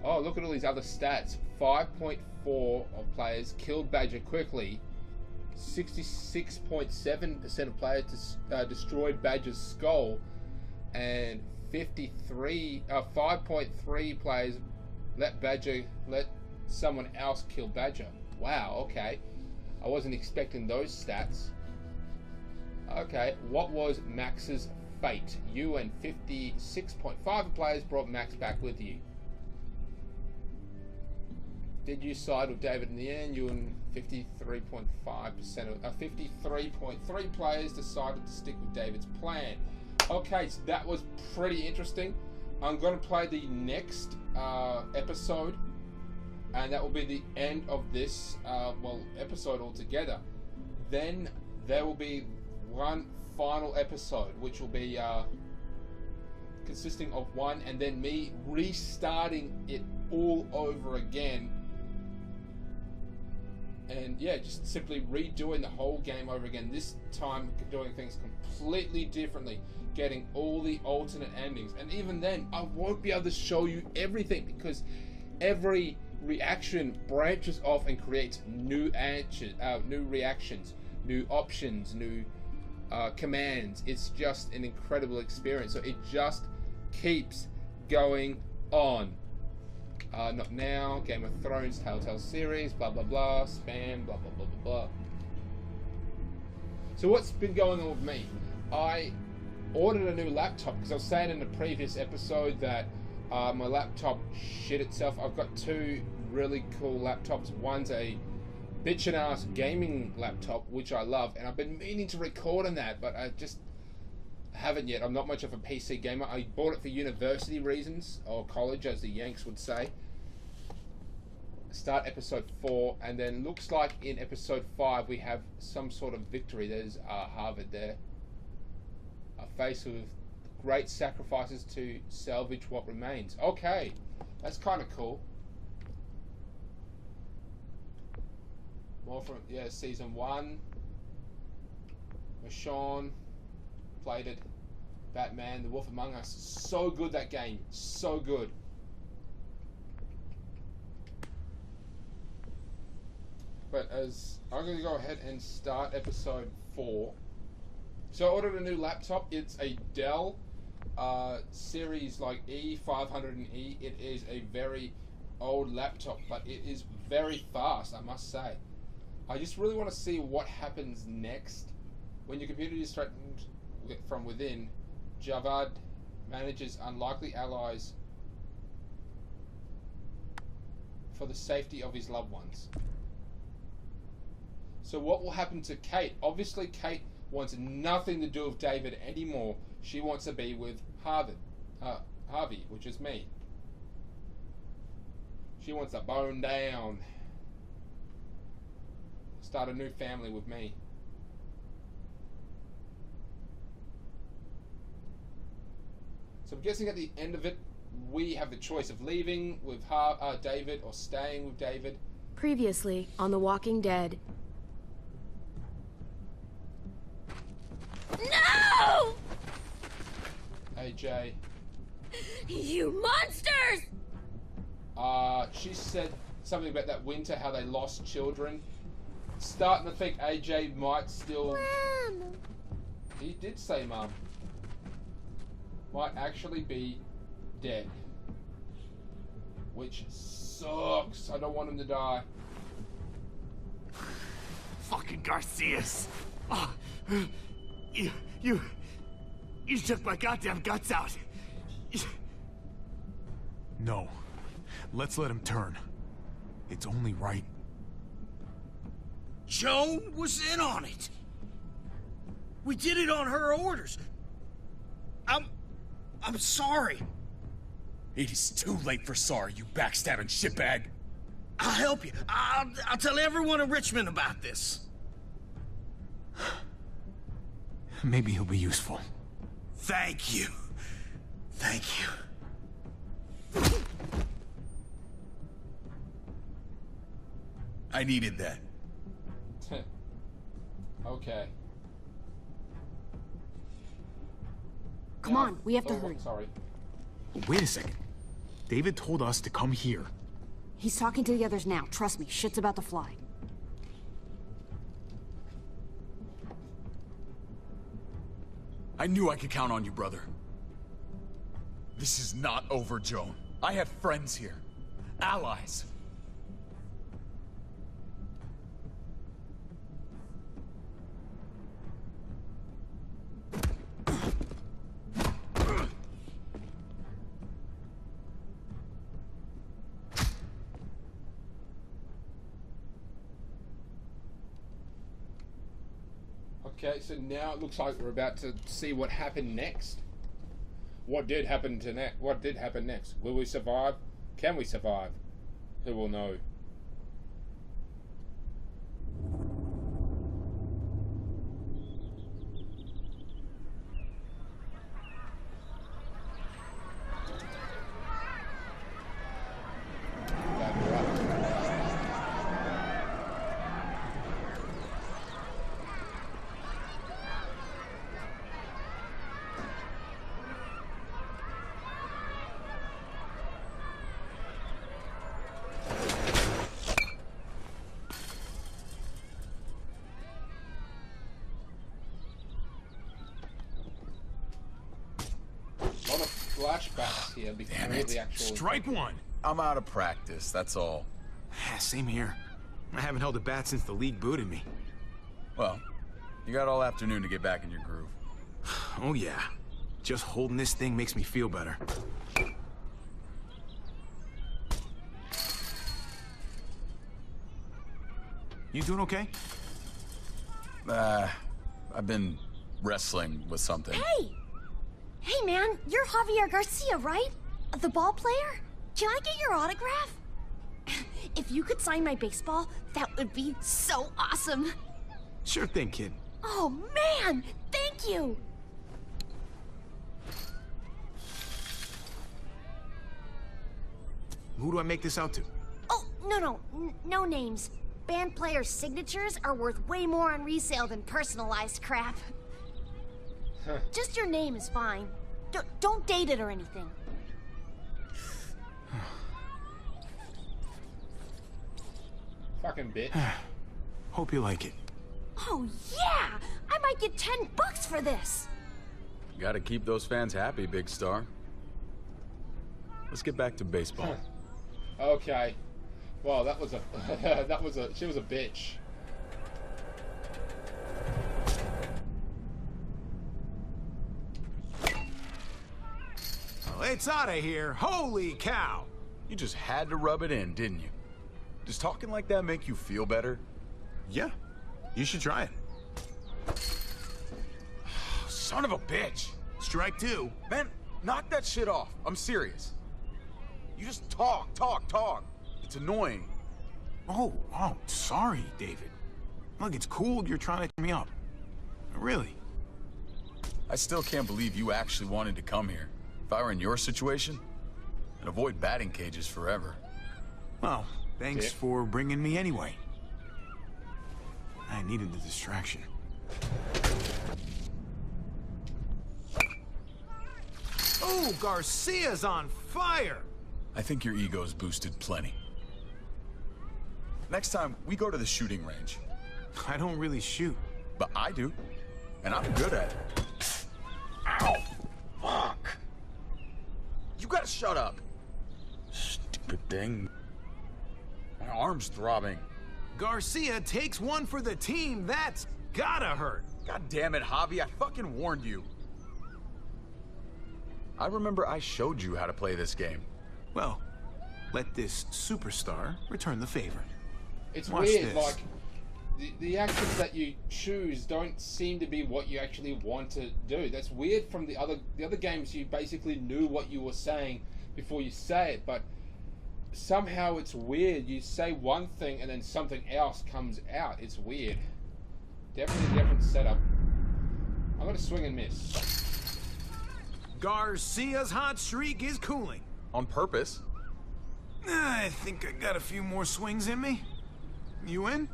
S1: Oh, look at all these other stats. 5.4 of players killed Badger quickly. 66.7% of players destroyed Badger's skull. And 5.3 players let someone else kill Badger. Wow, okay. I wasn't expecting those stats. Okay, what was Max's fate? You and 56.5 of players brought Max back with you. Did you side with David in the end? You and 53.5% of 53.3 players decided to stick with David's plan. Okay, so that was pretty interesting. I'm going to play the next episode, and that will be the end of this episode altogether. Then there will be one final episode, which will be consisting of one, and then me restarting it all over again. And yeah, just simply redoing the whole game over again. This time doing things completely differently, getting all the alternate endings. And even then, I won't be able to show you everything because every reaction branches off and creates new answers, new reactions, new options, new commands. It's just an incredible experience. So it just keeps going on. Not now, Game of Thrones, Telltale series, blah blah blah, spam, blah blah blah blah blah. So what's been going on with me? I ordered a new laptop because I was saying in the previous episode that my laptop shit itself. I've got two really cool laptops. One's a bitchin' ass gaming laptop, which I love, and I've been meaning to record on that, but I just haven't yet. I'm not much of a PC gamer. I bought it for university reasons, or college as the Yanks would say. Start episode 4, and then looks like in episode 5 we have some sort of victory. There's Harvard there. Faced with great sacrifices to salvage what remains. Okay, that's kind of cool. More from, yeah, season 1. Michonne played it. Batman, The Wolf Among Us. So good, that game. So good. But as I'm going to go ahead and start episode 4. So I ordered a new laptop. It's a Dell series like E500 and E. It is a very old laptop, but it is very fast, I must say. I just really want to see what happens next. When your computer is threatened from within, Javad manages unlikely allies for the safety of his loved ones. So what will happen to Kate? Obviously Kate wants nothing to do with David anymore. She wants to be with Harvey, which is me. She wants to bone down. Start a new family with me. So I'm guessing at the end of it, we have the choice of leaving with David or staying with David.
S4: Previously on The Walking Dead.
S7: No!
S1: AJ.
S7: You monsters!
S1: She said something about that winter, how they lost children. Starting to think AJ might still...
S7: Mom.
S1: He did say Mum. Might actually be dead. Which sucks. I don't want him to die.
S16: Fucking Garcias. Oh, you took my goddamn guts out.
S10: No. Let's let him turn. It's only right.
S16: Joan was in on it. We did it on her orders. I'm sorry.
S20: It is too late for sorry, you backstabbing shitbag.
S16: I'll help you. I'll tell everyone in Richmond about this.
S2: Maybe he'll be useful.
S16: Thank you. Thank you.
S20: I needed that.
S1: Okay.
S3: Come on, we have to hurry.
S1: Sorry.
S2: Wait a second. David told us to come here.
S3: He's talking to the others now. Trust me, shit's about to fly.
S20: I knew I could count on you, brother. This is not over, Joan. I have friends here. Allies.
S1: Okay, so now it looks like we're about to see what happened next. What did happen next? Will we survive? Can we survive? Who will know? Flashbacks here before the actual.
S20: Strike one. I'm out of practice, that's all.
S2: Same here. I haven't held a bat since the league booted me.
S20: Well, you got all afternoon to get back in your groove.
S2: Oh yeah. Just holding this thing makes me feel better. You doing okay?
S20: I've been wrestling with something.
S7: Hey! Hey, man, you're Javier Garcia, right? The ball player? Can I get your autograph? If you could sign my baseball, that would be so awesome.
S2: Sure thing, kid.
S7: Oh, man! Thank you!
S2: Who do I make this out to?
S7: Oh, no names. Band players' signatures are worth way more on resale than personalized crap. Just your name is fine. Don't date it or anything.
S1: Fucking bitch.
S2: Hope you like it.
S7: Oh, yeah! I might get $10 for this!
S20: Gotta keep those fans happy, big star. Let's get back to baseball.
S1: Okay. Well, that was a she was a bitch.
S2: It's out of here. Holy cow.
S20: You just had to rub it in, didn't you? Does talking like that make you feel better?
S2: Yeah. You should try it.
S20: Son of a bitch.
S2: Strike two.
S20: Man, knock that shit off. I'm serious. You just talk. It's annoying.
S2: Oh, sorry, David. Look, it's cool you're trying to cheer me up. Really.
S20: I still can't believe you actually wanted to come here. If I were in your situation, I'd avoid batting cages forever.
S2: Well, thanks for bringing me anyway. I needed the distraction.
S14: Oh, Garcia's on fire!
S20: I think your ego's boosted plenty. Next time, we go to the shooting range.
S2: I don't really shoot.
S20: But I do. And I'm good at it. Ow! Fuck! You gotta shut up! Stupid thing. My arm's throbbing.
S14: Garcia takes one for the team. That's gotta hurt.
S20: God damn it, Javi. I fucking warned you. I remember I showed you how to play this game.
S2: Well, let this superstar return the favor.
S1: It's
S2: Watch
S1: weird,
S2: this.
S1: like, the actions that you choose don't seem to be what you actually want to do. That's weird. From the other games, you basically knew what you were saying before you say it, but somehow it's weird. You say one thing and then something else comes out. It's weird. Definitely a different setup. I'm gonna swing and miss.
S2: Garcia's hot streak is cooling.
S15: On purpose?
S2: I think I got a few more swings in me. You in?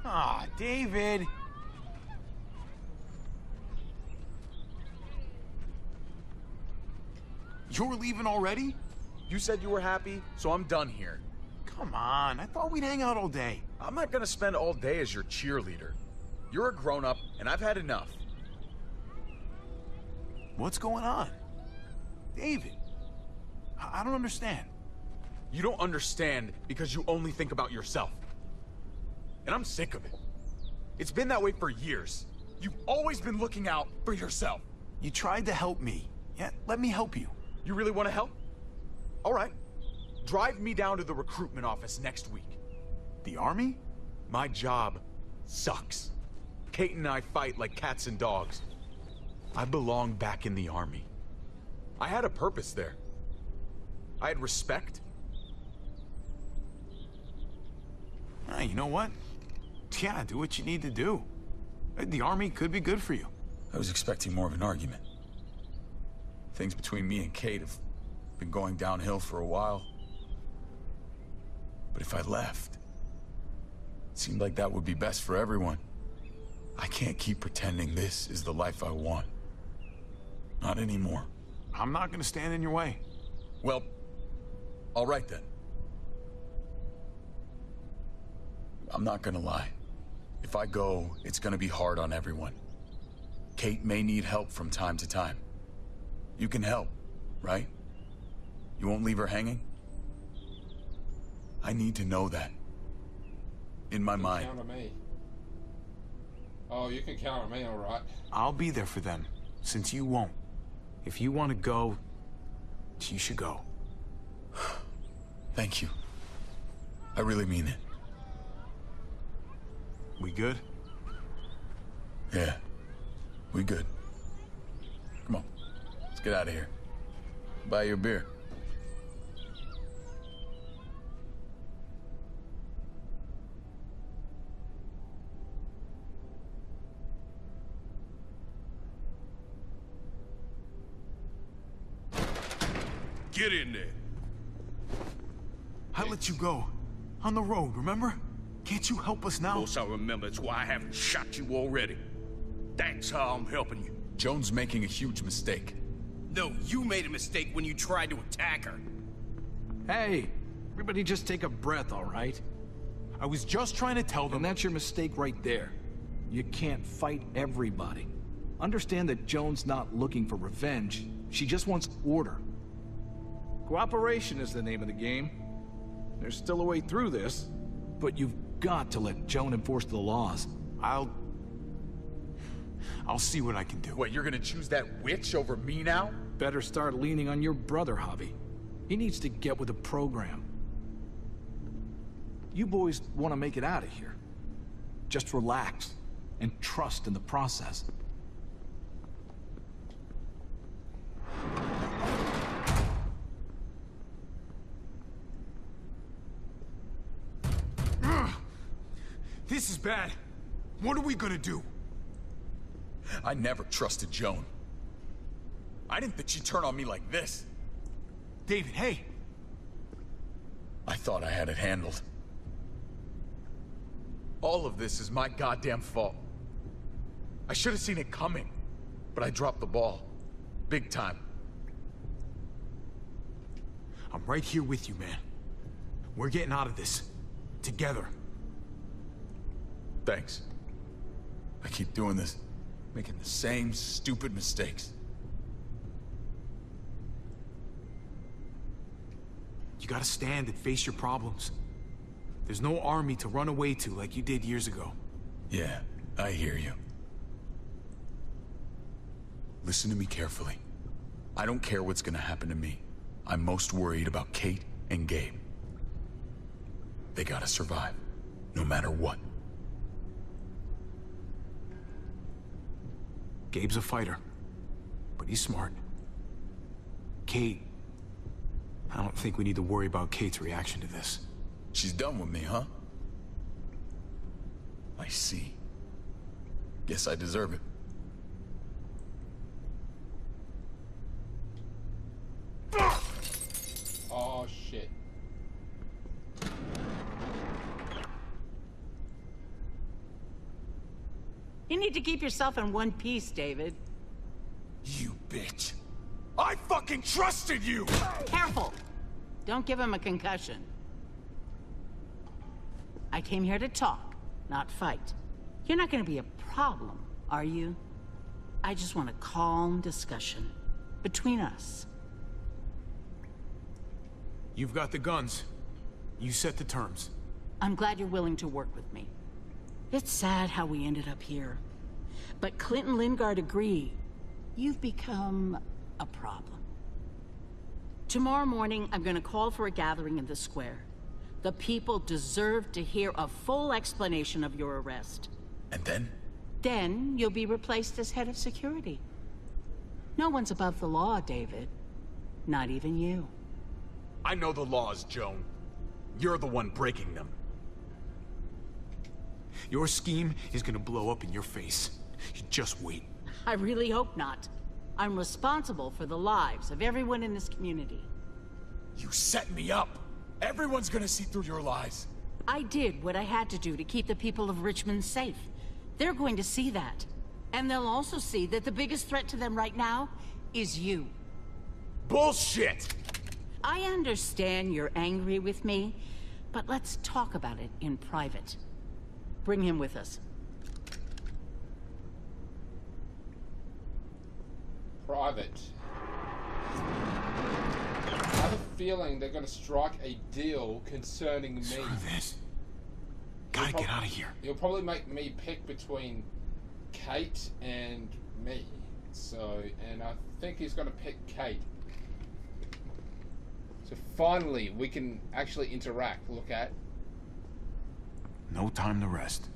S2: Ah, David.
S20: You're leaving already? You said you were happy, so I'm done here.
S2: Come on, I thought we'd hang out all day.
S20: I'm not gonna spend all day as your cheerleader. You're a grown-up, and I've had enough.
S2: What's going on? David, I don't understand.
S20: You don't understand because you only think about yourself. And I'm sick of it. It's been that way for years. You've always been looking out for yourself.
S2: You tried to help me. Yeah, let me help you.
S20: You really want to help? All right. Drive me down to the recruitment office next week.
S2: The army?
S20: My job sucks. Kate and I fight like cats and dogs. I belong back in the army. I had a purpose there. I had respect.
S2: You know what? Yeah, do what you need to do. The army could be good for you.
S10: I was expecting more of an argument. Things between me and Kate have been going downhill for a while. But if I left, it seemed like that would be best for everyone. I can't keep pretending this is the life I want. Not anymore.
S2: I'm not gonna stand in your way.
S10: Well, all right then. I'm not gonna lie. If I go, it's gonna be hard on everyone. Kate may need help from time to time. You can help, right? You won't leave her hanging? I need to know that. In my mind.
S1: Count on me. Oh, you can count on me, all right.
S2: I'll be there for them, since you won't. If you want to go, you should go.
S10: Thank you. I really mean it.
S2: We good?
S10: Yeah, we good. Come on, let's get out of here. Buy you a beer.
S22: Get in there.
S2: I let you go. On the road, remember? Can't you help us now?
S22: Of course I remember. It's why I haven't shot you already. That's how I'm helping you.
S10: Joan's making a huge mistake.
S16: No, you made a mistake when you tried to attack her.
S14: Hey, everybody just take a breath, all right?
S2: I was just trying to tell them...
S14: And that's your mistake right there. You can't fight everybody. Understand that Joan's not looking for revenge. She just wants order. Cooperation is the name of the game. There's still a way through this, but you've got to let Joan enforce the laws.
S2: I'll see what I can do.
S20: What, you're gonna choose that witch over me now?
S14: Better start leaning on your brother, Javi. He needs to get with the program. You boys want to make it out of here. Just relax and trust in the process.
S2: This is bad. What are we gonna do?
S10: I never trusted Joan. I didn't think she'd turn on me like this.
S2: David, hey!
S10: I thought I had it handled.
S20: All of this is my goddamn fault. I should have seen it coming, but I dropped the ball. Big time.
S2: I'm right here with you, man. We're getting out of this. Together.
S10: Thanks. I keep doing this, making the same stupid mistakes.
S2: You gotta stand and face your problems. There's no army to run away to like you did years ago.
S10: Yeah, I hear you. Listen to me carefully. I don't care what's gonna happen to me. I'm most worried about Kate and Gabe. They gotta survive, no matter what.
S2: Gabe's a fighter, but he's smart. Kate... I don't think we need to worry about Kate's reaction to this.
S10: She's done with me, huh? I see. Guess I deserve it.
S1: Oh, shit.
S12: You need to keep yourself in one piece, David.
S10: You bitch. I fucking trusted you!
S12: Careful! Don't give him a concussion. I came here to talk, not fight. You're not gonna be a problem, are you? I just want a calm discussion between us.
S2: You've got the guns. You set the terms.
S12: I'm glad you're willing to work with me. It's sad how we ended up here. But Clint and Lingard agree. You've become a problem. Tomorrow morning, I'm gonna call for a gathering in the square. The people deserve to hear a full explanation of your arrest.
S10: And then?
S12: Then you'll be replaced as head of security. No one's above the law, David. Not even you.
S2: I know the laws, Joan. You're the one breaking them. Your scheme is gonna blow up in your face. You just wait.
S12: I really hope not. I'm responsible for the lives of everyone in this community.
S10: You set me up! Everyone's gonna see through your lies.
S12: I did what I had to do to keep the people of Richmond safe. They're going to see that. And they'll also see that the biggest threat to them right now is you.
S10: Bullshit!
S12: I understand you're angry with me, but let's talk about it in private. Bring him with us.
S1: Private. I have a feeling they're going to strike a deal concerning me.
S2: Screw this. Gotta get out of here.
S1: You'll probably make me pick between Kate and me. So, and I think he's going to pick Kate. So finally, we can actually interact. Look at.
S2: No time to rest.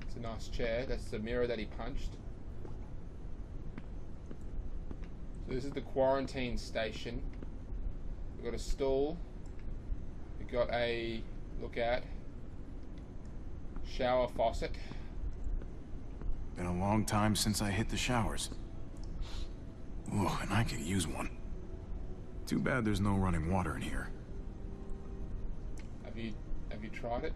S1: It's a nice chair. That's the mirror that he punched. So this is the quarantine station. We've got a stool. We've got a, look at, shower faucet.
S2: Been a long time since I hit the showers. Ooh, and I could use one. Too bad there's no running water in here.
S1: Have you tried it?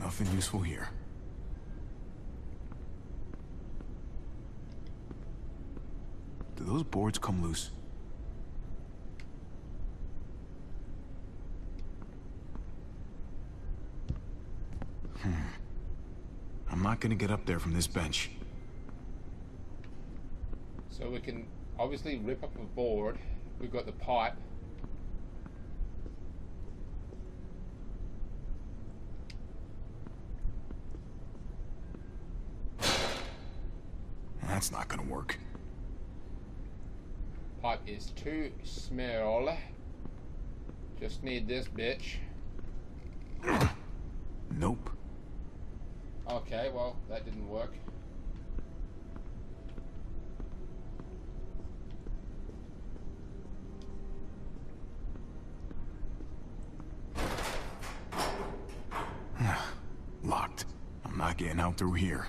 S2: Nothing useful here. Do those boards come loose? I'm not gonna get up there from this bench.
S1: So we can obviously rip up a board. We've got the pipe.
S2: That's not gonna work.
S1: Pipe is too small. Just need this bitch.
S2: Nope.
S1: Okay, well, that didn't work.
S2: Locked. I'm not getting out through here.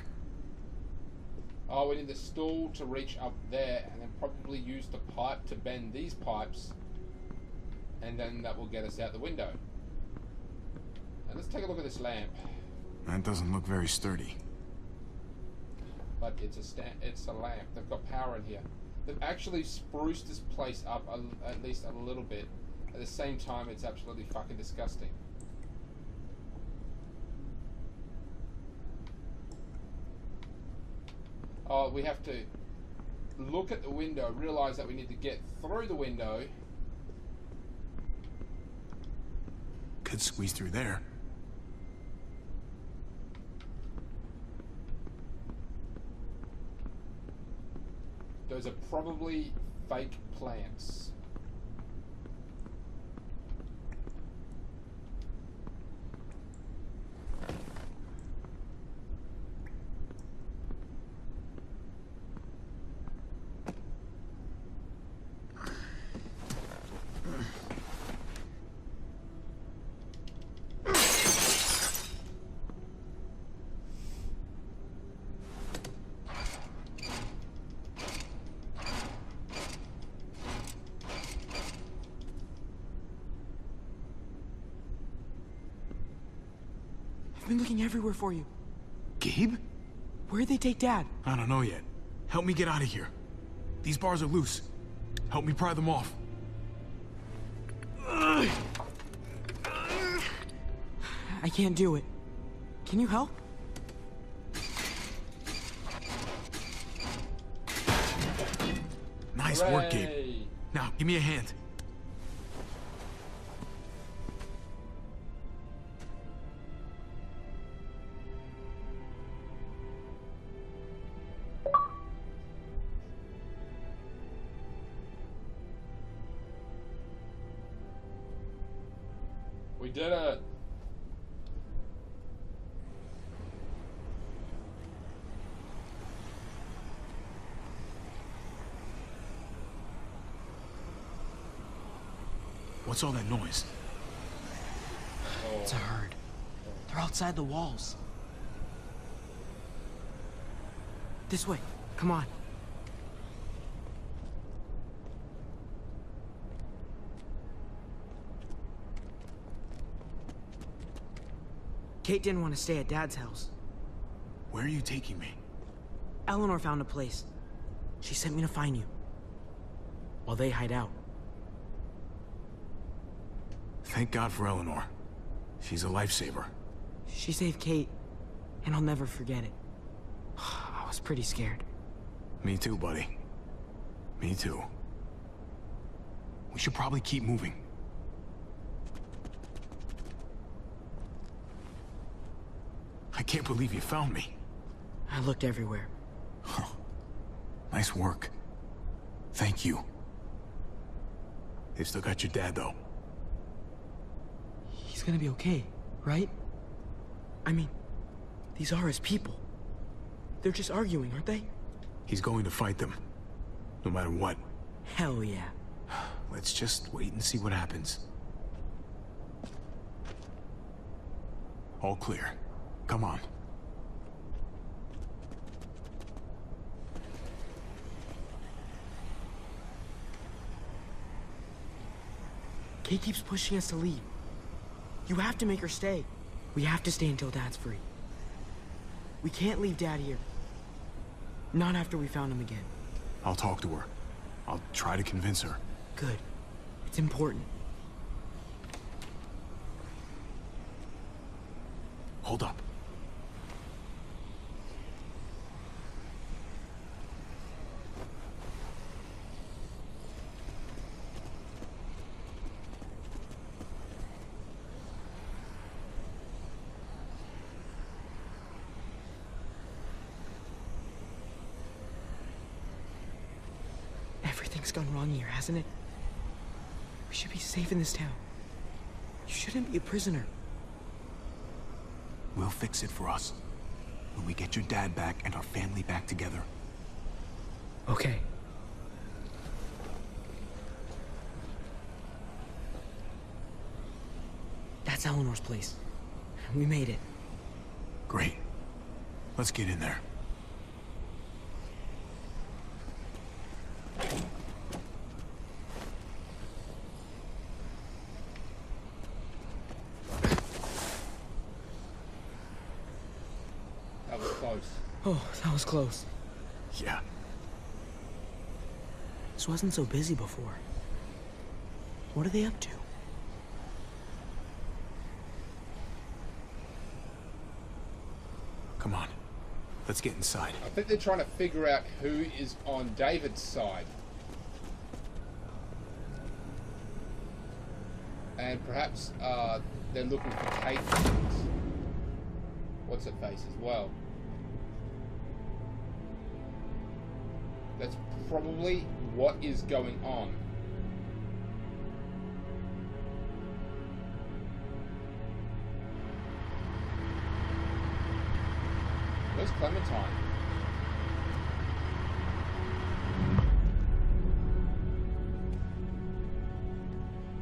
S1: Oh, we need the stool to reach up there, and then probably use the pipe to bend these pipes, and then that will get us out the window. Now let's take a look at this lamp.
S2: That doesn't look very sturdy.
S1: But it's a lamp. They've got power in here. They've actually spruced this place up at least a little bit. At the same time, it's absolutely fucking disgusting. Oh, we have to look at the window, realize that we need to get through the window.
S2: Could squeeze through there.
S1: Those are probably fake plants.
S8: I've been looking everywhere for you.
S2: Gabe?
S8: Where'd they take Dad?
S2: I don't know yet. Help me get out of here. These bars are loose. Help me pry them off.
S8: I can't do it. Can you help?
S2: Nice work, Gabe. Now, give me a hand.
S1: We did it.
S2: What's all that noise?
S8: It's a herd. They're outside the walls. This way. Come on. Kate didn't want to stay at Dad's house.
S2: Where are you taking me?
S8: Eleanor found a place. She sent me to find you. While they hide out.
S2: Thank God for Eleanor. She's a lifesaver.
S8: She saved Kate, and I'll never forget it. I was pretty scared.
S2: Me too, buddy. Me too. We should probably keep moving. I can't believe you found me.
S8: I looked everywhere.
S2: Nice work. Thank you. They still got your dad, though.
S8: He's gonna be okay, right? I mean, these are his people. They're just arguing, aren't they?
S2: He's going to fight them. No matter what.
S8: Hell yeah.
S2: Let's just wait and see what happens. All clear. Come on.
S8: Kate keeps pushing us to leave. You have to make her stay. We have to stay until Dad's free. We can't leave Dad here. Not after we found him again.
S2: I'll talk to her. I'll try to convince her.
S8: Good. It's important.
S2: Hold up.
S8: Everything's gone wrong here, hasn't it? We should be safe in this town. You shouldn't be a prisoner.
S2: We'll fix it for us. When we get your dad back and our family back together.
S8: Okay. That's Eleanor's place. We made it.
S2: Great. Let's get in there.
S1: That was close.
S8: Oh, that was close.
S2: Yeah.
S8: This wasn't so busy before. What are they up to?
S2: Come on. Let's get inside.
S1: I think they're trying to figure out who is on David's side. And perhaps they're looking for Kate. What's her face as well. That's probably what is going on. Where's Clementine?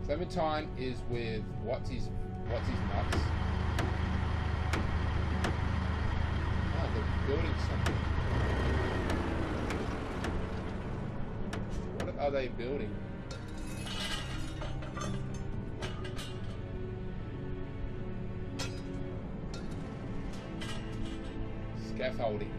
S1: Clementine is with what's his nuts? Oh, they're building something. What are they building? Scaffolding.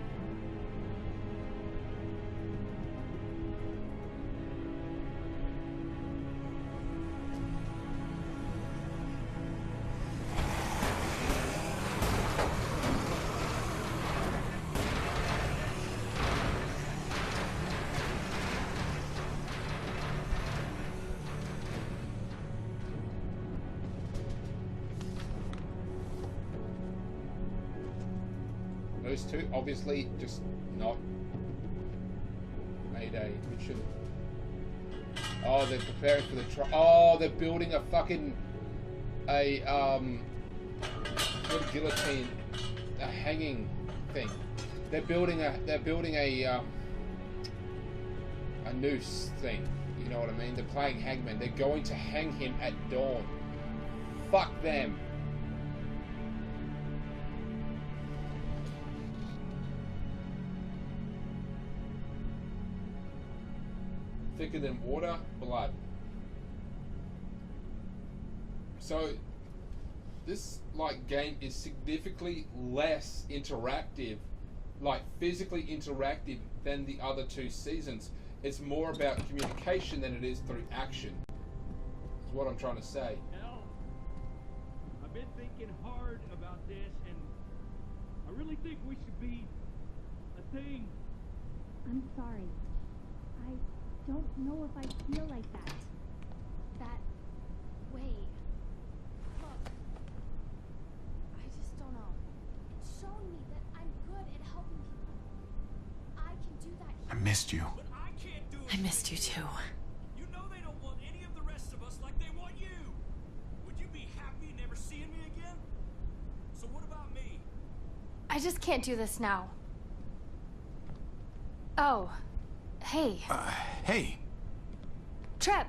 S1: Those two obviously just not made a mission. Oh, they're preparing for the oh, they're building a fucking not a guillotine, a hanging thing. They're building a noose thing. You know what I mean? They're playing hangman. They're going to hang him at dawn. Fuck them. Thicker than water, blood. So this game is significantly less interactive, physically interactive than the other two seasons. It's more about communication than it is through action. Is what I'm trying to say.
S15: Hell, I've been thinking hard about this, and I really think we should be a thing.
S9: I'm sorry. I don't know if I feel like that. That way. Look, I just don't know. It's shown me that I'm good at helping people. I can do that here.
S2: I missed you.
S7: I missed you too.
S11: You know they don't want any of the rest of us like they want you. Would you be happy never seeing me again? So what about me?
S9: I just can't do this now. Oh, hey.
S2: Hey.
S9: Trip,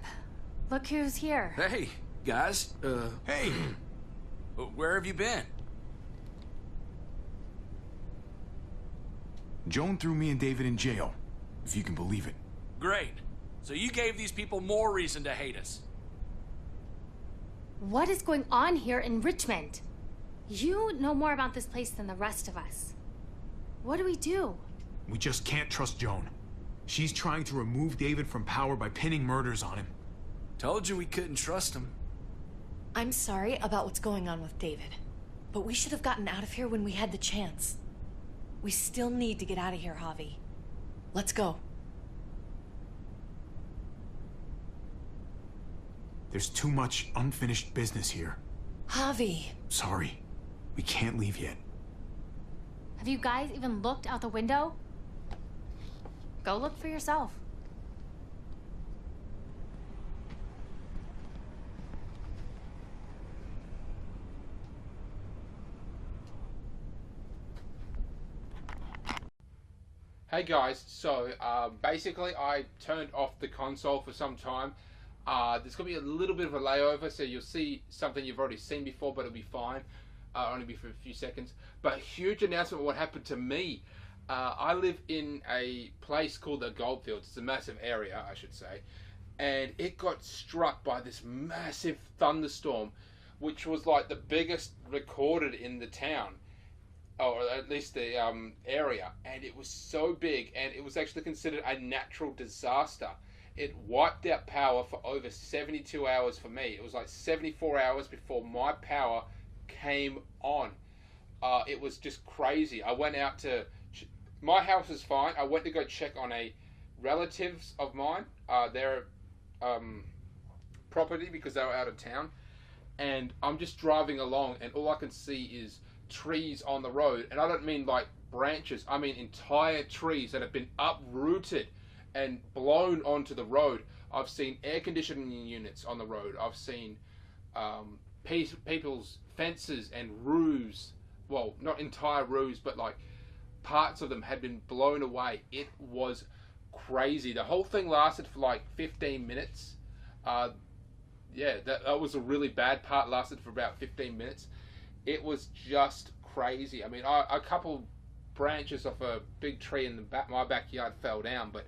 S9: look who's here.
S19: Hey, guys.
S2: Hey.
S19: Where have you been?
S2: Joan threw me and David in jail, if you can believe it.
S11: Great. So you gave these people more reason to hate us.
S9: What is going on here in Richmond? You know more about this place than the rest of us. What do we do?
S2: We just can't trust Joan. She's trying to remove David from power by pinning murders on him.
S19: Told you we couldn't trust him.
S7: I'm sorry about what's going on with David, but we should have gotten out of here when we had the chance. We still need to get out of here, Javi. Let's go.
S2: There's too much unfinished business here.
S7: Javi.
S2: Sorry. We can't leave yet.
S9: Have you guys even looked out the window? Go look for yourself.
S1: Hey guys, so basically I turned off the console for some time. There's going to be a little bit of a layover, so you'll see something you've already seen before, but it'll be fine. Only be for a few seconds. But huge announcement of what happened to me. I live in a place called the Goldfields. It's a massive area, I should say. And it got struck by this massive thunderstorm, which was like the biggest recorded in the town. Or at least the area. And it was so big, and it was actually considered a natural disaster. It wiped out power for over 72 hours for me. It was like 74 hours before my power came on. It was just crazy. I went out to My house is fine. I went to go check on a relatives of mine. Their property because they were out of town. And I'm just driving along and all I can see is trees on the road. And I don't mean like branches. I mean entire trees that have been uprooted and blown onto the road. I've seen air conditioning units on the road. I've seen people's fences and roofs. Well, not entire roofs, but like parts of them had been blown away. It was crazy. The whole thing lasted for like 15 minutes. Yeah, that was a really bad part. Lasted for about 15 minutes. It was just crazy. I mean, a couple branches off a big tree in my backyard fell down, but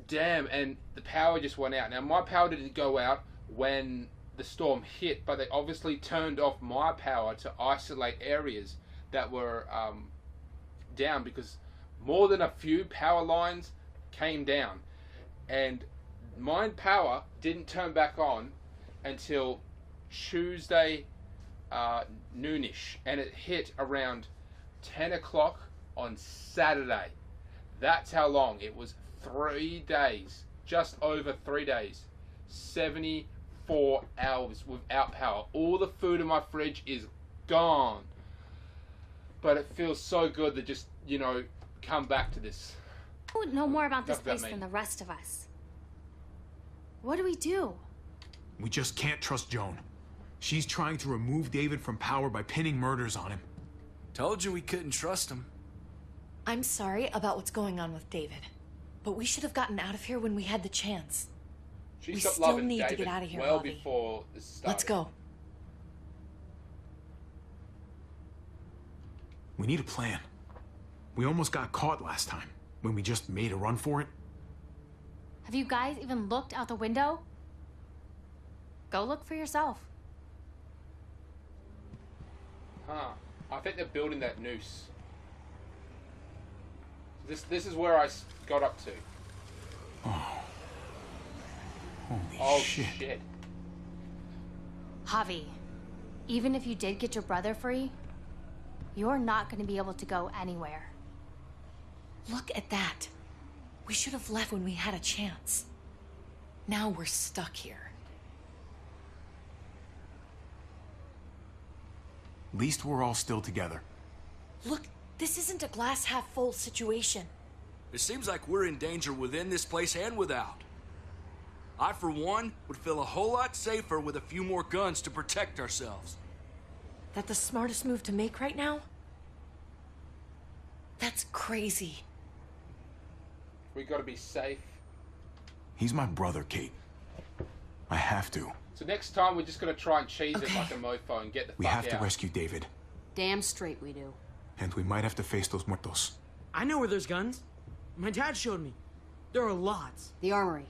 S1: damn, and the power just went out. Now, my power didn't go out when the storm hit, but they obviously turned off my power to isolate areas that were down because more than a few power lines came down. And mine power didn't turn back on until Tuesday noonish, and it hit around 10 o'clock on Saturday. That's how long. It was 3 days, just over 3 days, 74 hours without power. All the food in my fridge is gone, but it feels so good to just, you know, come back to this.
S9: You would know more about this
S1: Enough about
S9: place
S1: me.
S9: than the rest of us. What do we do?
S2: We just can't trust Joan. She's trying to remove David from power by pinning murders on him.
S19: Told you we couldn't trust him.
S7: I'm sorry about what's going on with David, but we should have gotten out of here when we had the chance.
S1: She
S7: We
S1: stopped
S7: still
S1: loving
S7: need to
S1: David
S7: get out of here,
S1: well
S7: Javi.
S1: before this started.
S7: Let's go.
S2: We need a plan. We almost got caught last time, when we just made a run for it.
S9: Have you guys even looked out the window? Go look for yourself.
S1: Huh. I think they're building that noose. This is where I got up to.
S2: Holy
S1: shit.
S9: Javi, even if you did get your brother free, you're not going to be able to go anywhere.
S7: Look at that. We should have left when we had a chance. Now we're stuck here.
S2: At least we're all still together.
S7: Look, this isn't a glass half full situation.
S11: It seems like we're in danger within this place and without. I, for one, would feel a whole lot safer with a few more guns to protect ourselves.
S7: That the smartest move to make right now? That's crazy.
S1: We gotta be safe.
S2: He's my brother, Kate. I have to.
S1: So next time we're just gonna try and cheese it like a mofo and get the
S2: We
S1: fuck
S2: have to
S1: out.
S2: rescue David.
S3: Damn straight we do.
S2: And we might have to face those muertos.
S8: I know where there's guns. My dad showed me. There are lots.
S3: The armory.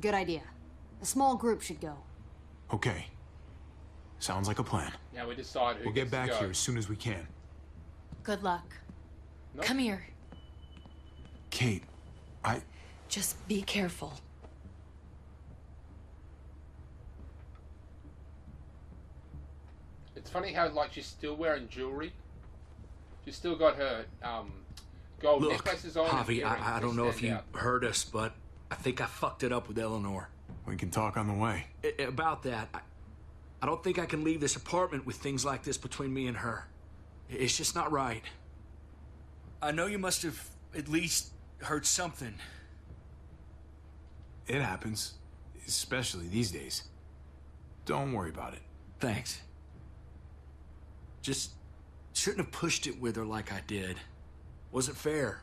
S3: Good idea. A small group should go.
S2: Okay. Sounds like a plan.
S1: Now we decide who
S2: We'll
S1: gets
S2: get back
S1: to go.
S2: here as soon as we can.
S9: Good luck.
S1: Nope.
S7: Come here.
S2: Kate,
S7: Just be careful.
S1: It's funny how like she's still wearing jewelry. She's still got her gold
S11: Look,
S1: necklaces on. and
S11: Javi,
S1: earrings
S11: I
S1: that
S11: don't know if
S1: stand
S11: you
S1: out.
S11: heard us, but I think I fucked it up with Eleanor.
S2: We can talk on the way.
S11: About that, I don't think I can leave this apartment with things like this between me and her. It's just not right. I know you must have at least heard something.
S2: It happens. Especially these days. Don't worry about it.
S11: Thanks. Just shouldn't have pushed it with her like I did. Wasn't fair.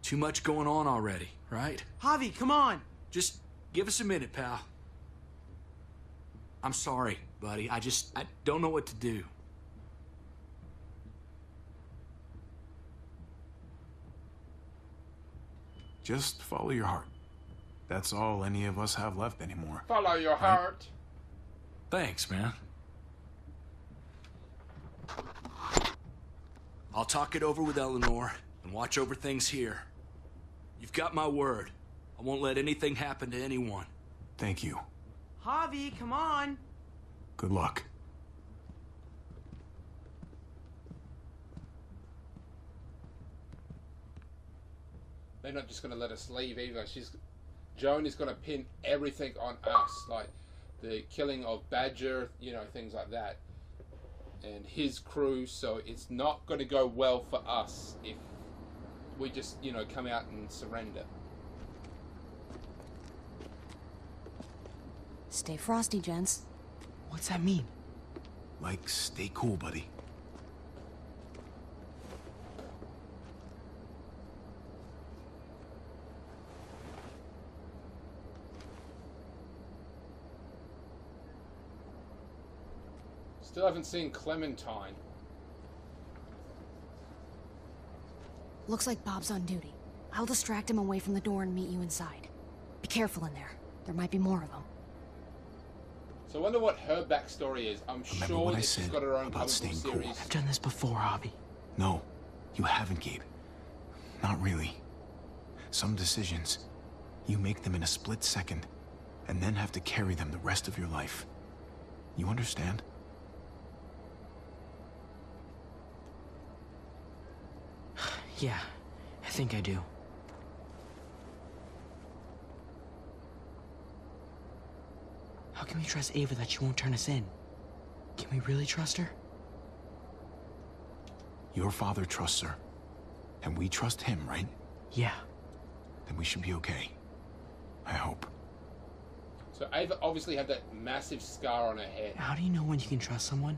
S11: Too much going on already, right?
S8: Javi, come on.
S11: Just give us a minute, pal. I'm sorry, buddy. I don't know what to do.
S2: Just follow your heart. That's all any of us have left anymore.
S1: Follow your heart.
S11: Thanks, man. I'll talk it over with Eleanor and watch over things here. You've got my word. I won't let anything happen to anyone.
S2: Thank you.
S8: Javi, come on.
S2: Good luck.
S1: they're not just going to let us leave either. Joan is going to pin everything on us, like the killing of Badger, you know, things like that, and his crew. So it's not going to go well for us if we just, you know, come out and surrender.
S3: Stay frosty, gents.
S2: What's that mean? Like, stay cool, buddy.
S1: Still haven't seen Clementine.
S3: Looks like Bob's on duty. I'll distract him away from the door and meet you inside. Be careful in there. There might be more of them.
S1: So I wonder what her backstory is. I'm sure that she's got her own comic book series.
S8: I've done this before, Hobby.
S2: No, you haven't, Gabe. Not really. Some decisions, you make them in a split second, and then have to carry them the rest of your life. You understand?
S8: Yeah, I think I do. How can we trust Ava that she won't turn us in? Can we really trust her?
S2: Your father trusts her, and we trust him, right?
S8: Yeah.
S2: Then we should be okay. I hope.
S1: So Ava obviously had that massive scar on her head.
S8: How do you know when you can trust someone?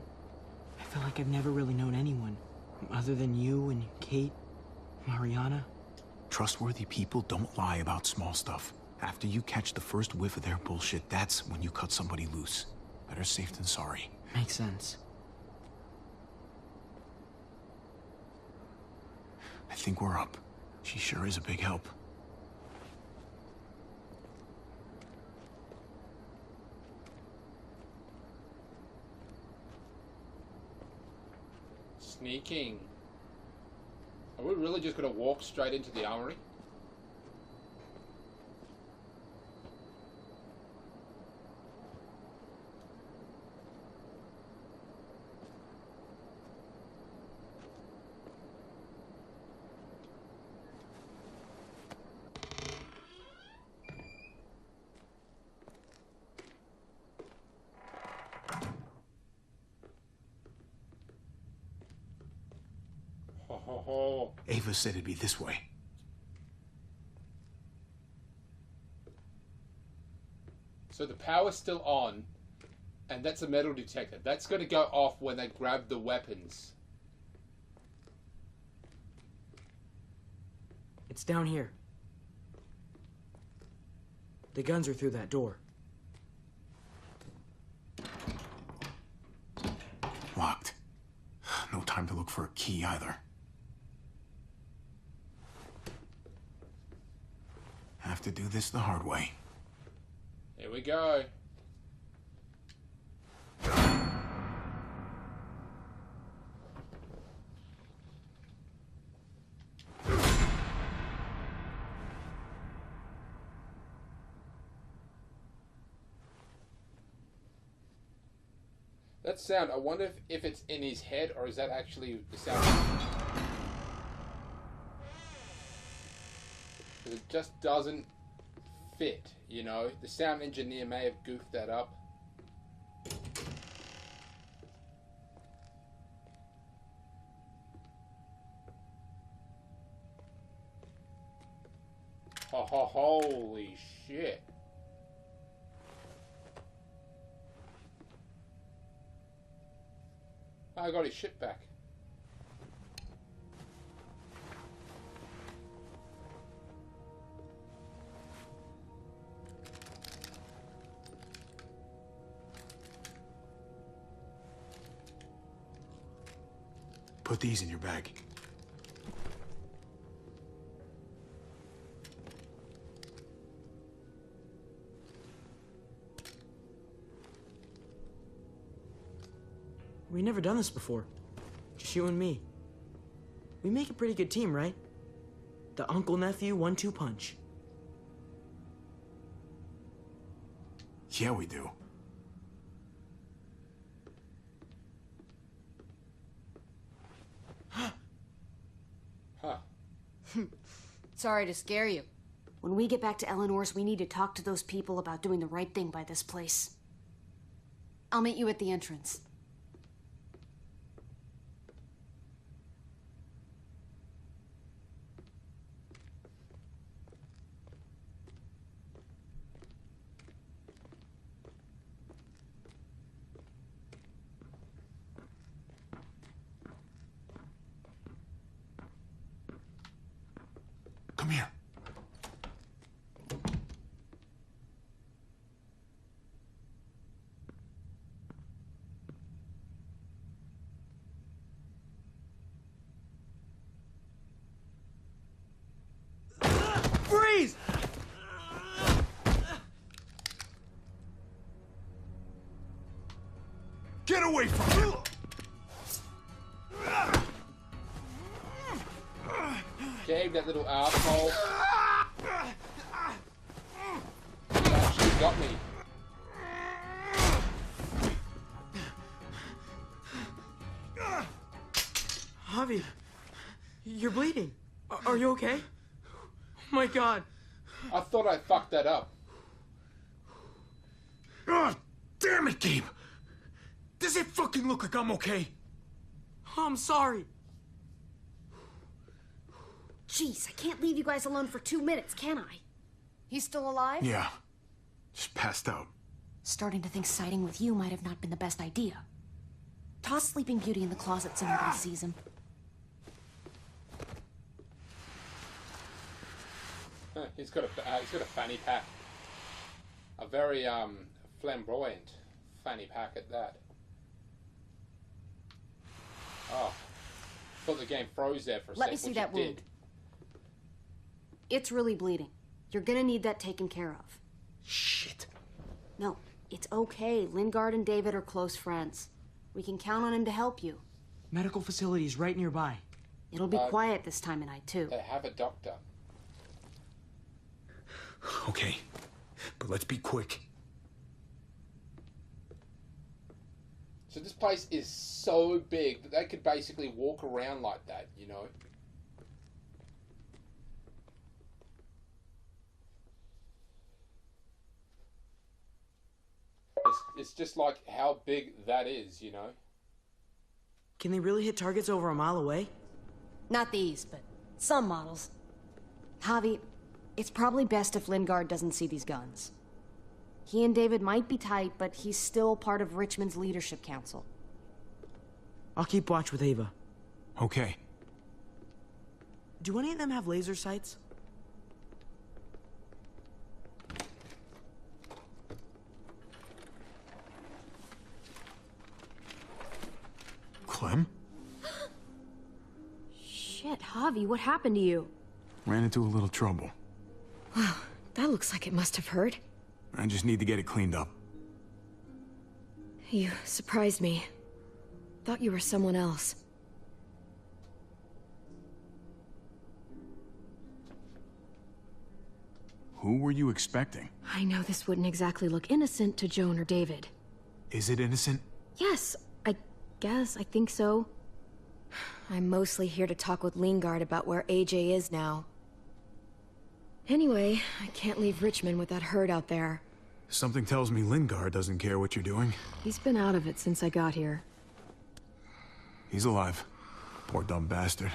S8: I feel like I've never really known anyone, other than you and Kate, Mariana.
S2: Trustworthy people don't lie about small stuff. After you catch the first whiff of their bullshit, that's when you cut somebody loose. Better safe than sorry.
S8: Makes sense.
S2: I think we're up. She sure is a big help.
S1: Sneaking. Are we really just going to walk straight into the armory?
S2: Ava said it'd be this way.
S1: So the power's still on, and that's a metal detector. That's going to go off when they grab the weapons.
S8: It's down here. The guns are through that door.
S2: Locked. No time to look for a key either. Have to do this the hard way.
S1: Here we go. That sound, I wonder if it's in his head or is that actually the sound? It just doesn't fit, you know? The sound engineer may have goofed that up. Holy shit. I got his shit back.
S2: Put these in your bag.
S8: We've never done this before. Just you and me. We make a pretty good team, right? The uncle-nephew 1-2 punch.
S2: Yeah, we do.
S1: Huh.
S4: Sorry to scare you.
S3: When we get back to Eleanor's, we need to talk to those people about doing the right thing by this place. I'll meet you at the entrance.
S2: Come here.
S8: Freeze!
S2: Get away from him!
S1: Gabe, that little asshole. He actually got me.
S8: Javi, you're bleeding. Are you okay? Oh my god.
S1: I thought I fucked that up.
S2: Oh, damn it, Gabe! Does it fucking look like I'm okay?
S8: I'm sorry.
S3: Jeez, I can't leave you guys alone for 2 minutes, can I?
S4: He's still alive?
S2: Yeah. Just passed out.
S3: Starting to think siding with you might have not been the best idea. Toss Sleeping Beauty in the closet so nobody sees him.
S1: He's got a fanny pack. A very flamboyant fanny pack at that. Oh, thought the game froze there for a
S3: Let
S1: sec.
S3: me see
S1: which
S3: that
S1: it did.
S3: wound. It's really bleeding. You're gonna need that taken care of.
S2: Shit.
S3: No, it's okay. Lingard and David are close friends. We can count on him to help you.
S8: Medical facility's right nearby.
S3: It'll be quiet this time of night, too.
S1: They have a doctor.
S2: Okay, but let's be quick.
S1: So this place is so big that they could basically walk around like that, you know? It's just like how big that is, you know?
S8: Can they really hit targets over a mile away?
S3: Not these, but some models. Javi, it's probably best if Lingard doesn't see these guns. He and David might be tight, but he's still part of Richmond's leadership council.
S8: I'll keep watch with Ava.
S2: Okay.
S8: Do any of them have laser sights?
S2: Clem?
S3: Shit, Javi, what happened to you?
S2: Ran into a little trouble.
S4: Wow, that looks like it must have hurt.
S2: I just need to get it cleaned up.
S4: You surprised me. Thought you were someone else.
S2: Who were you expecting?
S4: I know this wouldn't exactly look innocent to Joan or David.
S2: Is it innocent?
S4: Yes, I think so. I'm mostly here to talk with Lingard about where AJ is now. Anyway, I can't leave Richmond with that herd out there.
S2: Something tells me Lingard doesn't care what you're doing.
S4: He's been out of it since I got here.
S2: He's alive. Poor dumb bastard.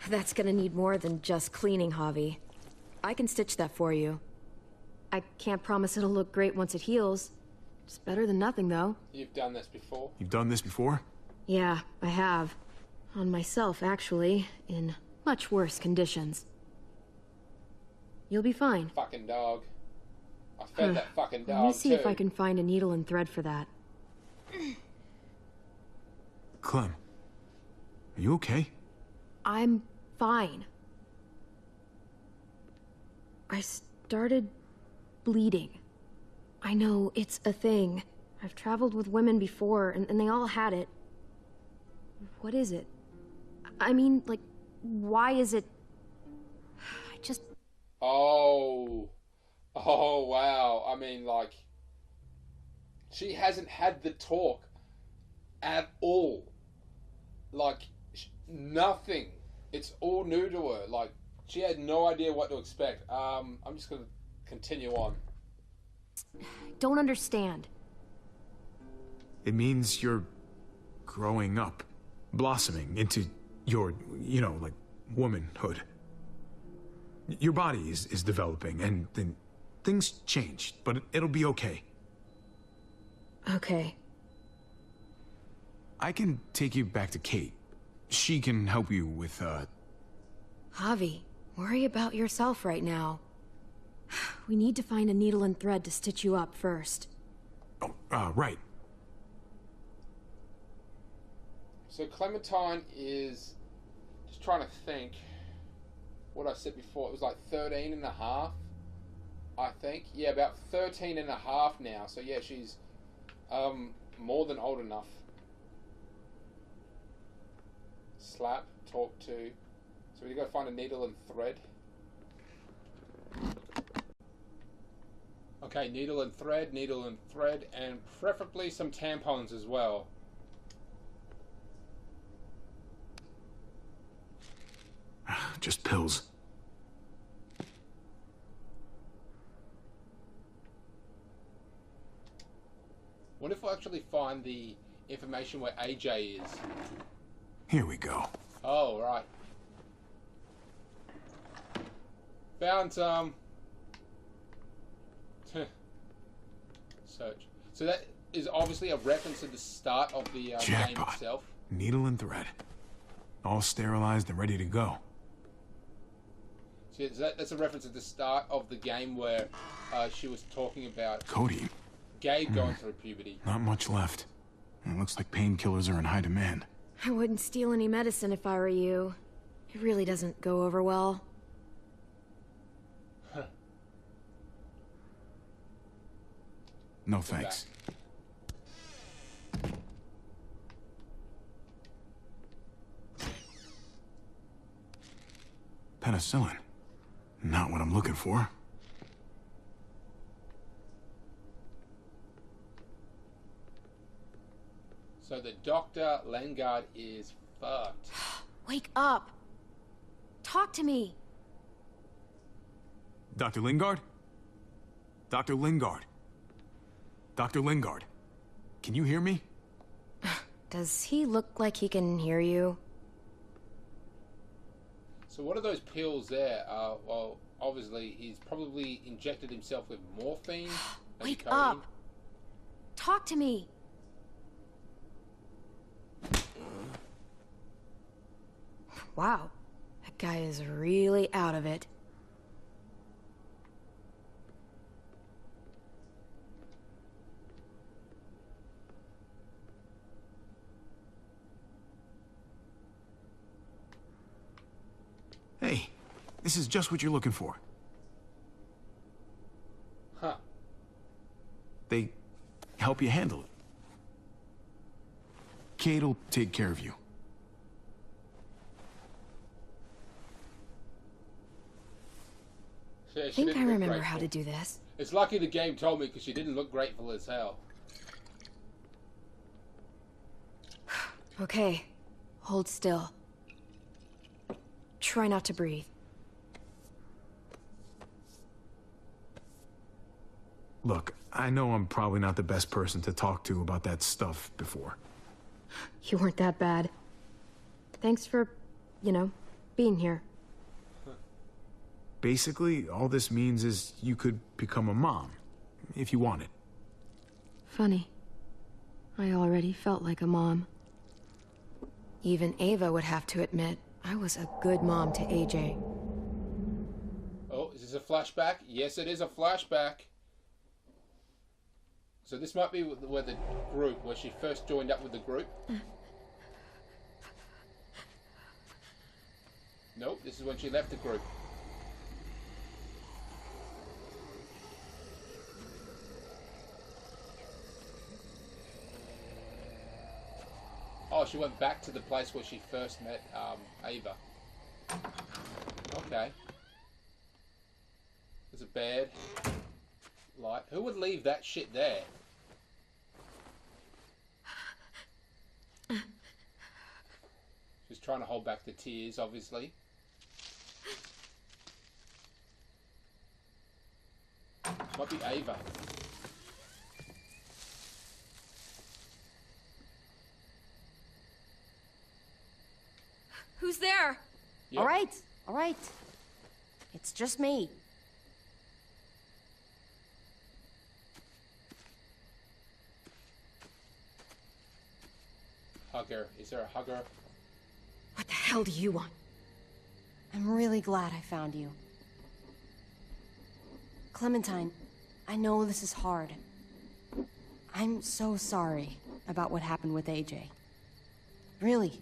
S4: That's gonna need more than just cleaning, Javi. I can stitch that for you. I can't promise it'll look great once it heals. It's better than nothing, though.
S1: You've done this before?
S2: You've done this before?
S4: Yeah, I have. On myself, actually, in much worse conditions. You'll be fine.
S1: Fucking dog. I fed that fucking dog,
S4: Let me see if
S1: too.
S4: I can find a needle and thread for that.
S2: Clem, are you okay?
S4: I'm fine. I started bleeding. I know, it's a thing. I've traveled with women before, and they all had it. What is it? I mean, like, why is it... I just...
S1: Oh. Oh, wow. I mean, like... She hasn't had the talk at all. Like, nothing. It's all new to her. Like, She had no idea what to expect. I'm just going to continue on.
S3: Don't understand.
S2: It means you're growing up, blossoming into your, you know, like, womanhood. Your body is developing, and then things change, but it'll be okay.
S4: Okay.
S2: I can take you back to Kate. She can help you with,
S3: Javi, worry about yourself right now. We need to find a needle and thread to stitch you up first.
S2: Right.
S1: So Clementine is just trying to think what I said before. It was like 13 and a half, I think. Yeah, about 13 and a half now. So yeah, she's more than old enough. Slap, talk to. So we gotta find a needle and thread. Okay, needle and thread, and preferably some tampons as well.
S2: Just pills.
S1: What if I actually find the information where AJ is?
S2: Here we go.
S1: Oh, right. Found some. Search. So that is obviously a reference to the start of the game itself.
S2: Needle and thread. All sterilized and ready to go.
S1: So that's a reference at the start of the game where she was talking about
S2: Cody.
S1: Gabe going through puberty.
S2: Not much left. It looks like painkillers are in high demand.
S3: I wouldn't steal any medicine if I were you. It really doesn't go over well.
S2: No thanks. Penicillin. Not what I'm looking for.
S1: So the Dr. Lengard is fucked.
S3: Wake up! Talk to me!
S2: Dr. Lingard? Dr. Lingard? Dr. Lingard, can you hear me?
S3: Does he look like he can hear you?
S1: So what are those pills there? Well, obviously he's probably injected himself with morphine.
S3: Wake up! Talk to me! Wow, that guy is really out of it.
S2: Hey, this is just what you're looking for.
S1: Huh.
S2: They help you handle it. Kate'll take care of you.
S3: I think I remember how to do this.
S1: It's lucky the game told me because she didn't look grateful as hell.
S3: Okay, hold still. Try not to breathe.
S2: Look, I know I'm probably not the best person to talk to about that stuff before.
S3: You weren't that bad. Thanks for, you know, being here.
S2: Basically, all this means is you could become a mom, if you wanted.
S3: Funny. I already felt like a mom. Even Ava would have to admit, I was a good mom to AJ.
S1: Oh, is this a flashback? Yes, it is a flashback. So this might be where the group, where she first joined up with the group. Nope, this is when she left the group. Oh, she went back to the place where she first met Ava. Okay. There's a bed. Light. Who would leave that shit there? She's trying to hold back the tears, obviously. Might be Ava.
S7: Who's there?
S3: Yep. All right. It's just me.
S1: Hugger. Is there a hugger?
S3: What the hell do you want? I'm really glad I found you. Clementine, I know this is hard. I'm so sorry about what happened with AJ. Really,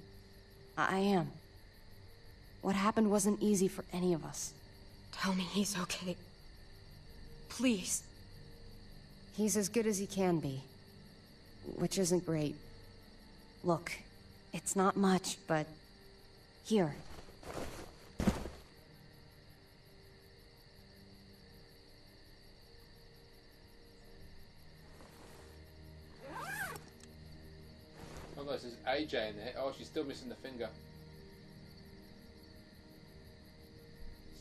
S3: I am. What happened wasn't easy for any of us.
S7: Tell me he's okay. Please.
S3: He's as good as he can be, which isn't great. Look, it's not much, but here.
S1: Oh, no, there's AJ in there. Oh, she's still missing the finger.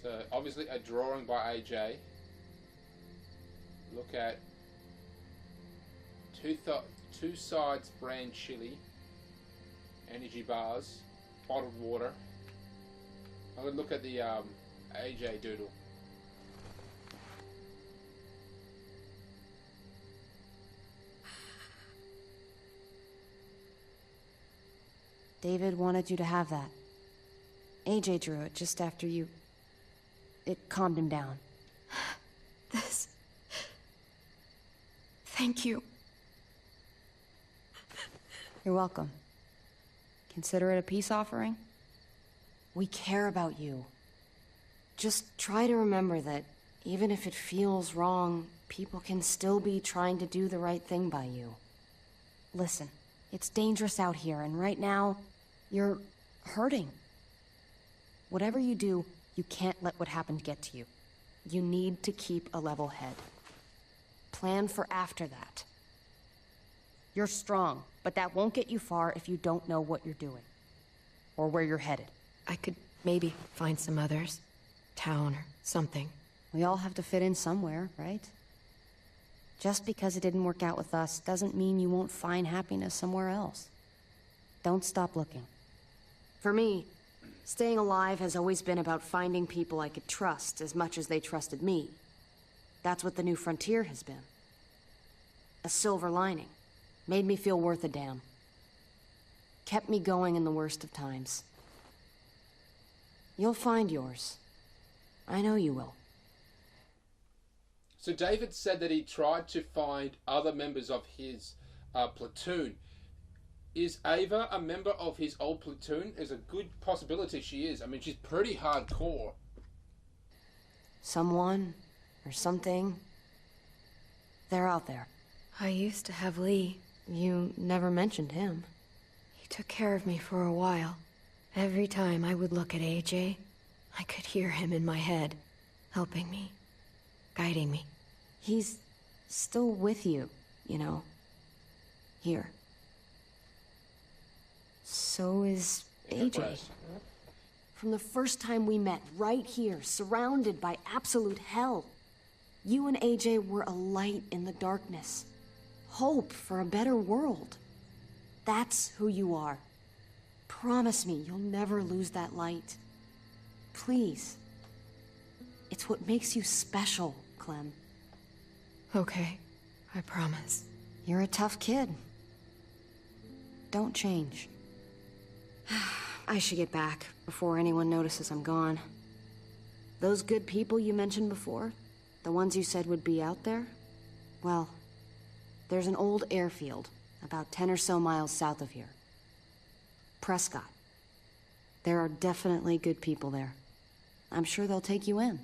S1: So, obviously a drawing by AJ. Look at two sides brand chili, energy bars, bottled water. I'm gonna look at the AJ doodle.
S3: David wanted you to have that. AJ drew it just after you... It calmed him down.
S7: This... Thank you.
S3: You're welcome. Consider it a peace offering? We care about you. Just try to remember that even if it feels wrong, people can still be trying to do the right thing by you. Listen, it's dangerous out here, and right now, you're hurting. Whatever you do, you can't let what happened get to you. You need to keep a level head. Plan for after that. You're strong, but that won't get you far if you don't know what you're doing. Or where you're headed.
S7: I could maybe find some others. Town or something.
S3: We all have to fit in somewhere, right? Just because it didn't work out with us doesn't mean you won't find happiness somewhere else. Don't stop looking. For me, staying alive has always been about finding people I could trust as much as they trusted me. That's what the new frontier has been. A silver lining. Made me feel worth a damn. Kept me going in the worst of times. You'll find yours. I know you will.
S1: So David said that he tried to find other members of his platoon. Is Ava a member of his old platoon? There's a good possibility she is. I mean, she's pretty hardcore.
S3: Someone or something. They're out there.
S7: I used to have Lee.
S3: You never mentioned him.
S7: He took care of me for a while. Every time I would look at AJ, I could hear him in my head, helping me, guiding me.
S3: He's still with you, you know. Here. So is AJ. From the first time we met, right here, surrounded by absolute hell. You and AJ were a light in the darkness. Hope for a better world. That's who you are. Promise me you'll never lose that light. Please. It's what makes you special, Clem.
S7: Okay, I promise.
S3: You're a tough kid. Don't change. I should get back before anyone notices I'm gone. Those good people you mentioned before, the ones you said would be out there, well, there's an old airfield about 10 or so miles south of here. Prescott. There are definitely good people there. I'm sure they'll take you in.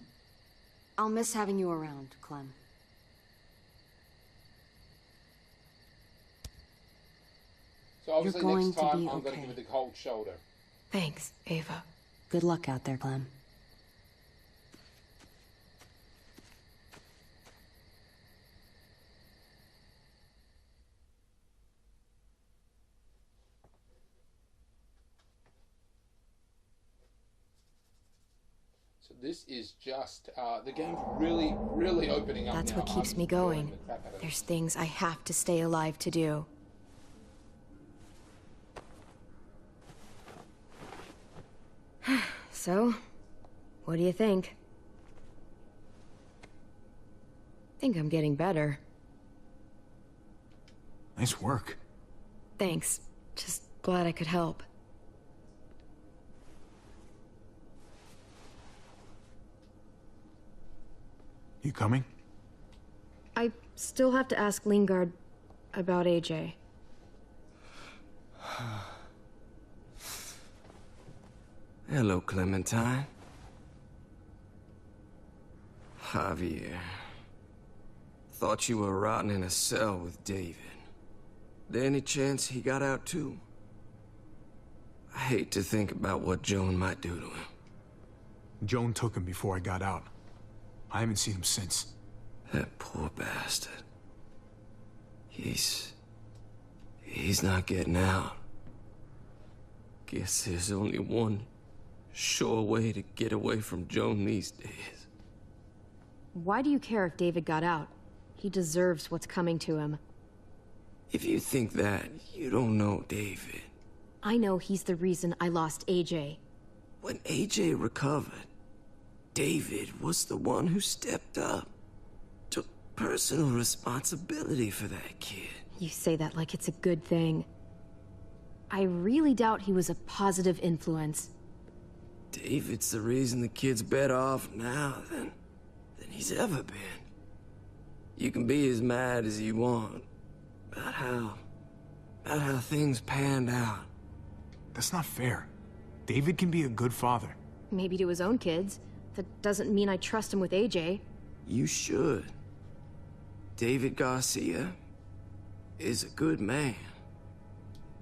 S3: I'll miss having you around, Clem.
S1: So obviously
S3: You're going
S1: next time
S3: to be
S1: I'm going to
S3: okay.
S1: give it the cold shoulder.
S7: Thanks, Ava.
S3: Good luck out there, Clem.
S1: So So this is just the game's really opening up.
S4: That's
S1: now.
S4: what keeps
S1: I'm
S4: me
S1: enjoying
S4: going.
S1: the crap out of it.
S4: There's things I have to stay alive to do. So, what do you think? Think I'm getting better.
S2: Nice work.
S4: Thanks. Just glad I could help.
S2: You coming?
S4: I still have to ask Lingard about AJ.
S13: Hello, Clementine. Javier. Thought you were rotting in a cell with David. There any chance he got out too? I hate to think about what Joan might do to him.
S2: Joan took him before I got out. I haven't seen him since.
S13: That poor bastard. He's not getting out. Guess there's only one sure way to get away from Joan these days.
S4: Why do you care if David got out? He deserves what's coming to him.
S13: If you think that, you don't know David.
S4: I know he's the reason I lost AJ.
S13: When AJ recovered, David was the one who stepped up. Took personal responsibility for that kid.
S4: You say that like it's a good thing. I really doubt he was a positive influence.
S13: David's the reason the kid's better off now than he's ever been. You can be as mad as you want about how things panned out.
S2: That's not fair. David can be a good father.
S4: Maybe to his own kids. That doesn't mean I trust him with AJ.
S13: You should. David Garcia is a good man.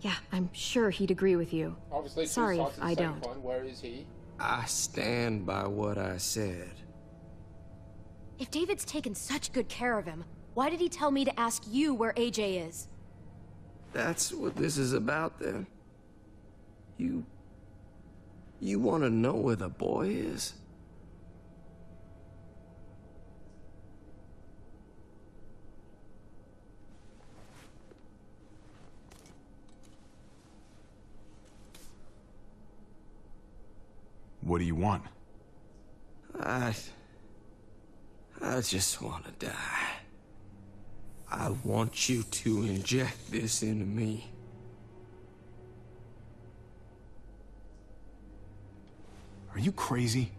S4: Yeah, I'm sure he'd agree with you.
S1: Obviously,
S4: sorry if I don't.
S1: Where is he?
S13: I stand by what I said.
S3: If David's taken such good care of him, why did he tell me to ask you where AJ is?
S13: That's what this is about, then. You want to know where the boy is?
S2: What do you want?
S13: I just want to die. I want you to inject this into me.
S2: Are you crazy?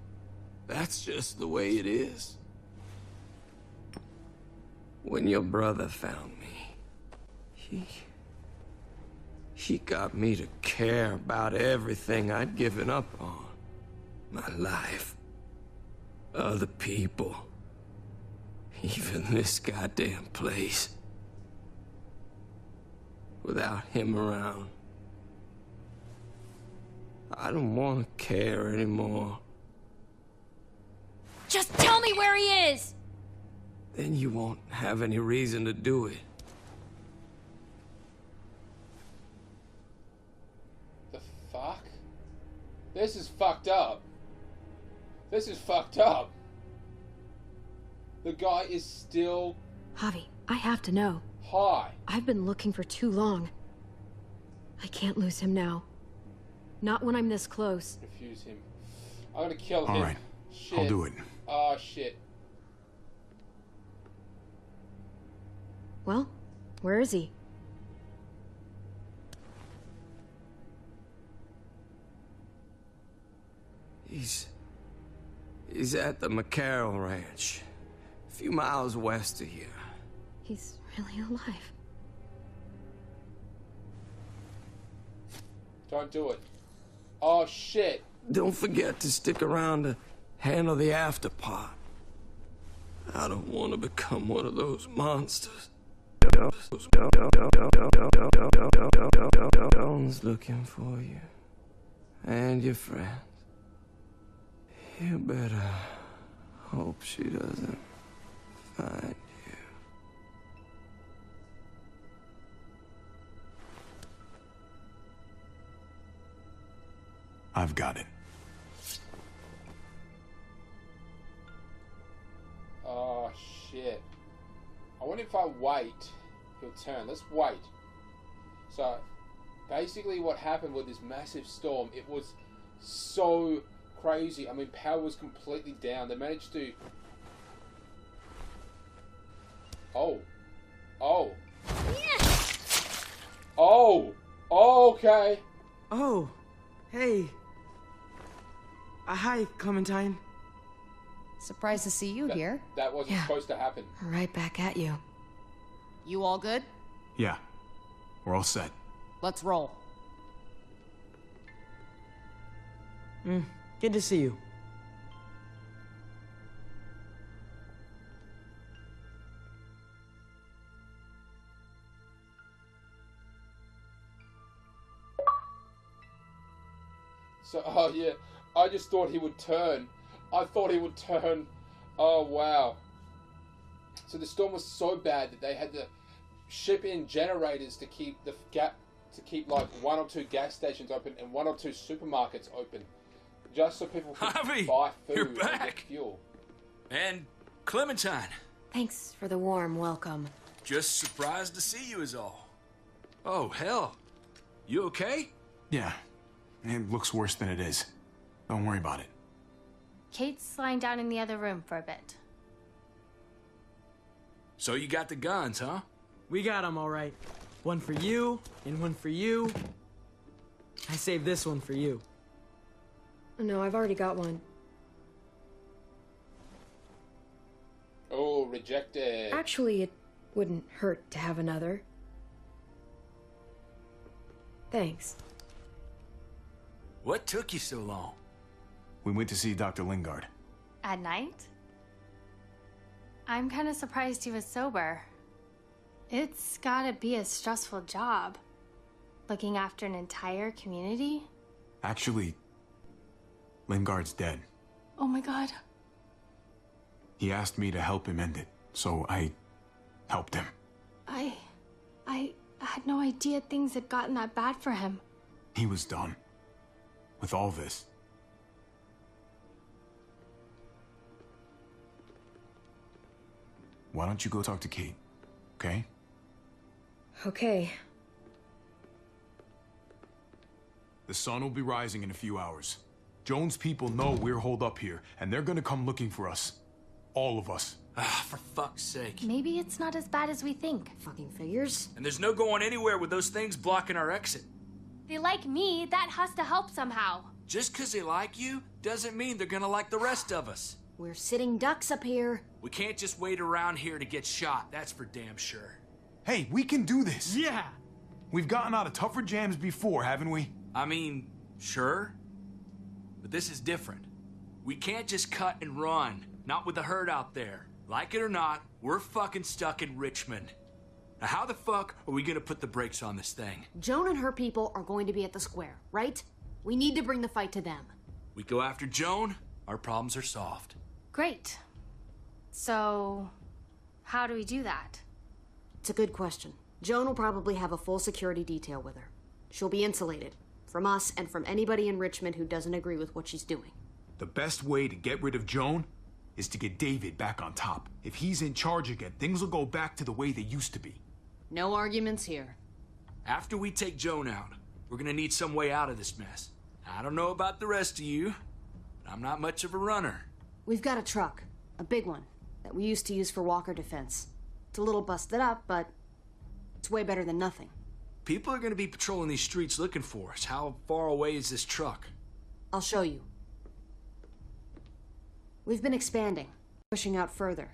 S13: That's just the way it is. When your brother found me, he got me to care about everything I'd given up on. My life, other people, even this goddamn place. Without him around, I don't want to care anymore.
S3: Just tell me where he is!
S13: Then you won't have any reason to do it.
S1: The fuck? This is fucked up. This is fucked up. The guy is still...
S4: Javi, I have to know.
S1: Hi.
S4: I've been looking for too long. I can't lose him now. Not when I'm this close.
S1: Refuse him. I'm gonna kill him.
S2: All right.
S1: Shit.
S2: I'll do it.
S1: Oh, shit.
S4: Well, where is he?
S13: He's at the McCarroll Ranch, a few miles west of here.
S4: He's really alive.
S1: Don't do it. Oh, shit.
S13: Don't forget to stick around to handle the after part. I don't want to become one of those monsters. Joan's looking for you. And your friends. You better hope she doesn't find you.
S2: I've got it.
S1: wonder if I wait, he'll turn. Let's wait. So, basically what happened with this massive storm, it was so crazy. I mean, power was completely down. They managed to... Oh. Oh. Oh. Oh, okay.
S8: Oh. Hey. Hi, Clementine.
S3: Surprised to see you here.
S1: That wasn't supposed to happen.
S3: Right back at you. You all good?
S2: Yeah. We're all set.
S3: Let's roll.
S8: Good to see you.
S1: So, oh yeah, I just thought he would turn. I thought he would turn. Oh wow. So the storm was so bad that they had to ship in generators to keep the like 1 or 2 gas stations open and 1 or 2 supermarkets open, just so people could
S11: Javi,
S1: buy food
S11: you're
S1: and
S11: back.
S1: get fuel.
S11: And Clementine.
S3: Thanks for the warm welcome.
S11: Just surprised to see you is all. Oh, hell. You okay?
S2: Yeah. It looks worse than it is. Don't worry about it.
S9: Kate's lying down in the other room for a bit.
S11: So you got the guns, huh?
S8: We got them all right. One for you, and one for you. I saved this one for you.
S4: No, I've already got one.
S1: Oh, rejected.
S4: Actually, it wouldn't hurt to have another. Thanks.
S11: What took you so long?
S2: We went to see Dr. Lingard.
S9: At night? I'm kind of surprised he was sober. It's gotta be a stressful job. Looking after an entire community?
S2: Actually, Lingard's dead.
S9: Oh my god.
S2: He asked me to help him end it, so I helped him.
S9: I had no idea things had gotten that bad for him.
S2: He was done. With all this. Why don't you go talk to Kate, okay?
S4: Okay.
S2: The sun will be rising in a few hours. Jones' people know we're holed up here, and they're gonna come looking for us. All of us.
S11: Ah, for fuck's sake.
S9: Maybe it's not as bad as we think.
S3: Fucking figures.
S11: And there's no going anywhere with those things blocking our exit.
S9: They like me, that has to help somehow.
S11: Just 'cause they like you doesn't mean they're gonna like the rest of us.
S3: We're sitting ducks up here.
S11: We can't just wait around here to get shot, that's for damn sure.
S2: Hey, we can do this.
S8: Yeah.
S2: We've gotten out of tougher jams before, haven't we?
S11: I mean, sure. But this is different. We can't just cut and run. Not with the herd out there. Like it or not, we're fucking stuck in Richmond. Now how the fuck are we gonna put the brakes on this thing?
S3: Joan and her people are going to be at the square, right? We need to bring the fight to them.
S11: We go after Joan, our problems are solved.
S9: Great. So, how do we do that?
S3: It's a good question. Joan will probably have a full security detail with her. She'll be insulated. From us and from anybody in Richmond who doesn't agree with what she's doing.
S2: The best way to get rid of Joan is to get David back on top. If he's in charge again, things will go back to the way they used to be.
S3: No arguments here.
S11: After we take Joan out, we're gonna need some way out of this mess. I don't know about the rest of you, but I'm not much of a runner.
S3: We've got a truck. A big one. That we used to use for walker defense. It's a little busted up, but it's way better than nothing.
S11: People are gonna be patrolling these streets looking for us. How far away is this truck?
S3: I'll show you. We've been expanding, pushing out further,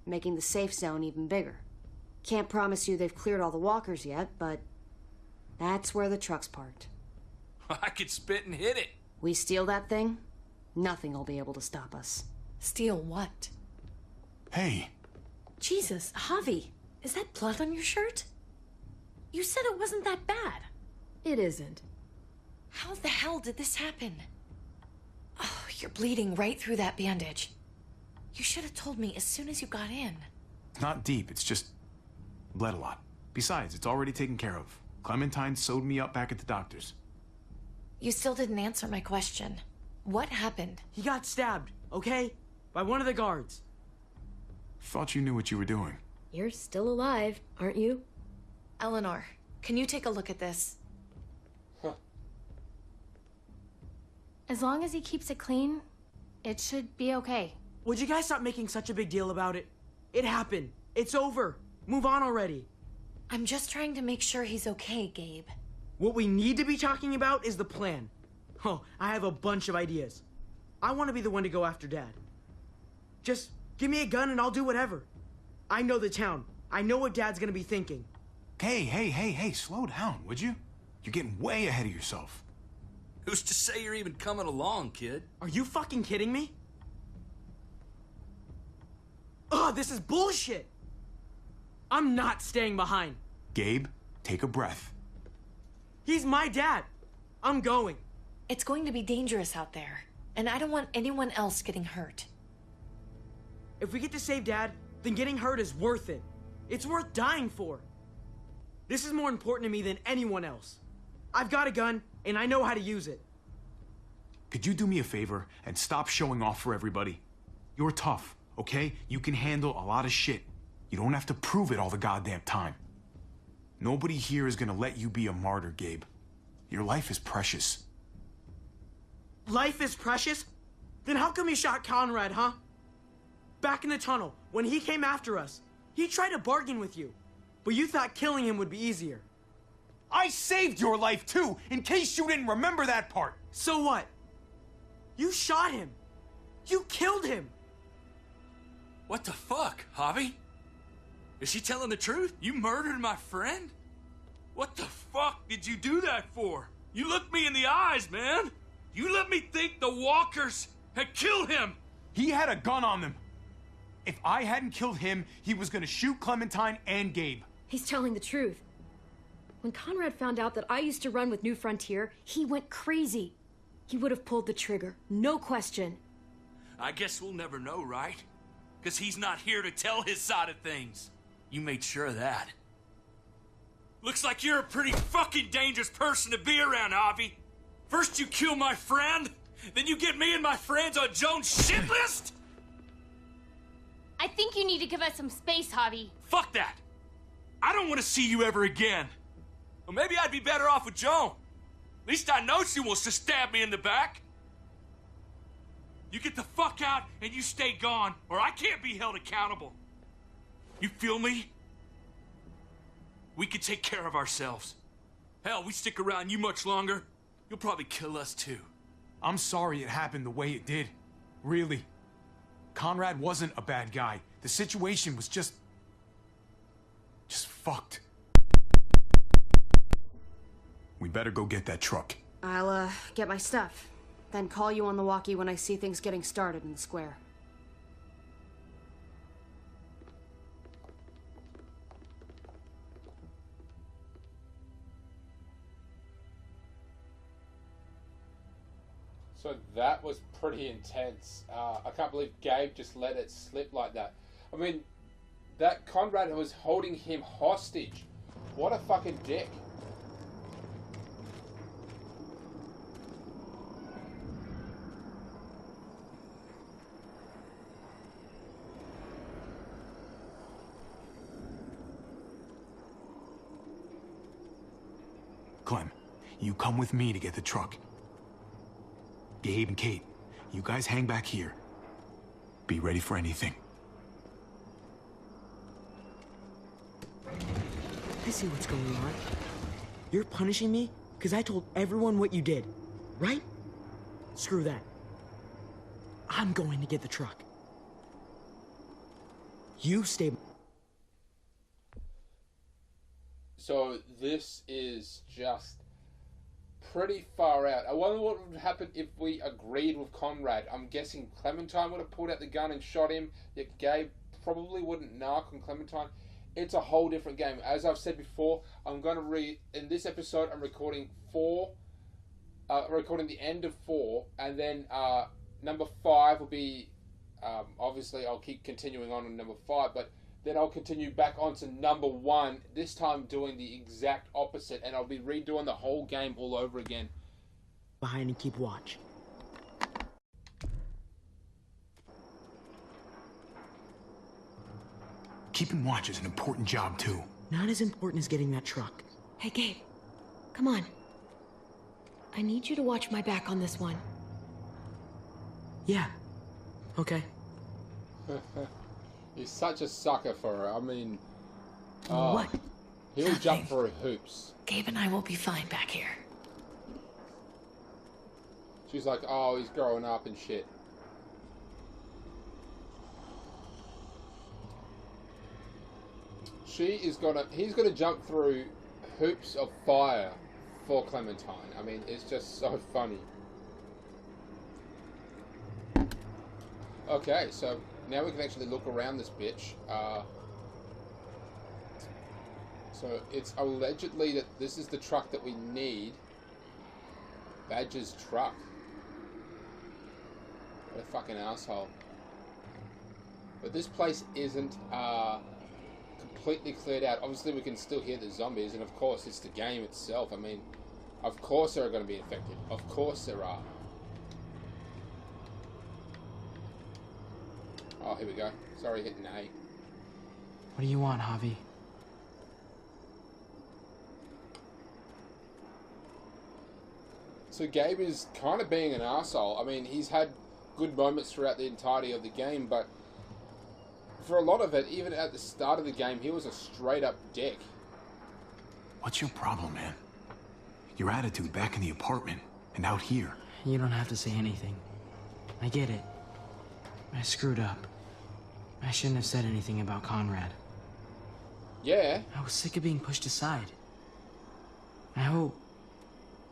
S3: making the safe zone even bigger. Can't promise you they've cleared all the walkers yet, but that's where the truck's parked.
S11: I could spit and hit it.
S3: We steal that thing, nothing will be able to stop us.
S7: Steal what?
S2: Hey.
S7: Jesus, Javi, is that blood on your shirt? You said it wasn't that bad.
S4: It isn't.
S7: How the hell did this happen? Oh, you're bleeding right through that bandage. You should have told me as soon as you got in.
S2: It's not deep, it's just bled a lot. Besides, it's already taken care of. Clementine sewed me up back at the doctor's.
S7: You still didn't answer my question. What happened?
S8: He got stabbed, okay? By one of the guards.
S2: Thought you knew what you were doing.
S4: You're still alive, aren't you?
S7: Eleanor, can you take a look at this?
S9: As long as he keeps it clean, it should be okay.
S8: Would you guys stop making such a big deal about it? It happened. It's over. Move on already.
S7: I'm just trying to make sure he's okay, Gabe.
S8: What we need to be talking about is the plan. Oh, I have a bunch of ideas. I want to be the one to go after Dad. Just give me a gun and I'll do whatever. I know the town. I know what Dad's gonna be thinking.
S2: Hey, slow down, would you? You're getting way ahead of yourself.
S11: Who's to say you're even coming along, kid?
S8: Are you fucking kidding me? Ugh, this is bullshit! I'm not staying behind.
S2: Gabe, take a breath.
S8: He's my dad. I'm going.
S7: It's going to be dangerous out there, and I don't want anyone else getting hurt.
S8: If we get to save Dad, then getting hurt is worth it. It's worth dying for. This is more important to me than anyone else. I've got a gun, and I know how to use it.
S2: Could you do me a favor and stop showing off for everybody? You're tough, okay? You can handle a lot of shit. You don't have to prove it all the goddamn time. Nobody here is gonna let you be a martyr, Gabe. Your life is precious.
S8: Life is precious? Then how come you shot Conrad, huh? Back in the tunnel, when he came after us, he tried to bargain with you, but you thought killing him would be easier.
S2: I saved your life too, in case you didn't remember that part.
S8: So what? You shot him. You killed him.
S11: What the fuck, Javi? Is she telling the truth? You murdered my friend? What the fuck did you do that for? You looked me in the eyes, man. You let me think the walkers had killed him.
S2: He had a gun on them. If I hadn't killed him, he was gonna shoot Clementine and Gabe.
S3: He's telling the truth. When Conrad found out that I used to run with New Frontier, he went crazy. He would have pulled the trigger, no question.
S11: I guess we'll never know, right? Because he's not here to tell his side of things. You made sure of that. Looks like you're a pretty fucking dangerous person to be around, Javi. First you kill my friend, then you get me and my friends on Jones' shit list?
S9: I think you need to give us some space, Javi.
S11: Fuck that. I don't want to see you ever again. Well, maybe I'd be better off with Joan. At least I know she wants to stab me in the back. You get the fuck out and you stay gone, or I can't be held accountable. You feel me? We can take care of ourselves. Hell, we stick around you much longer, you'll probably kill us too.
S2: I'm sorry it happened the way it did. Really. Conrad wasn't a bad guy. The situation was just fucked. We better go get that truck.
S3: I'll, get my stuff. Then call you on the walkie when I see things getting started in the square.
S1: So that was pretty intense. I can't believe Gabe just let it slip like that. I mean, that Conrad was holding him hostage. What a fucking dick.
S2: Clem, you come with me to get the truck. Gabe and Kate, you guys hang back here. Be ready for anything.
S8: I see what's going on. You're punishing me because I told everyone what you did, right? Screw that. I'm going to get the truck. You stay...
S1: So this is just pretty far out. I wonder what would happen if we agreed with Conrad. I'm guessing Clementine would have pulled out the gun and shot him. Yet Gabe probably wouldn't narc on Clementine. It's a whole different game. As I've said before, I'm going to in this episode, I'm recording recording the end of 4, and then number 5 will be, obviously I'll keep continuing on number 5, but then I'll continue back on to number 1, this time doing the exact opposite, and I'll be redoing the whole game all over again.
S8: Behind and keep watch.
S2: keeping watch is an important job, too.
S8: Not as important as getting that truck.
S7: Hey, Gabe. Come on. I need you to watch my back on this one.
S8: Yeah. Okay.
S1: He's such a sucker for her. I mean...
S7: What?
S1: He'll jump through hoops.
S7: Gabe and I will be fine back here.
S1: She's like, oh, he's growing up and shit. He's gonna jump through hoops of fire for Clementine. I mean, it's just so funny. Okay, so now we can actually look around this bitch. So it's allegedly that this is the truck that we need. Badger's truck. What a fucking asshole. But this place isn't completely cleared out. Obviously we can still hear the zombies, and of course it's the game itself. I mean, of course there are going to be infected. Of course there are. Oh, here we go. Sorry, hitting A.
S8: What do you want, Javi?
S1: So Gabe is kind of being an arsehole. I mean, he's had good moments throughout the entirety of the game, but for a lot of it, even at the start of the game, he was a straight-up dick.
S2: What's your problem, man? Your attitude back in the apartment and out here.
S8: You don't have to say anything. I get it. I screwed up. I shouldn't have said anything about Conrad.
S1: Yeah.
S8: I was sick of being pushed aside. I hope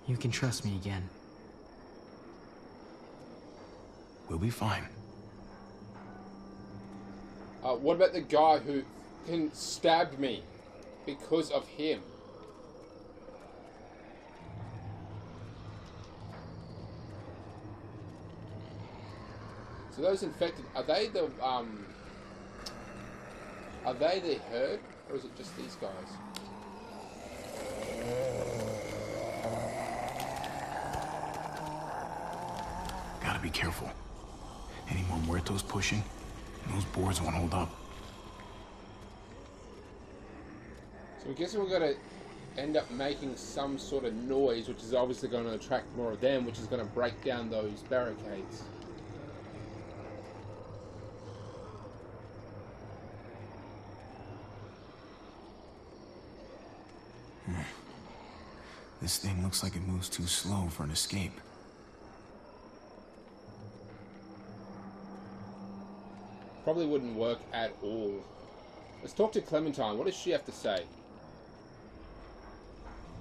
S8: you can trust me again.
S2: We'll be fine.
S1: What about the guy who stabbed me because of him? So those infected, are they the herd, or is it just these guys?
S2: Gotta be careful. Any more muertos pushing, and those boards won't hold up.
S1: So I'm guessing we're going to end up making some sort of noise, which is obviously going to attract more of them, which is going to break down those barricades.
S2: This thing looks like it moves too slow for an escape.
S1: Probably wouldn't work at all. Let's talk to Clementine. What does she have to say?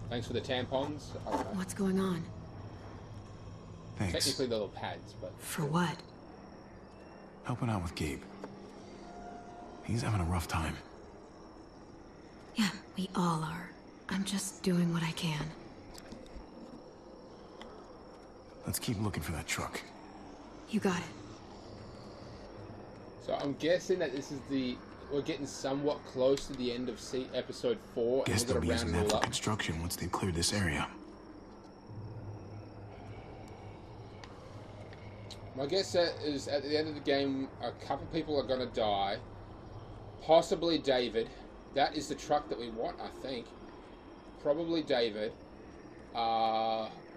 S1: Thanks for the tampons. I don't know.
S7: What's going on?
S2: Thanks.
S1: Technically the little pads, but...
S7: For what?
S2: Helping out with Gabe. He's having a rough time.
S7: Yeah, we all are. I'm just doing what I can.
S2: Let's keep looking for that truck.
S7: You got it.
S1: So I'm guessing that this is we're getting somewhat close to the end of episode 4.
S2: Guess
S1: and
S2: they'll
S1: we're
S2: be
S1: gonna
S2: using
S1: round
S2: that
S1: it
S2: for
S1: all up.
S2: construction once they've cleared this area.
S1: My guess is at the end of the game, a couple people are going to die. Possibly David. That is the truck that we want, I think. Probably David.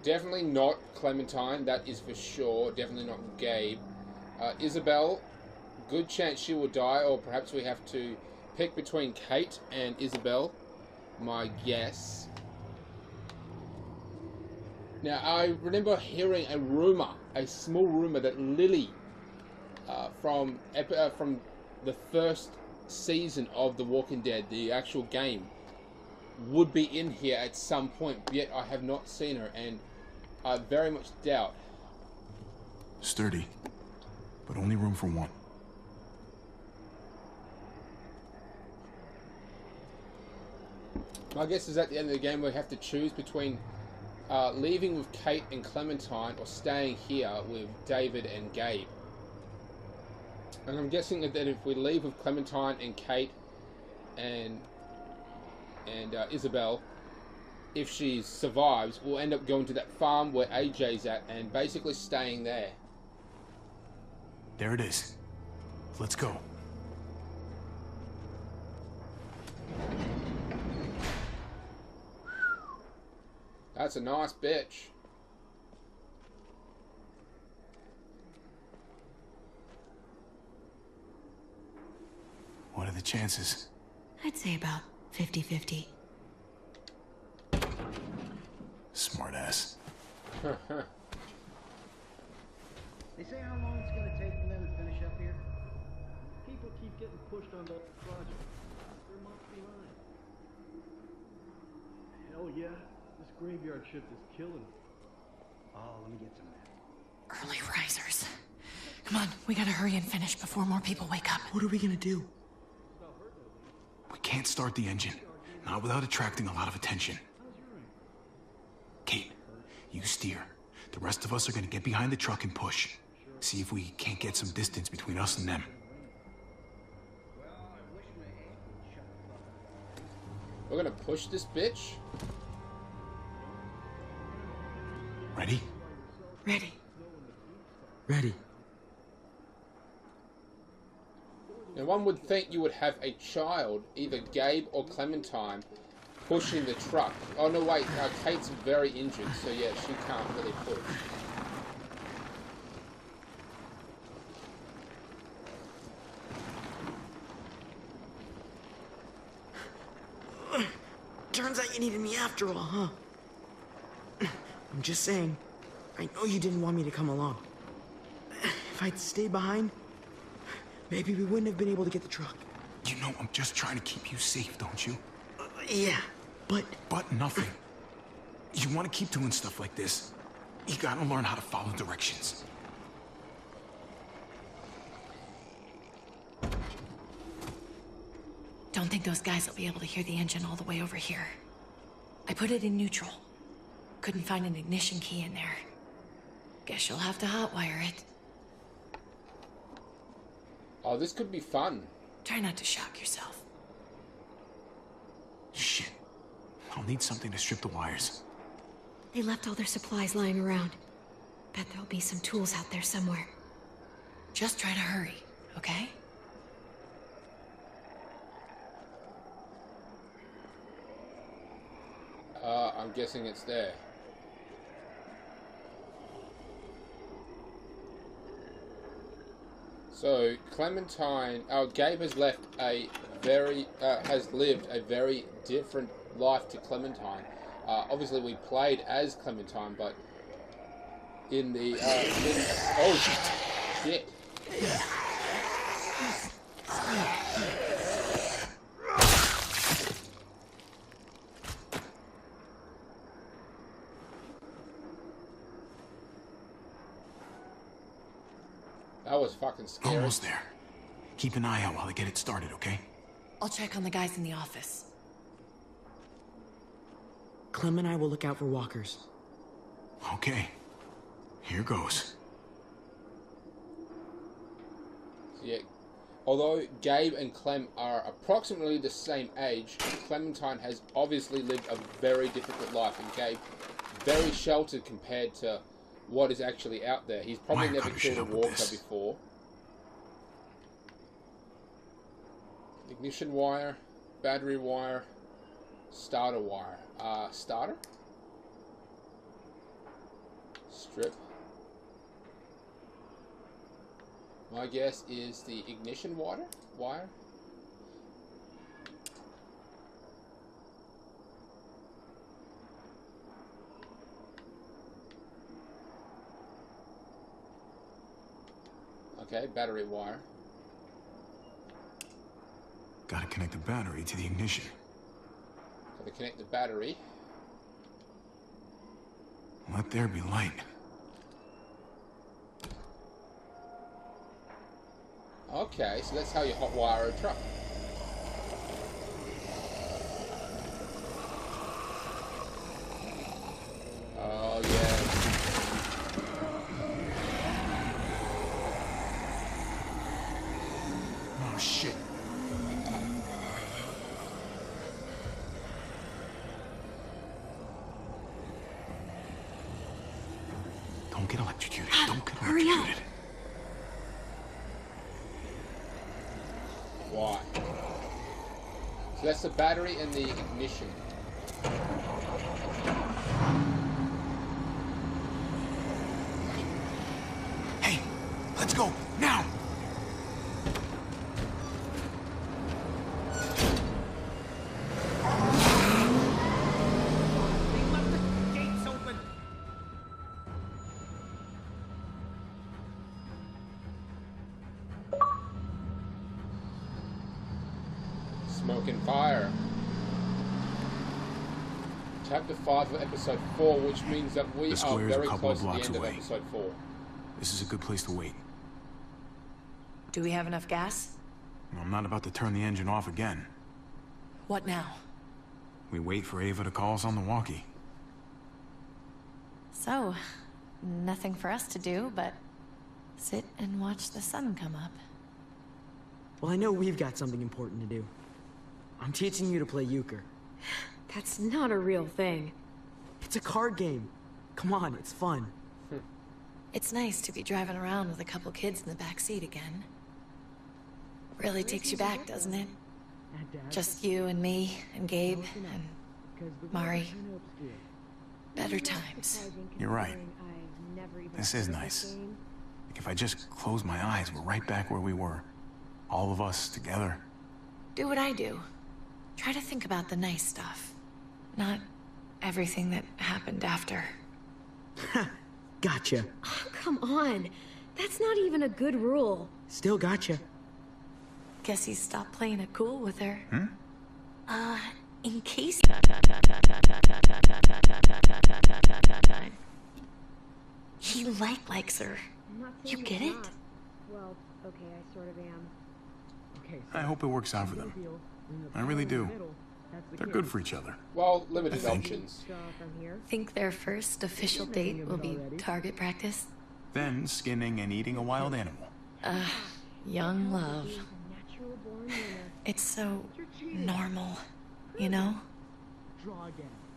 S1: Definitely not Clementine, that is for sure. Definitely not Gabe. Isabel, good chance she will die, or perhaps we have to pick between Kate and Isabel. My guess. Now, I remember hearing a rumor, a small rumor, that Lily, from the first season of The Walking Dead, the actual game, would be in here at some point, yet I have not seen her, and I very much doubt.
S2: Sturdy, but only room for one.
S1: My guess is at the end of the game we have to choose between leaving with Kate and Clementine or staying here with David and Gabe. And I'm guessing that if we leave with Clementine and Kate and Isabel, if she survives, we'll end up going to that farm where AJ's at and basically staying there.
S2: There it is. Let's go.
S1: That's a nice bitch.
S2: What are the chances?
S7: I'd say about 50-50.
S2: Smart ass.
S17: They say how long it's gonna take for them to finish up here? People keep getting pushed on the project. They're months behind. Hell yeah, this graveyard shift is killing me. Oh, let me get some of that.
S7: Early risers. Come on, we gotta hurry and finish before more people wake up.
S8: What are we gonna do?
S2: We can't start the engine. Not without attracting a lot of attention. Kate, you steer. The rest of us are gonna get behind the truck and push. See if we can't get some distance between us and them.
S1: We're gonna push this bitch?
S2: Ready?
S7: Ready.
S8: Ready.
S1: Now one would think you would have a child, either Gabe or Clementine, pushing the truck. Oh no wait, Kate's very injured, so yeah, she can't really push.
S8: Turns out you needed me after all, huh? I'm just saying, I know you didn't want me to come along. If I'd stayed behind, maybe we wouldn't have been able to get the truck.
S2: You know I'm just trying to keep you safe, don't you?
S8: Yeah, but...
S2: But nothing. You want to keep doing stuff like this, you gotta learn how to follow directions.
S7: Don't think those guys will be able to hear the engine all the way over here. I put it in neutral. Couldn't find an ignition key in there. Guess you'll have to hotwire it.
S1: Oh, this could be fun.
S7: Try not to shock yourself.
S2: Shit. I'll need something to strip the wires.
S7: They left all their supplies lying around. Bet there'll be some tools out there somewhere. Just try to hurry, okay?
S1: I'm guessing it's there. So Clementine, Gabe has left a very, has lived a very different life to Clementine. Obviously we played as Clementine, but in the, oh shit. That was fucking scary.
S2: Almost there. Keep an eye out while I get it started, okay?
S7: I'll check on the guys in the office.
S8: Clem and I will look out for walkers.
S2: Okay. Here goes.
S1: Yeah. Although Gabe and Clem are approximately the same age, Clementine has obviously lived a very difficult life, and Gabe very sheltered compared to what is actually out there. He's probably never killed a walker before. Ignition wire, battery wire, starter wire. Starter? Strip. My guess is the ignition wire. Okay, battery wire.
S2: Gotta connect the battery to the ignition.
S1: Gotta connect the battery.
S2: Let there be light.
S1: Okay, so that's how you hotwire a truck. Oh yeah.
S2: Oh shit. Don't get electrocuted. Don't get
S7: Hurry up.
S2: electrocuted.
S1: Why? So that's the battery and the ignition. Fucking fire. Chapter 5 of episode 4, which means that we
S2: The
S1: are
S2: square is a
S1: very
S2: couple
S1: close
S2: of
S1: to the
S2: blocks
S1: end of
S2: away.
S1: episode 4.
S2: This is a good place to wait.
S7: Do we have enough gas?
S2: I'm not about to turn the engine off again.
S7: What now?
S2: We wait for Ava to call us on the walkie.
S7: So, nothing for us to do but sit and watch the sun come up.
S8: Well, I know we've got something important to do. I'm teaching you to play euchre.
S4: That's not a real thing.
S8: It's a card game. Come on, it's fun.
S7: It's nice to be driving around with a couple kids in the back seat again. Really takes you back, doesn't it? Just you and me and Gabe and Mari. Better times.
S2: You're right. This is nice. Like if I just close my eyes, we're right back where we were. All of us together.
S7: Do what I do. Try to think about the nice stuff. Not everything that happened after.
S8: Gotcha.
S4: Oh, come on. That's not even a good rule.
S8: Still gotcha.
S7: Guess he stopped playing it cool with her. In case he likes her. You get it?
S4: Well, okay, I sort of am.
S2: I hope it works out for them. I really do. They're good for each other.
S1: Well, limited options.
S7: Think their first official date will be target practice?
S2: Then skinning and eating a wild animal.
S7: Young love. It's so normal, you know?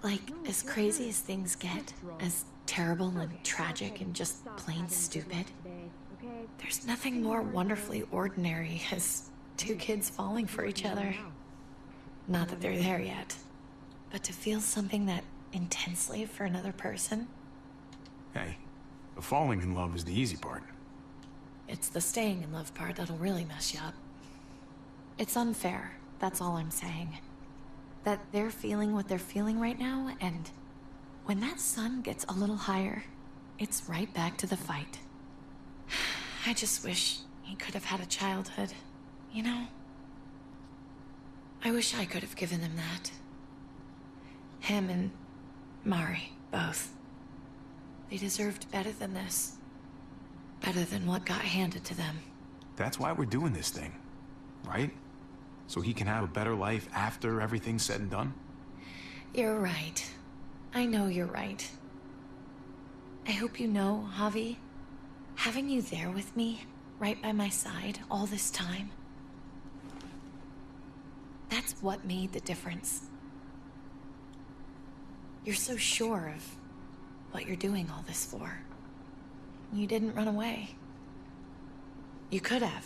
S7: Like, as crazy as things get, as terrible and tragic and just plain stupid, there's nothing more wonderfully ordinary as two kids falling for each other. Not that they're there yet, but to feel something that intensely for another person,
S2: Hey, the falling in love is the easy part.
S7: it's the staying in love part that'll really mess you up. It's unfair, that's all I'm saying. That they're feeling what they're feeling right now, and when that sun gets a little higher, it's right back to the fight. I just wish he could have had a childhood, you know? I wish I could have given him that. Him and Mari, both. They deserved better than this. Better than what got handed to them.
S2: That's why we're doing this thing, right? So he can have a better life after everything's said and done?
S7: You're right. I know you're right. I hope you know, Javi, having you there with me, right by my side, all this time, that's what made the difference. You're so sure of what you're doing all this for. You didn't run away. You could have.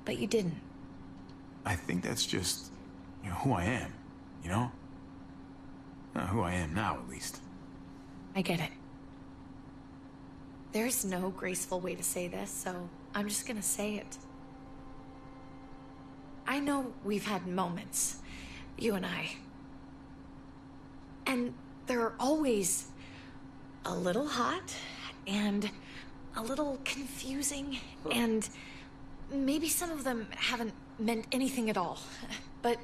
S7: But you didn't.
S2: I think that's just, who I am, you know? Who I am now, at least.
S7: I get it. There's no graceful way to say this, so I'm just gonna say it. I know we've had moments, you and I. And they're always a little hot and a little confusing, and maybe some of them haven't meant anything at all. But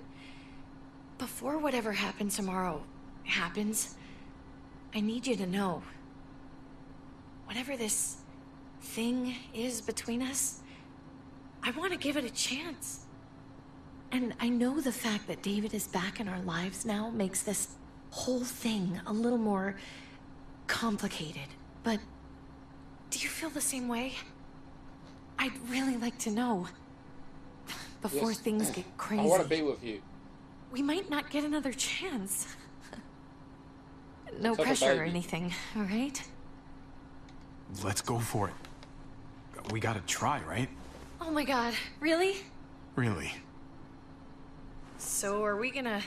S7: before whatever happens tomorrow happens, I need you to know, whatever this thing is between us, I want to give it a chance. And I know the fact that David is back in our lives now makes this whole thing a little more complicated. But do you feel the same way? I'd really like to know before things get crazy.
S1: I want to be with you.
S7: We might not get another chance. No
S1: It's like a
S7: pressure or
S1: baby.
S7: anything, all right?
S2: Let's go for it. We gotta try, right?
S7: Oh my god, really?
S2: Really.
S7: So are we gonna...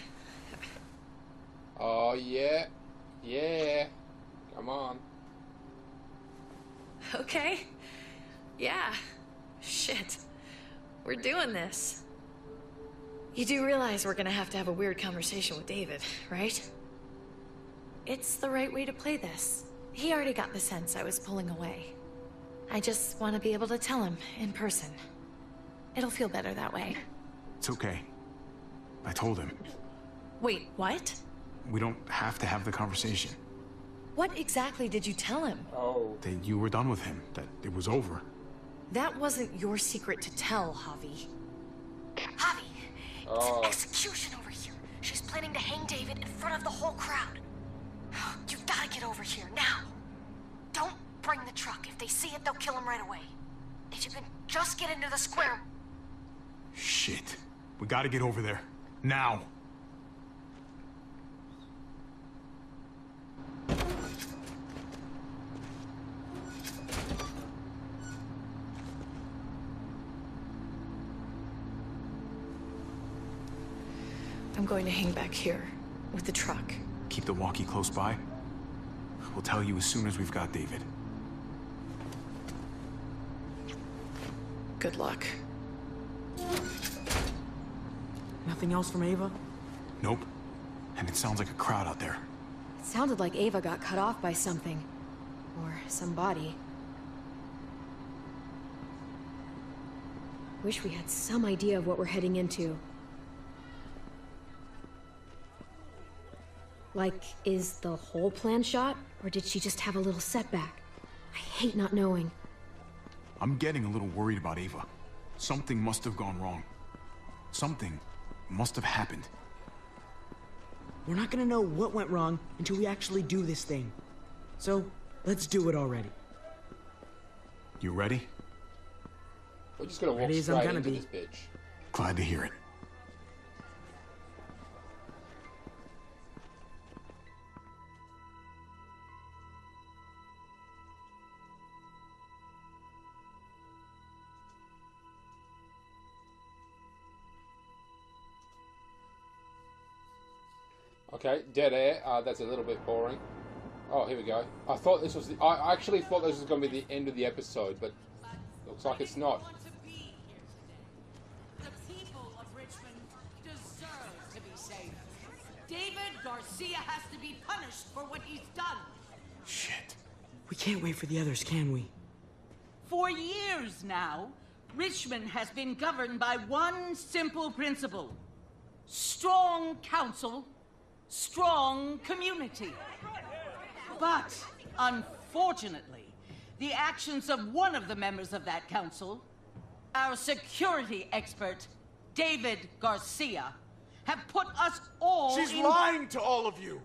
S1: Oh, yeah. Yeah. Come on.
S7: Okay. Yeah. Shit. We're doing this. You do realize we're gonna have to have a weird conversation with David, right? It's the right way to play this. He already got the sense I was pulling away. I just want to be able to tell him in person. It'll feel better that way.
S2: It's okay. I told him.
S7: Wait, what?
S2: We don't have to have the conversation.
S7: What exactly did you tell him?
S1: Oh.
S2: That you were done with him, that it was over.
S7: That wasn't your secret to tell, Javi. Javi, it's an execution over here. She's planning to hang David in front of the whole crowd. You've gotta get over here, now. Don't bring the truck. If they see it, they'll kill him right away. If you can just get into the square...
S2: Shit. We gotta get over there. Now.
S7: I'm going to hang back here with the truck.
S2: Keep the walkie close by. We'll tell you as soon as we've got David.
S7: Good luck.
S8: Nothing else from Ava?
S2: Nope. And it sounds like a crowd out there.
S3: It sounded like Ava got cut off by something. Or somebody. Wish we had some idea of what we're heading into. Like, is the whole plan shot? Or did she just have a little setback? I hate not knowing.
S2: I'm getting a little worried about Ava. Something must have gone wrong. Something must have happened.
S8: We're not gonna know what went wrong until we actually do this thing. So, let's do it already.
S2: You ready?
S1: We're just gonna walk straight into this bitch.
S2: Glad to hear it.
S1: Okay, dead air. That's a little bit boring. Oh, here we go. I thought this was I actually thought this was going to be the end of the episode, but looks like it's not.
S12: The people of Richmond deserve to be safe. David Garcia has to be punished for what he's done.
S2: Shit.
S8: We can't wait for the others, can we?
S12: For years now, Richmond has been governed by one simple principle. Strong council, strong community. But, unfortunately, the actions of one of the members of that council, our security expert, David Garcia, have put us all
S18: She's lying to all of you!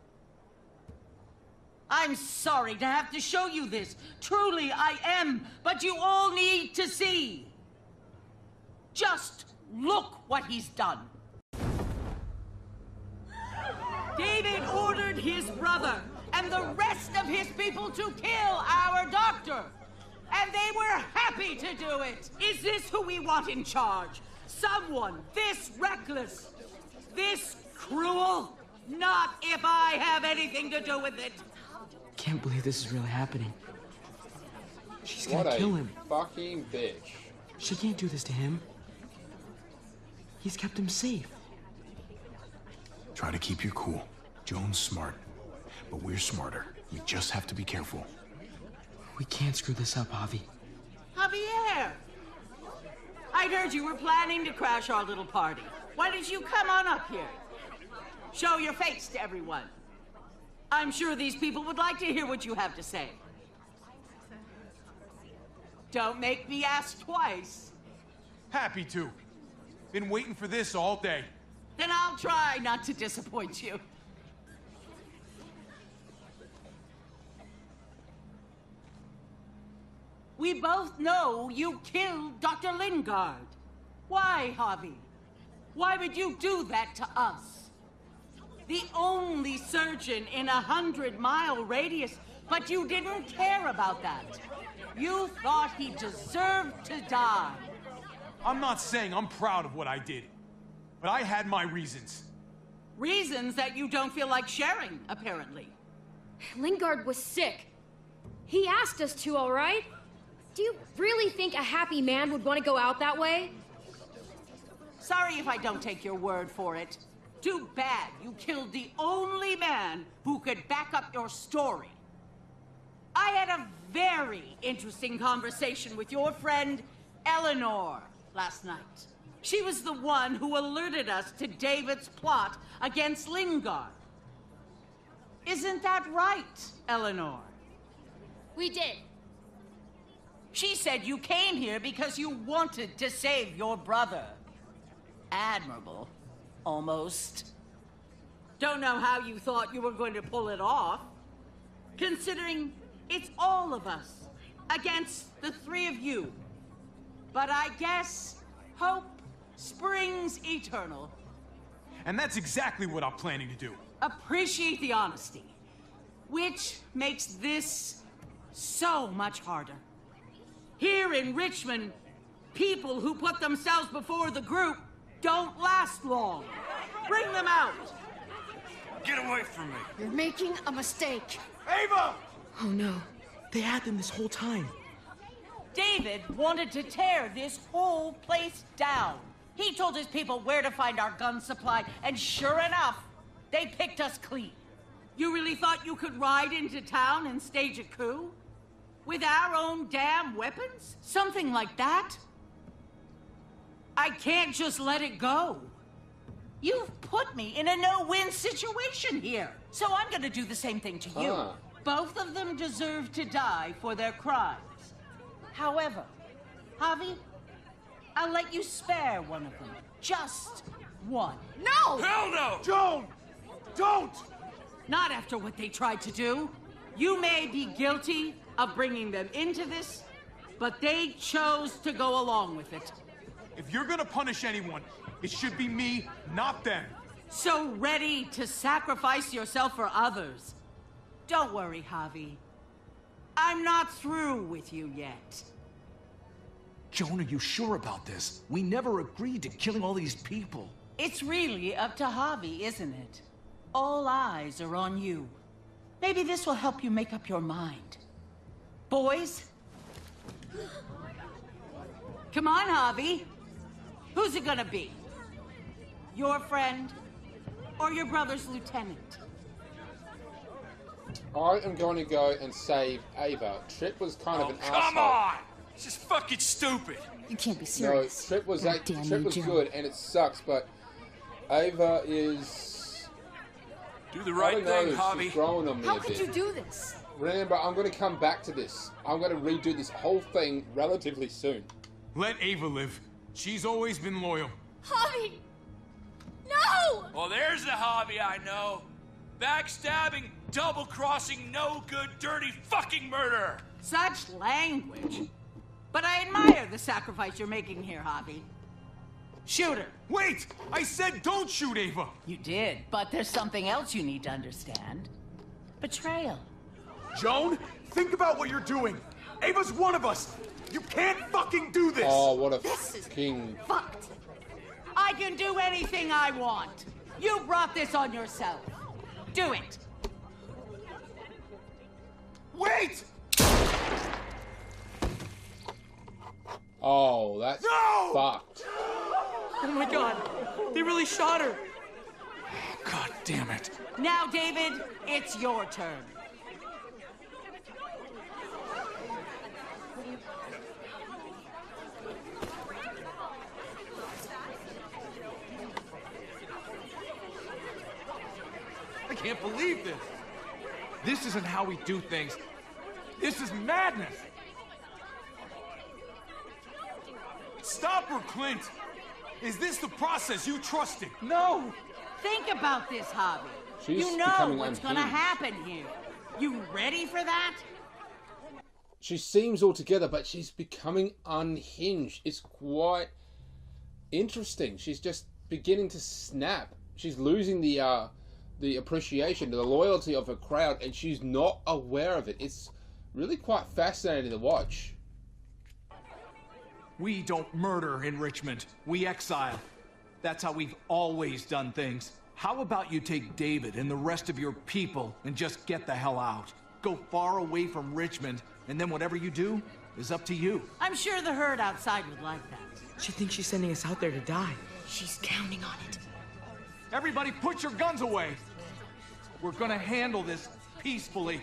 S12: I'm sorry to have to show you this. Truly, I am. But you all need to see. Just look what he's done. David ordered his brother and the rest of his people to kill our doctor. And they were happy to do it. Is this who we want in charge? Someone this reckless, this cruel? Not if I have anything to do with it.
S8: Can't believe this is really happening. She's gonna kill him.
S1: Fucking bitch.
S8: She can't do this to him. He's kept him safe.
S2: Try to keep your cool. Joan's smart, but we're smarter. We just have to be careful.
S8: We can't screw this up, Javi.
S12: Javier! I'd heard you were planning to crash our little party. Why don't you come on up here? Show your face to everyone. I'm sure these people would like to hear what you have to say. Don't make me ask twice.
S18: Happy to. Been waiting for this all day.
S12: Then I'll try not to disappoint you. We both know you killed Dr. Lingard. Why, Javi? Why would you do that to us? The only surgeon in a 100-mile radius, but you didn't care about that. You thought he deserved to die.
S18: I'm not saying I'm proud of what I did, but I had my reasons.
S12: Reasons that you don't feel like sharing, apparently.
S3: Lingard was sick. He asked us to, all right? Do you really think a happy man would want to go out that way?
S12: Sorry if I don't take your word for it. Too bad you killed the only man who could back up your story. I had a very interesting conversation with your friend, Eleanor, last night. She was the one who alerted us to David's plot against Lingard. Isn't that right, Eleanor?
S5: We did.
S12: She said you came here because you wanted to save your brother. Admirable. Almost. Don't know how you thought you were going to pull it off, considering it's all of us against the three of you. But I guess hope springs eternal.
S18: And that's exactly what I'm planning to do.
S12: Appreciate the honesty, which makes this so much harder. Here in Richmond, people who put themselves before the group don't last long. Bring them out.
S11: Get away from me.
S5: You're making a mistake.
S18: Ava!
S8: Oh no, they had them this whole time.
S12: David wanted to tear this whole place down. He told his people where to find our gun supply, and sure enough, they picked us clean. You really thought you could ride into town and stage a coup? With our own damn weapons? Something like that? I can't just let it go. You've put me in a no-win situation here, so I'm gonna do the same thing to you. Both of them deserve to die for their crimes. However, Javi, I'll let you spare one of them. Just one.
S5: No!
S11: Hell no!
S18: Joan! Don't!
S12: Not after what they tried to do. You may be guilty of bringing them into this, but they chose to go along with it.
S18: If you're gonna punish anyone, it should be me, not them.
S12: So ready to sacrifice yourself for others. Don't worry, Javi. I'm not through with you yet.
S14: Joan, are you sure about this? We never agreed to killing all these people.
S12: It's really up to Javi, isn't it? All eyes are on you. Maybe this will help you make up your mind. Boys? Come on, Javi. Who's it gonna be? Your friend or your brother's lieutenant?
S1: I am going to go and save Ava. Trip was kind of an asshole.
S11: Come on! This is fucking stupid.
S5: You can't be
S1: No,
S5: serious.
S1: Trip was
S5: God damn
S1: Trip
S5: you,
S1: was
S5: Joe.
S1: good, and it sucks. But Ava is.
S11: Do the
S1: I
S11: right
S1: don't know,
S11: thing, Javi.
S1: she's growing on me
S5: How
S1: a
S5: could
S1: bit.
S5: you do this?
S1: Remember, I'm going to come back to this. I'm going to redo this whole thing relatively soon.
S18: Let Ava live. She's always been loyal.
S5: Javi! No!
S11: Well, there's the hobby I know. Backstabbing, double-crossing, no good, dirty fucking murderer.
S12: Such language. But I admire the sacrifice you're making here, Javi. Shoot her.
S18: Wait! I said don't shoot Ava!
S12: You did, but there's something else you need to understand. Betrayal.
S18: Joan, think about what you're doing. Ava's one of us. You can't fucking do this!
S1: Oh, what a
S12: This is
S1: king.
S12: fucked. I can do anything I want. You brought this on yourself. Do it.
S18: Wait!
S1: Oh, that's
S18: No!
S1: fucked.
S8: Oh my god, they really shot her.
S14: God damn it.
S12: Now, David, it's your turn.
S18: I can't believe this. This isn't how we do things. This is madness. Stop her, Clint. Is this the process you trusted?
S12: No. Think about this, Javi.
S1: She's
S12: You know
S1: becoming
S12: what's gonna
S1: unhinged.
S12: happen here. You ready for that?
S1: She seems all together, but she's becoming unhinged. It's quite interesting. She's just beginning to snap. She's losing the appreciation, the loyalty of her crowd, and she's not aware of it. It's really quite fascinating to watch.
S14: We don't murder in Richmond. We exile. That's how we've always done things. How about you take David and the rest of your people and just get the hell out? Go far away from Richmond, and then whatever you do is up to you.
S12: I'm sure the herd outside would like that.
S8: She thinks she's sending us out there to die.
S5: She's counting on it.
S18: Everybody put your guns away. We're gonna handle this peacefully.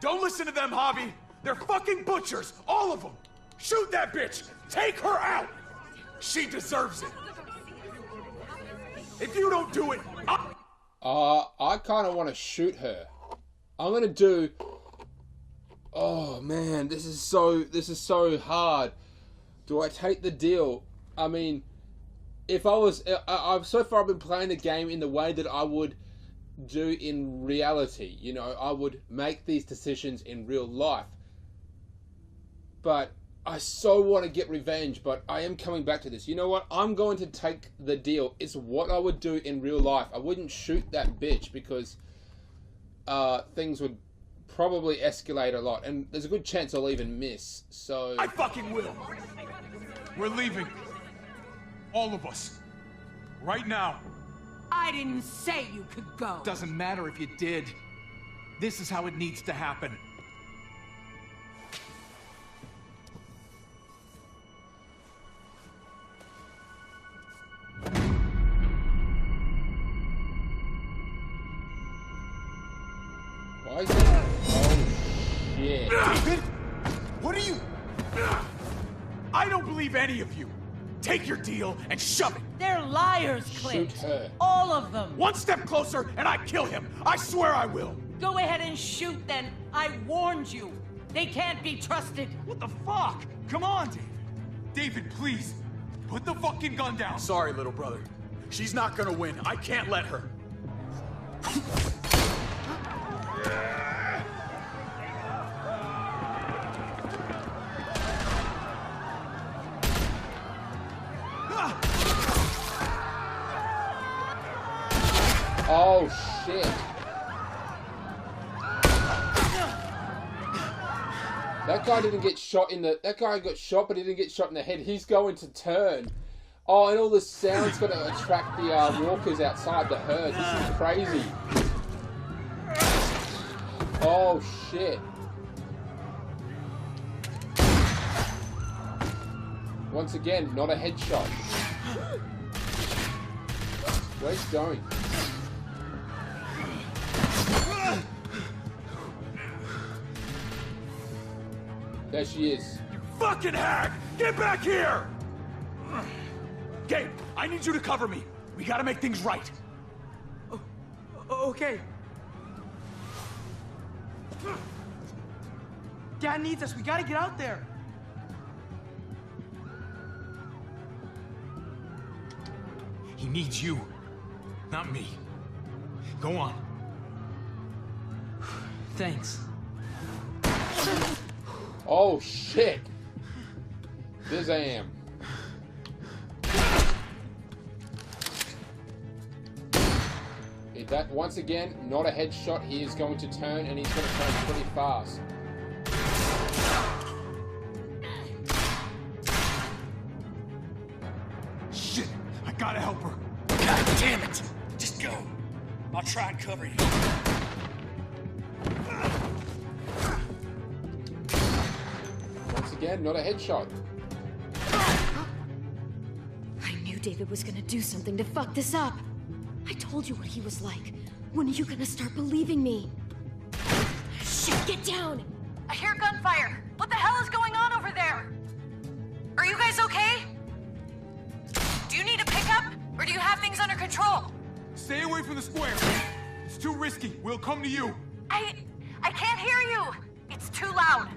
S18: Don't listen to them, Javi. They're fucking butchers, all of them. Shoot that bitch. Take her out. She deserves it. If you don't do it,
S1: I kind of want to shoot her. I'm gonna do. Oh man, this is so hard. Do I take the deal? I mean, if I was, I've so far been playing the game in the way that I would do in reality. You know, I would make these decisions in real life. But I so want to get revenge, but I am coming back to this. You know what? I'm going to take the deal. It's what I would do in real life. I wouldn't shoot that bitch because things would probably escalate a lot. And there's a good chance I'll even miss. So...
S18: I fucking will. We're leaving. All of us. Right now.
S12: I didn't say you could go.
S18: Doesn't matter if you did. This is how it needs to happen.
S1: Why is it? Oh, shit.
S18: David? What are you... I don't believe any of you. Take your deal and shove it.
S12: They're liars, Clint.
S1: Shoot her.
S12: All of them.
S18: One step closer and I kill him. I swear I will.
S12: Go ahead and shoot then. I warned you. They can't be trusted.
S18: What the fuck? Come on, David. David, please. Put the fucking gun down.
S20: Sorry, little brother. She's not gonna win. I can't let her.
S1: Oh shit. That guy didn't get shot in the... That guy got shot, but he didn't get shot in the head. He's going to turn. Oh, and all the sound's going to attract the walkers outside the herd. This is crazy. Oh, shit. Once again, not a headshot. Where's he going? There she is.
S18: You fucking hag! Get back here! Gabe, I need you to cover me. We gotta make things right.
S8: Okay. Dad needs us. We gotta get out there.
S18: He needs you, not me. Go on.
S8: Thanks.
S1: Oh shit! This I am. That once again, not a headshot. He is going to turn, and he's going to turn pretty fast.
S18: Shit! I gotta help her.
S11: God damn it! Just go. I'll try and cover you.
S1: Once again, not a headshot.
S3: I knew David was gonna do something to fuck this up. I told you what he was like. When are you gonna start believing me? Shit, get down!
S5: I hear gunfire. What the hell is going on over there? Are you guys okay? Do you need a pickup, or do you have things under control?
S18: Stay away from the square. It's too risky. We'll come to you.
S5: I can't hear you. It's too loud.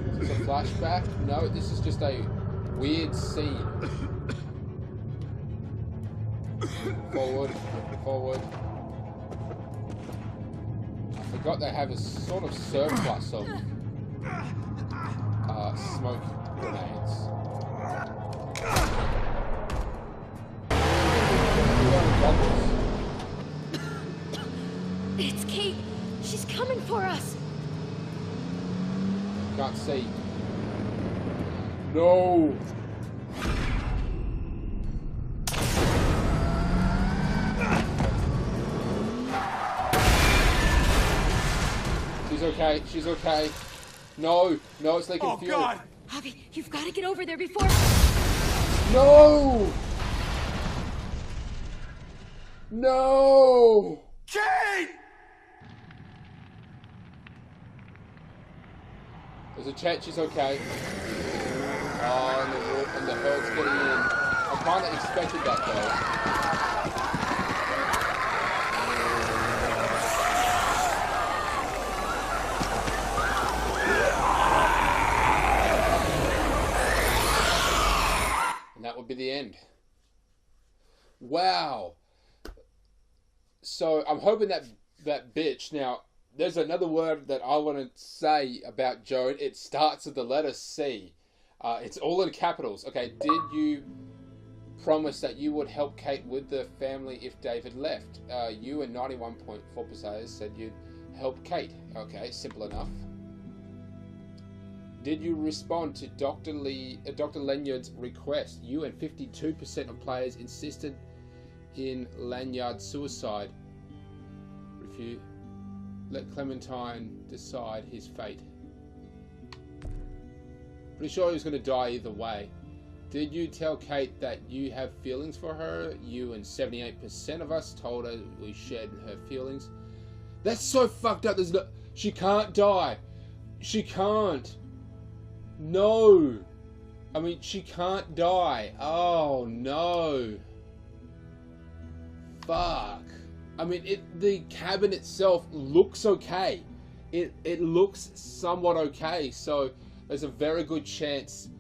S1: Is this a flashback? No, this is just a weird scene. Forward, forward. I forgot they have a sort of surplus of smoke grenades.
S3: It's Kate. She's coming for us.
S1: Can't see. No. She's okay. She's okay. No. No, it's leaking fuel.
S18: God.
S3: Javi, you've got to get over there before...
S1: No! No!
S16: Kate!
S1: There's a chance she's okay. Oh, and the herd's getting in. I kind of expected that though. And that would be the end. Wow. So I'm hoping that bitch now. There's another word that I want to say about Joan. It starts with the letter C. It's all in capitals. Okay, did you promise that you would help Kate with the family if David left? You and 91.4% said you'd help Kate. Okay, simple enough. Did you respond to Dr. Lanyard's request? You and 52% of players insisted in Lanyard's suicide. Refuse. Let Clementine decide his fate. Pretty sure he was going to die either way. Did you tell Kate that you have feelings for her? You and 78% of us told her we shared her feelings. That's so fucked up. There's no... She can't die. She can't. No. I mean, she can't die. Oh, no. Fuck. I mean, the cabin itself looks okay. It looks somewhat okay, so there's a very good chance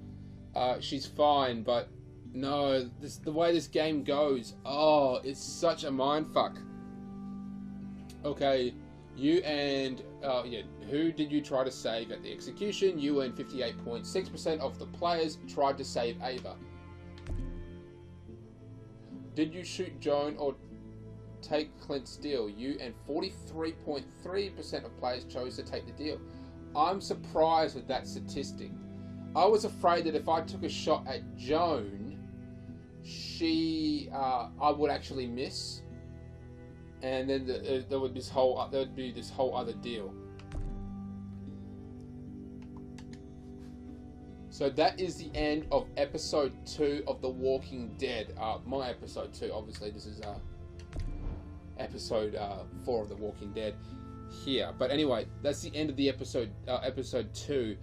S1: she's fine, but no, the way this game goes, oh, it's such a mindfuck. Okay, you and, who did you try to save at the execution? You and 58.6% of the players tried to save Ava. Did you shoot Joan or take Clint's deal? You and 43.3% of players chose to take the deal. I'm surprised with that statistic. I was afraid that if I took a shot at Joan, I would actually miss, and then there would be this whole other deal. So that is the end of episode 2 of The Walking Dead. My episode 2, obviously. This is episode 4 of The Walking Dead here. But anyway, that's the end of the episode 2.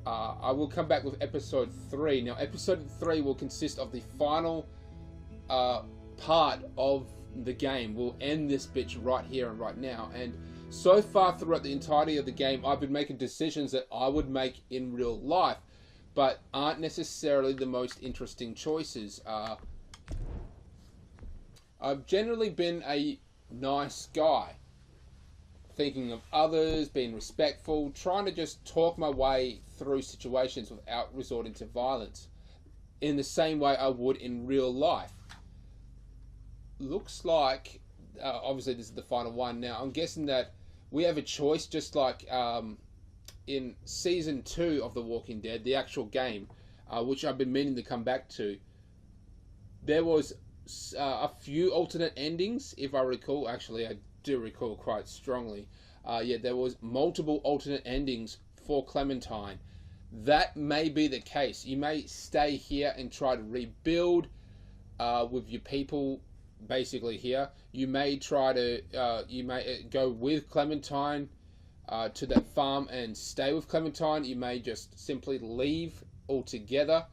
S1: I will come back with episode 3. Now, episode 3 will consist of the final part of the game. We'll end this bitch right here and right now. And so far throughout the entirety of the game, I've been making decisions that I would make in real life, but aren't necessarily the most interesting choices. I've generally been a nice guy, thinking of others, being respectful, trying to just talk my way through situations without resorting to violence, in the same way I would in real life. Looks like, obviously this is the final one. Now, I'm guessing that we have a choice, just like in Season 2 of The Walking Dead, the actual game, which I've been meaning to come back to. There was a few alternate endings, if I recall. Actually, I do recall quite strongly. There was multiple alternate endings for Clementine. That may be the case. You may stay here and try to rebuild with your people, basically here. You may try to, you may go with Clementine to that farm and stay with Clementine. You may just simply leave altogether.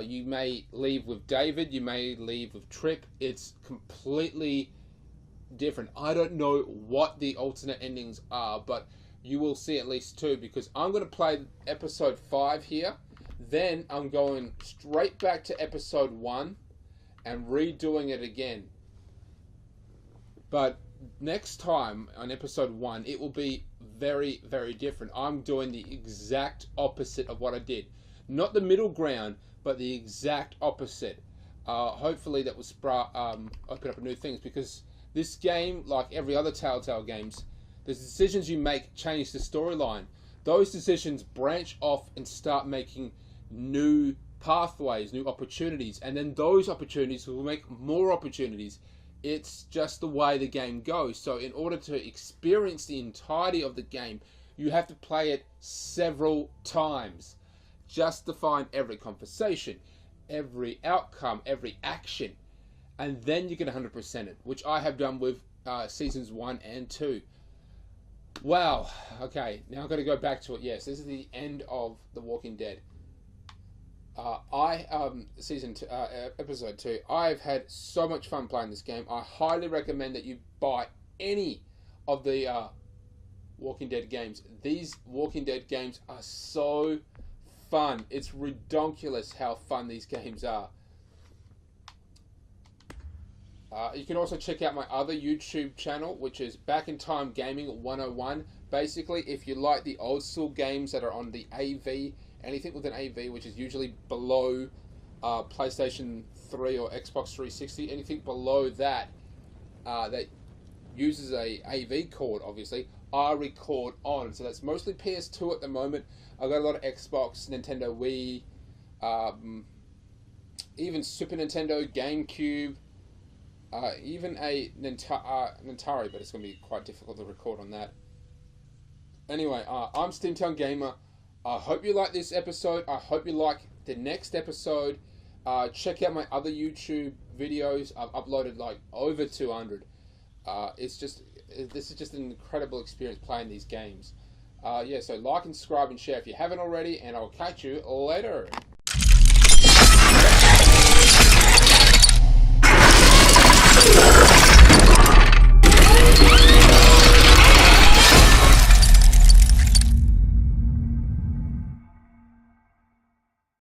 S1: You may leave with David. You may leave with Tripp. It's completely different. I don't know what the alternate endings are, but you will see at least 2, because I'm going to play episode 5 here. Then I'm going straight back to episode 1 and redoing it again. But next time on episode 1, it will be very, very different. I'm doing the exact opposite of what I did. Not the middle ground, but the exact opposite. Hopefully that will open up new things, because this game, like every other Telltale games, the decisions you make change the storyline. Those decisions branch off and start making new pathways, new opportunities, and then those opportunities will make more opportunities. It's just the way the game goes. So in order to experience the entirety of the game, you have to play it several times just to find every conversation, every outcome, every action. and then you can 100% it, which I have done with seasons 1 and 2. Wow. Okay, now I've got to go back to it. Yes, this is the end of The Walking Dead. Episode 2. I've had so much fun playing this game. I highly recommend that you buy any of the Walking Dead games. These Walking Dead games are so fun. It's ridiculous how fun these games are. You can also check out my other YouTube channel, which is Back in Time Gaming 101. Basically, if you like the old school games that are on the AV, anything with an AV, which is usually below PlayStation 3 or Xbox 360, anything below that that uses a AV cord, obviously, I record on. So that's mostly PS2 at the moment. I've got a lot of Xbox, Nintendo Wii, even Super Nintendo, GameCube, even a Nintari, but it's going to be quite difficult to record on that. Anyway, I'm Steamtown Gamer. I hope you like this episode. I hope you like the next episode. Check out my other YouTube videos. I've uploaded like over 200. This is just an incredible experience playing these games. Yeah, so like and subscribe and share if you haven't already, and I'll catch you later.